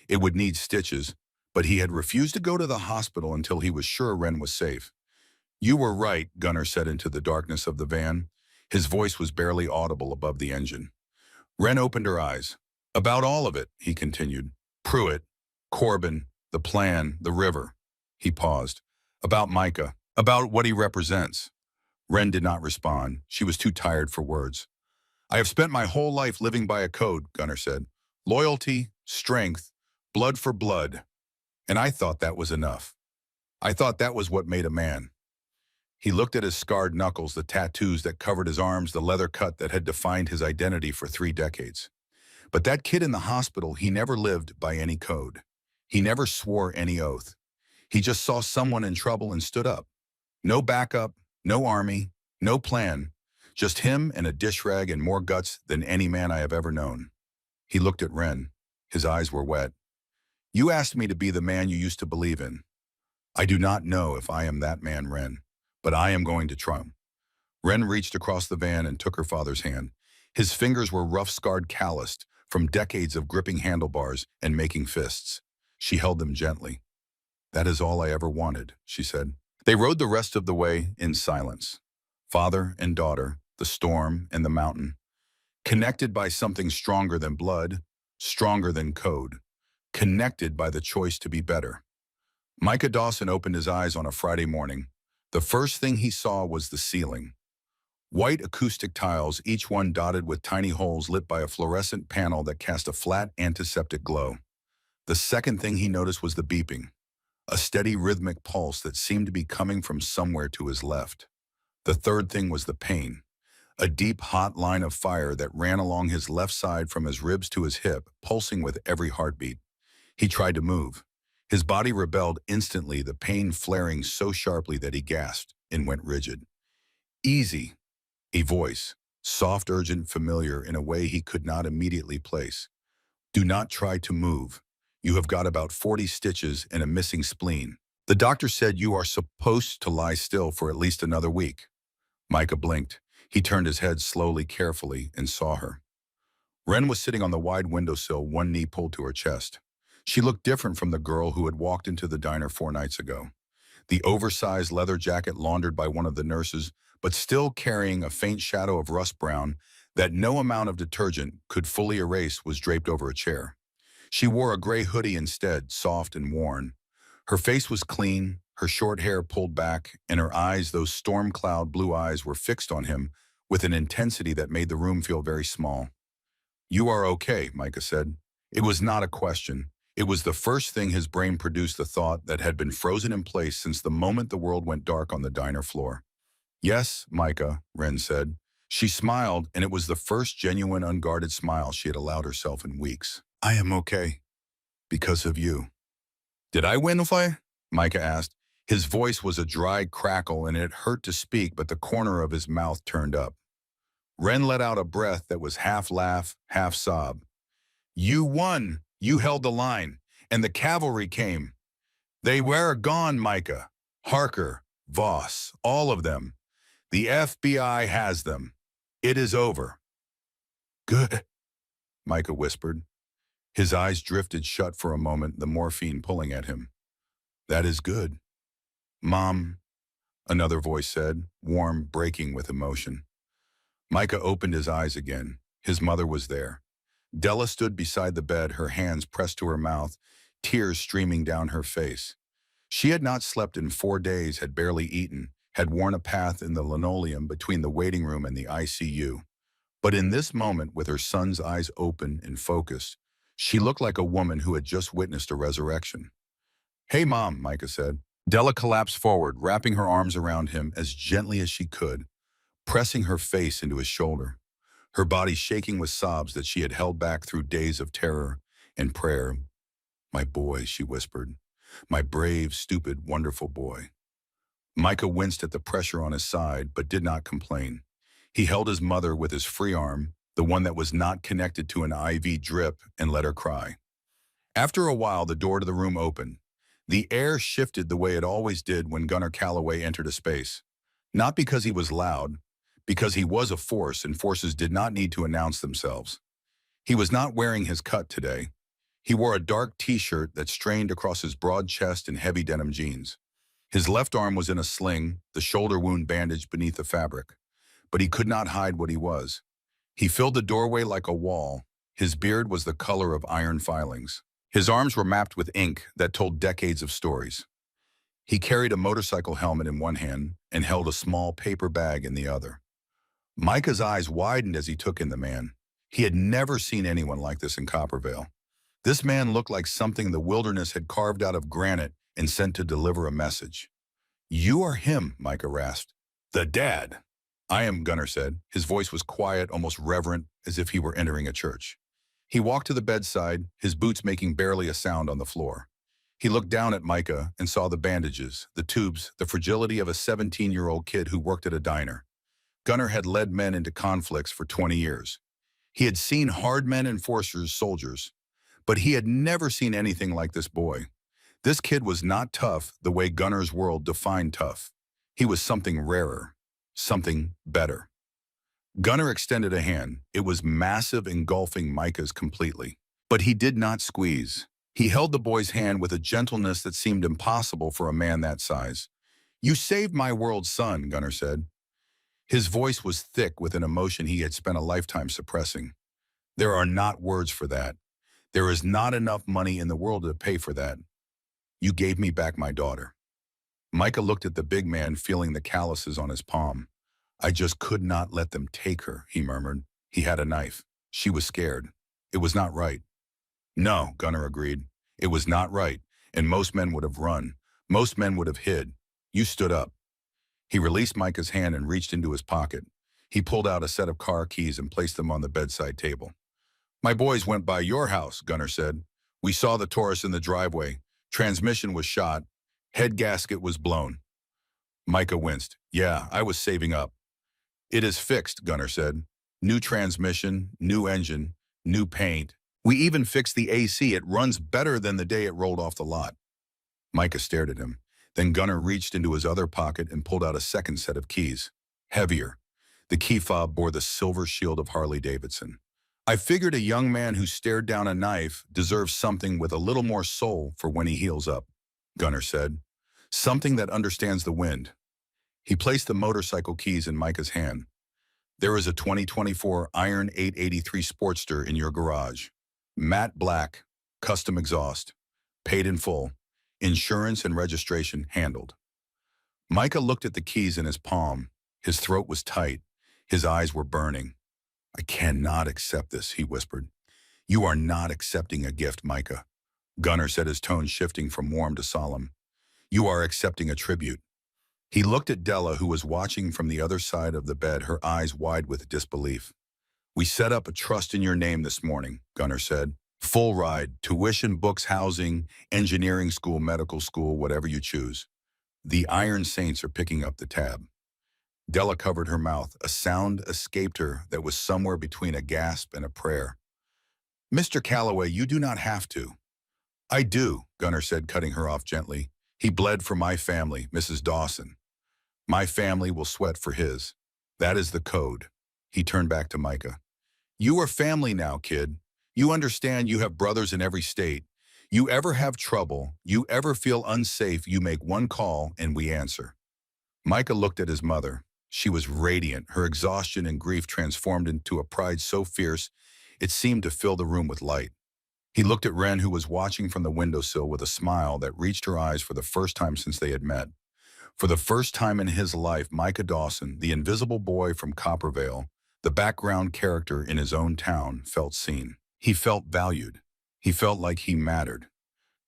Speaker 1: It would need stitches, but he had refused to go to the hospital until he was sure Ren was safe. "You were right," Gunnar said into the darkness of the van. His voice was barely audible above the engine. Ren opened her eyes. "About all of it," he continued. "Pruitt, Corbin, the plan, the river." He paused. "About Micah, about what he represents." Ren did not respond. She was too tired for words. "I have spent my whole life living by a code," Gunnar said. "Loyalty, strength, blood for blood. And I thought that was enough. I thought that was what made a man." He looked at his scarred knuckles, the tattoos that covered his arms, the leather cut that had defined his identity for 3 decades. But that kid in the hospital, he never lived by any code. He never swore any oath. He just saw someone in trouble and stood up. No backup, no army, no plan. Just him and a dish rag and more guts than any man I have ever known. He looked at Ren. His eyes were wet. "You asked me to be the man you used to believe in. I do not know if I am that man, Ren, but I am going to try." Ren reached across the van and took her father's hand. His fingers were rough, scarred, calloused from decades of gripping handlebars and making fists. She held them gently. "That is all I ever wanted," she said. They rode the rest of the way in silence. Father and daughter, the storm and the mountain, connected by something stronger than blood, stronger than code, connected by the choice to be better. Micah Dawson opened his eyes on a Friday morning. The first thing he saw was the ceiling. White acoustic tiles, each one dotted with tiny holes lit by a fluorescent panel that cast a flat antiseptic glow. The second thing he noticed was the beeping, a steady rhythmic pulse that seemed to be coming from somewhere to his left. The third thing was the pain, a deep, hot line of fire that ran along his left side from his ribs to his hip, pulsing with every heartbeat. He tried to move. His body rebelled instantly, the pain flaring so sharply that he gasped and went rigid. "Easy," a voice, soft, urgent, familiar in a way he could not immediately place. "Do not try to move. You have got about 40 stitches and a missing spleen. The doctor said you are supposed to lie still for at least another week." Micah blinked. He turned his head slowly, carefully, and saw her. Ren was sitting on the wide windowsill, one knee pulled to her chest. She looked different from the girl who had walked into the diner 4 nights ago. The oversized leather jacket laundered by one of the nurses, but still carrying a faint shadow of rust brown that no amount of detergent could fully erase, was draped over a chair. She wore a gray hoodie instead, soft and worn. Her face was clean, her short hair pulled back, and her eyes, those storm cloud blue eyes, were fixed on him with an intensity that made the room feel very small. "You are okay," Micah said. It was not a question. It was the first thing his brain produced, the thought that had been frozen in place since the moment the world went dark on the diner floor. "Yes, Micah," Ren said. She smiled, and it was the first genuine, unguarded smile she had allowed herself in weeks. "I am okay. Because of you." "Did I win, Fly?" Micah asked. His voice was a dry crackle, and it hurt to speak, but the corner of his mouth turned up. Ren let out a breath that was half laugh, half sob. You won. You held the line. And the cavalry came. They were gone, Micah. Harker, Voss, all of them. The FBI has them. It is over. Good, Micah whispered. His eyes drifted shut for a moment, the morphine pulling at him. That is good. Mom, another voice said, warm, breaking with emotion. Micah opened his eyes again. His mother was there. Della stood beside the bed, her hands pressed to her mouth, tears streaming down her face. She had not slept in 4 days, had barely eaten, had worn a path in the linoleum between the waiting room and the ICU. But in this moment, with her son's eyes open and focused, she looked like a woman who had just witnessed a resurrection. Hey, Mom, Micah said. Della collapsed forward, wrapping her arms around him as gently as she could, pressing her face into his shoulder, her body shaking with sobs that she had held back through days of terror and prayer. My boy, she whispered. My brave, stupid, wonderful boy. Micah winced at the pressure on his side, but did not complain. He held his mother with his free arm, the one that was not connected to an IV drip, and let her cry. After a while, the door to the room opened. The air shifted the way it always did when Gunnar Calloway entered a space. Not because he was loud, because he was a force and forces did not need to announce themselves. He was not wearing his cut today. He wore a dark t-shirt that strained across his broad chest and heavy denim jeans. His left arm was in a sling, the shoulder wound bandaged beneath the fabric. But he could not hide what he was. He filled the doorway like a wall. His beard was the color of iron filings. His arms were mapped with ink that told decades of stories. He carried a motorcycle helmet in one hand and held a small paper bag in the other. Micah's eyes widened as he took in the man. He had never seen anyone like this in Copperville. This man looked like something the wilderness had carved out of granite and sent to deliver a message. You are him, Micah rasped. The dad. I am, Gunnar said. His voice was quiet, almost reverent, as if he were entering a church. He walked to the bedside, his boots making barely a sound on the floor. He looked down at Micah and saw the bandages, the tubes, the fragility of a 17-year-old kid who worked at a diner. Gunnar had led men into conflicts for 20 years. He had seen hard men, enforcers, soldiers, but he had never seen anything like this boy. This kid was not tough the way Gunnar's world defined tough. He was something rarer, something better. Gunnar extended a hand. It was massive, engulfing Micah's completely. But he did not squeeze. He held the boy's hand with a gentleness that seemed impossible for a man that size. You saved my world, son, Gunnar said. His voice was thick with an emotion he had spent a lifetime suppressing. There are not words for that. There is not enough money in the world to pay for that. You gave me back my daughter. Micah looked at the big man, feeling the calluses on his palm. I just could not let them take her, he murmured. He had a knife. She was scared. It was not right. No, Gunnar agreed. It was not right, and most men would have run. Most men would have hid. You stood up. He released Micah's hand and reached into his pocket. He pulled out a set of car keys and placed them on the bedside table. My boys went by your house, Gunnar said. We saw the Taurus in the driveway. Transmission was shot. Head gasket was blown. Micah winced. Yeah, I was saving up. It is fixed, Gunnar said. New transmission, new engine, new paint. We even fixed the AC. It runs better than the day it rolled off the lot. Micah stared at him. Then Gunnar reached into his other pocket and pulled out a second set of keys. Heavier. The key fob bore the silver shield of Harley-Davidson. I figured a young man who stared down a knife deserves something with a little more soul for when he heals up, Gunnar said. Something that understands the wind. He placed the motorcycle keys in Micah's hand. There is a 2024 Iron 883 Sportster in your garage. Matte black, custom exhaust, paid in full, insurance and registration handled. Micah looked at the keys in his palm. His throat was tight. His eyes were burning. I cannot accept this, he whispered. You are not accepting a gift, Micah. Gunnar said, his tone shifting from warm to solemn. You are accepting a tribute. He looked at Della, who was watching from the other side of the bed, her eyes wide with disbelief. We set up a trust in your name this morning, Gunnar said. Full ride, tuition, books, housing, engineering school, medical school, whatever you choose. The Iron Saints are picking up the tab. Della covered her mouth. A sound escaped her that was somewhere between a gasp and a prayer. Mr. Calloway, you do not have to. I do, Gunner said, cutting her off gently. He bled for my family, Mrs. Dawson. My family will sweat for his. That is the code. He turned back to Micah. You are family now, kid. You understand you have brothers in every state. You ever have trouble, you ever feel unsafe, you make one call and we answer. Micah looked at his mother. She was radiant, her exhaustion and grief transformed into a pride so fierce it seemed to fill the room with light. He looked at Wren, who was watching from the windowsill with a smile that reached her eyes for the first time since they had met. For the first time in his life, Micah Dawson, the invisible boy from Copperville, the background character in his own town, felt seen. He felt valued. He felt like he mattered.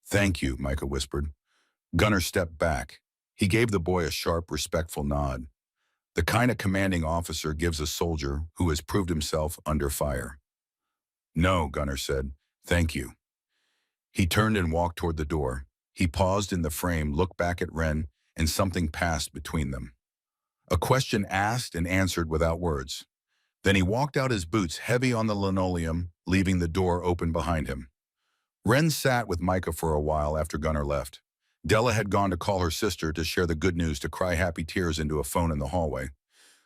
Speaker 1: Thank you, Micah whispered. Gunner stepped back. He gave the boy a sharp, respectful nod. The kind of commanding officer gives a soldier who has proved himself under fire. No, Gunner said. Thank you. He turned and walked toward the door. He paused in the frame, looked back at Wren, and something passed between them. A question asked and answered without words. Then he walked out, his boots heavy on the linoleum, leaving the door open behind him. Wren sat with Micah for a while after Gunner left. Della had gone to call her sister to share the good news, to cry happy tears into a phone in the hallway.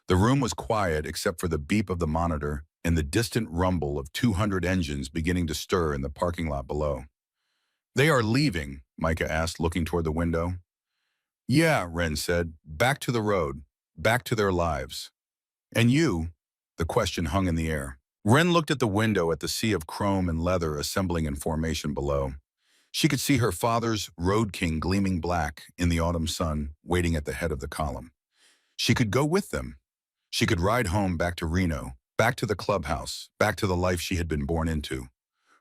Speaker 1: The room was quiet except for the beep of the monitor and the distant rumble of 200 engines beginning to stir in the parking lot below. They are leaving, Micah asked, looking toward the window. Yeah, Wren said, back to the road, back to their lives. And you? The question hung in the air. Wren looked at the window, at the sea of chrome and leather assembling in formation below. She could see her father's Road King gleaming black in the autumn sun, waiting at the head of the column. She could go with them. She could ride home, back to Reno, back to the clubhouse, back to the life she had been born into.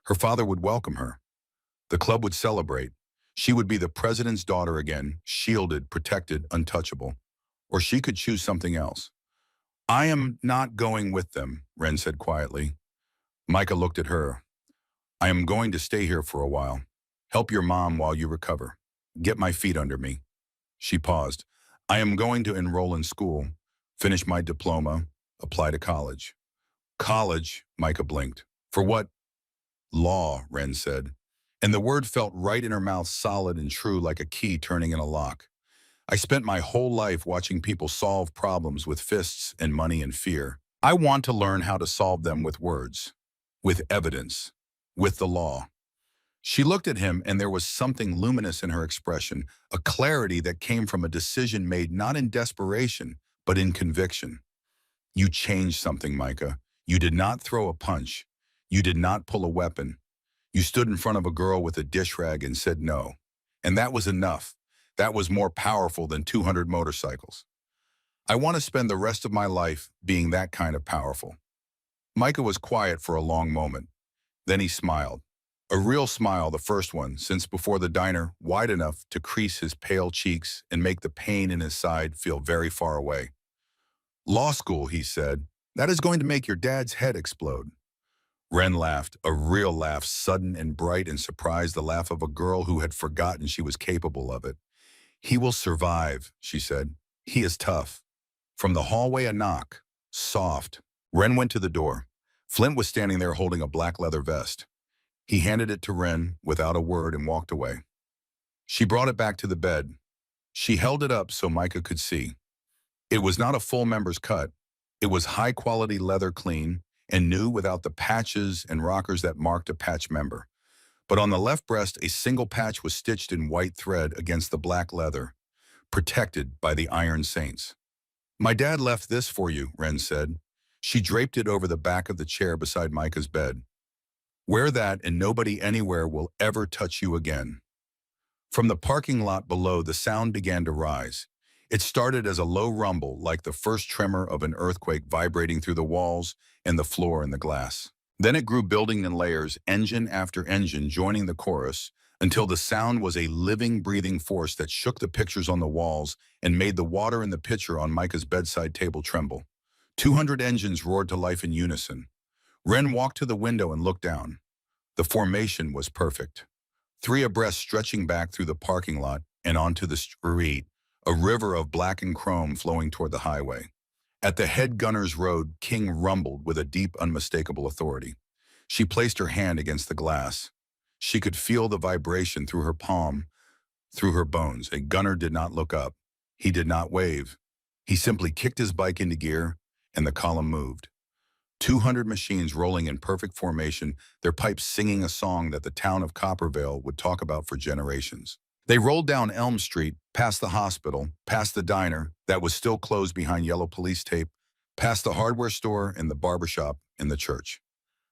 Speaker 1: Her father would welcome her. The club would celebrate. She would be the president's daughter again, shielded, protected, untouchable. Or she could choose something else. I am not going with them, Wren said quietly. Micah looked at her. I am going to stay here for a while. Help your mom while you recover. Get my feet under me. She paused. I am going to enroll in school, finish my diploma, apply to college. College, Micah blinked. For what? Law, Wren said. And the word felt right in her mouth, solid and true, like a key turning in a lock. I spent my whole life watching people solve problems with fists and money and fear. I want to learn how to solve them with words, with evidence, with the law. She looked at him, and there was something luminous in her expression, a clarity that came from a decision made not in desperation, but in conviction. You changed something, Micah. You did not throw a punch. You did not pull a weapon. You stood in front of a girl with a dish rag and said no. And that was enough. That was more powerful than 200 motorcycles. I want to spend the rest of my life being that kind of powerful. Micah was quiet for a long moment. Then he smiled. A real smile, the first one since before the diner, wide enough to crease his pale cheeks and make the pain in his side feel very far away. Law school, he said. That is going to make your dad's head explode. Wren laughed, a real laugh, sudden and bright and surprised, the laugh of a girl who had forgotten she was capable of it. He will survive, she said. He is tough. From the hallway, a knock. Soft. Wren went to the door. Flint was standing there holding a black leather vest. He handed it to Wren without a word and walked away. She brought it back to the bed. She held it up so Micah could see. It was not a full member's cut. It was high-quality leather, clean and new, without the patches and rockers that marked a patch member. But on the left breast, a single patch was stitched in white thread against the black leather, protected by the Iron Saints. My dad left this for you, Wren said. She draped it over the back of the chair beside Micah's bed. Wear that and nobody anywhere will ever touch you again. From the parking lot below, the sound began to rise. It started as a low rumble, like the first tremor of an earthquake vibrating through the walls and the floor and the glass. Then it grew, building in layers, engine after engine joining the chorus, until the sound was a living, breathing force that shook the pictures on the walls and made the water in the pitcher on Micah's bedside table tremble. 200 engines roared to life in unison. Wren walked to the window and looked down. The formation was perfect. 3 abreast, stretching back through the parking lot and onto the street, a river of black and chrome flowing toward the highway. At the head, Gunner's Road King rumbled with a deep, unmistakable authority. She placed her hand against the glass. She could feel the vibration through her palm, through her bones. A gunner did not look up. He did not wave. He simply kicked his bike into gear, and the column moved. 200 machines rolling in perfect formation, their pipes singing a song that the town of Copperville would talk about for generations. They rolled down Elm Street, past the hospital, past the diner that was still closed behind yellow police tape, past the hardware store and the barbershop and the church.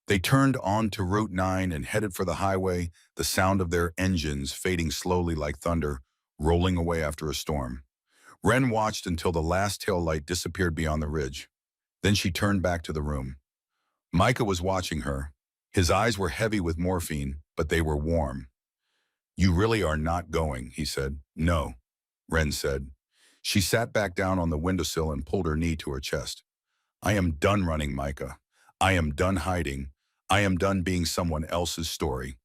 Speaker 1: They turned onto Route 9 and headed for the highway, the sound of their engines fading slowly like thunder, rolling away after a storm. Wren watched until the last tail light disappeared beyond the ridge. Then she turned back to the room. Micah was watching her. His eyes were heavy with morphine, but they were warm. "You really are not going," he said. "No," Wren said. She sat back down on the windowsill and pulled her knee to her chest. "I am done running, Micah. I am done hiding. I am done being someone else's story."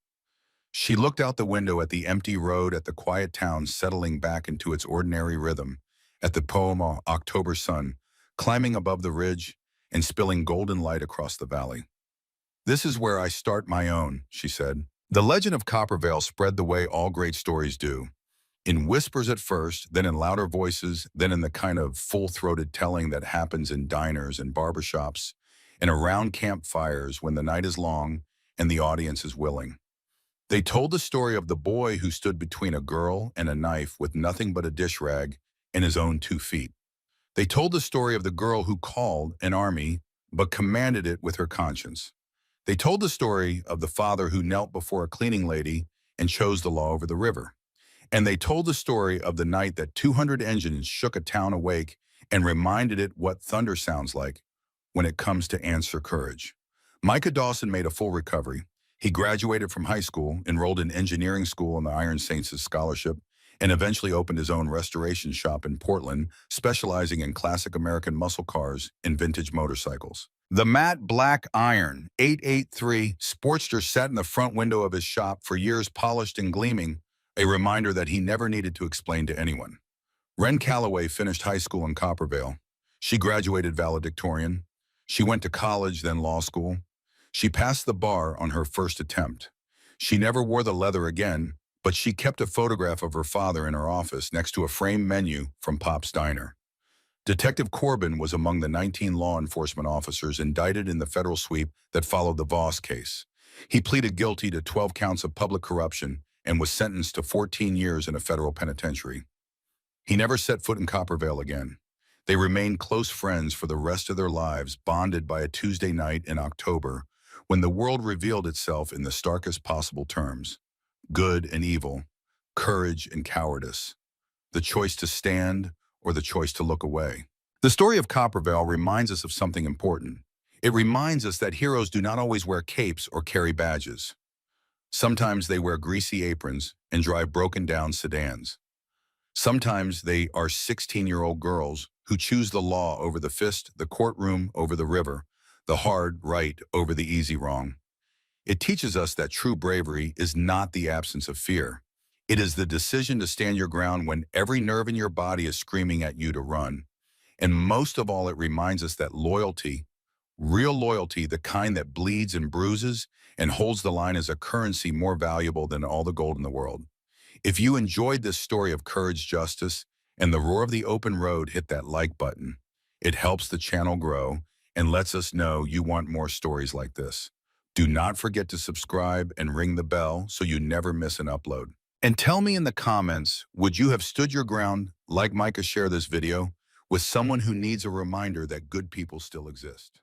Speaker 1: She looked out the window at the empty road, at the quiet town settling back into its ordinary rhythm, at the Poema October sun, climbing above the ridge and spilling golden light across the valley. "This is where I start my own," she said. The legend of Copperville spread the way all great stories do. In whispers at first, then in louder voices, then in the kind of full-throated telling that happens in diners and barbershops, and around campfires when the night is long and the audience is willing. They told the story of the boy who stood between a girl and a knife with nothing but a dish rag and his own 2 feet. They told the story of the girl who called an army but commanded it with her conscience. They told the story of the father who knelt before a cleaning lady and chose the law over the river. And they told the story of the night that 200 engines shook a town awake and reminded it what thunder sounds like when it comes to answer courage. Micah Dawson made a full recovery. He graduated from high school, enrolled in engineering school on the Iron Saints scholarship, and eventually opened his own restoration shop in Portland, specializing in classic American muscle cars and vintage motorcycles. The matte black Iron 883 Sportster sat in the front window of his shop for years, polished and gleaming, a reminder that he never needed to explain to anyone. Wren Calloway finished high school in Copperville. She graduated valedictorian. She went to college, then law school. She passed the bar on her first attempt. She never wore the leather again, but she kept a photograph of her father in her office next to a framed menu from Pop's Diner. Detective Corbin was among the 19 law enforcement officers indicted in the federal sweep that followed the Voss case. He pleaded guilty to 12 counts of public corruption and was sentenced to 14 years in a federal penitentiary. He never set foot in Copperville again. They remained close friends for the rest of their lives, bonded by a Tuesday night in October, when the world revealed itself in the starkest possible terms: good and evil, courage and cowardice, the choice to stand or the choice to look away. The story of Copperville reminds us of something important. It reminds us that heroes do not always wear capes or carry badges. Sometimes they wear greasy aprons and drive broken-down sedans. Sometimes they are 16-year-old girls who choose the law over the fist, the courtroom over the river, the hard right over the easy wrong. It teaches us that true bravery is not the absence of fear. It is the decision to stand your ground when every nerve in your body is screaming at you to run. And most of all, it reminds us that loyalty, real loyalty, the kind that bleeds and bruises and holds the line, is a currency more valuable than all the gold in the world. If you enjoyed this story of courage, justice, and the roar of the open road, hit that like button. It helps the channel grow and lets us know you want more stories like this. Do not forget to subscribe and ring the bell so you never miss an upload. And tell me in the comments, would you have stood your ground, like Micah, share this video with someone who needs a reminder that good people still exist?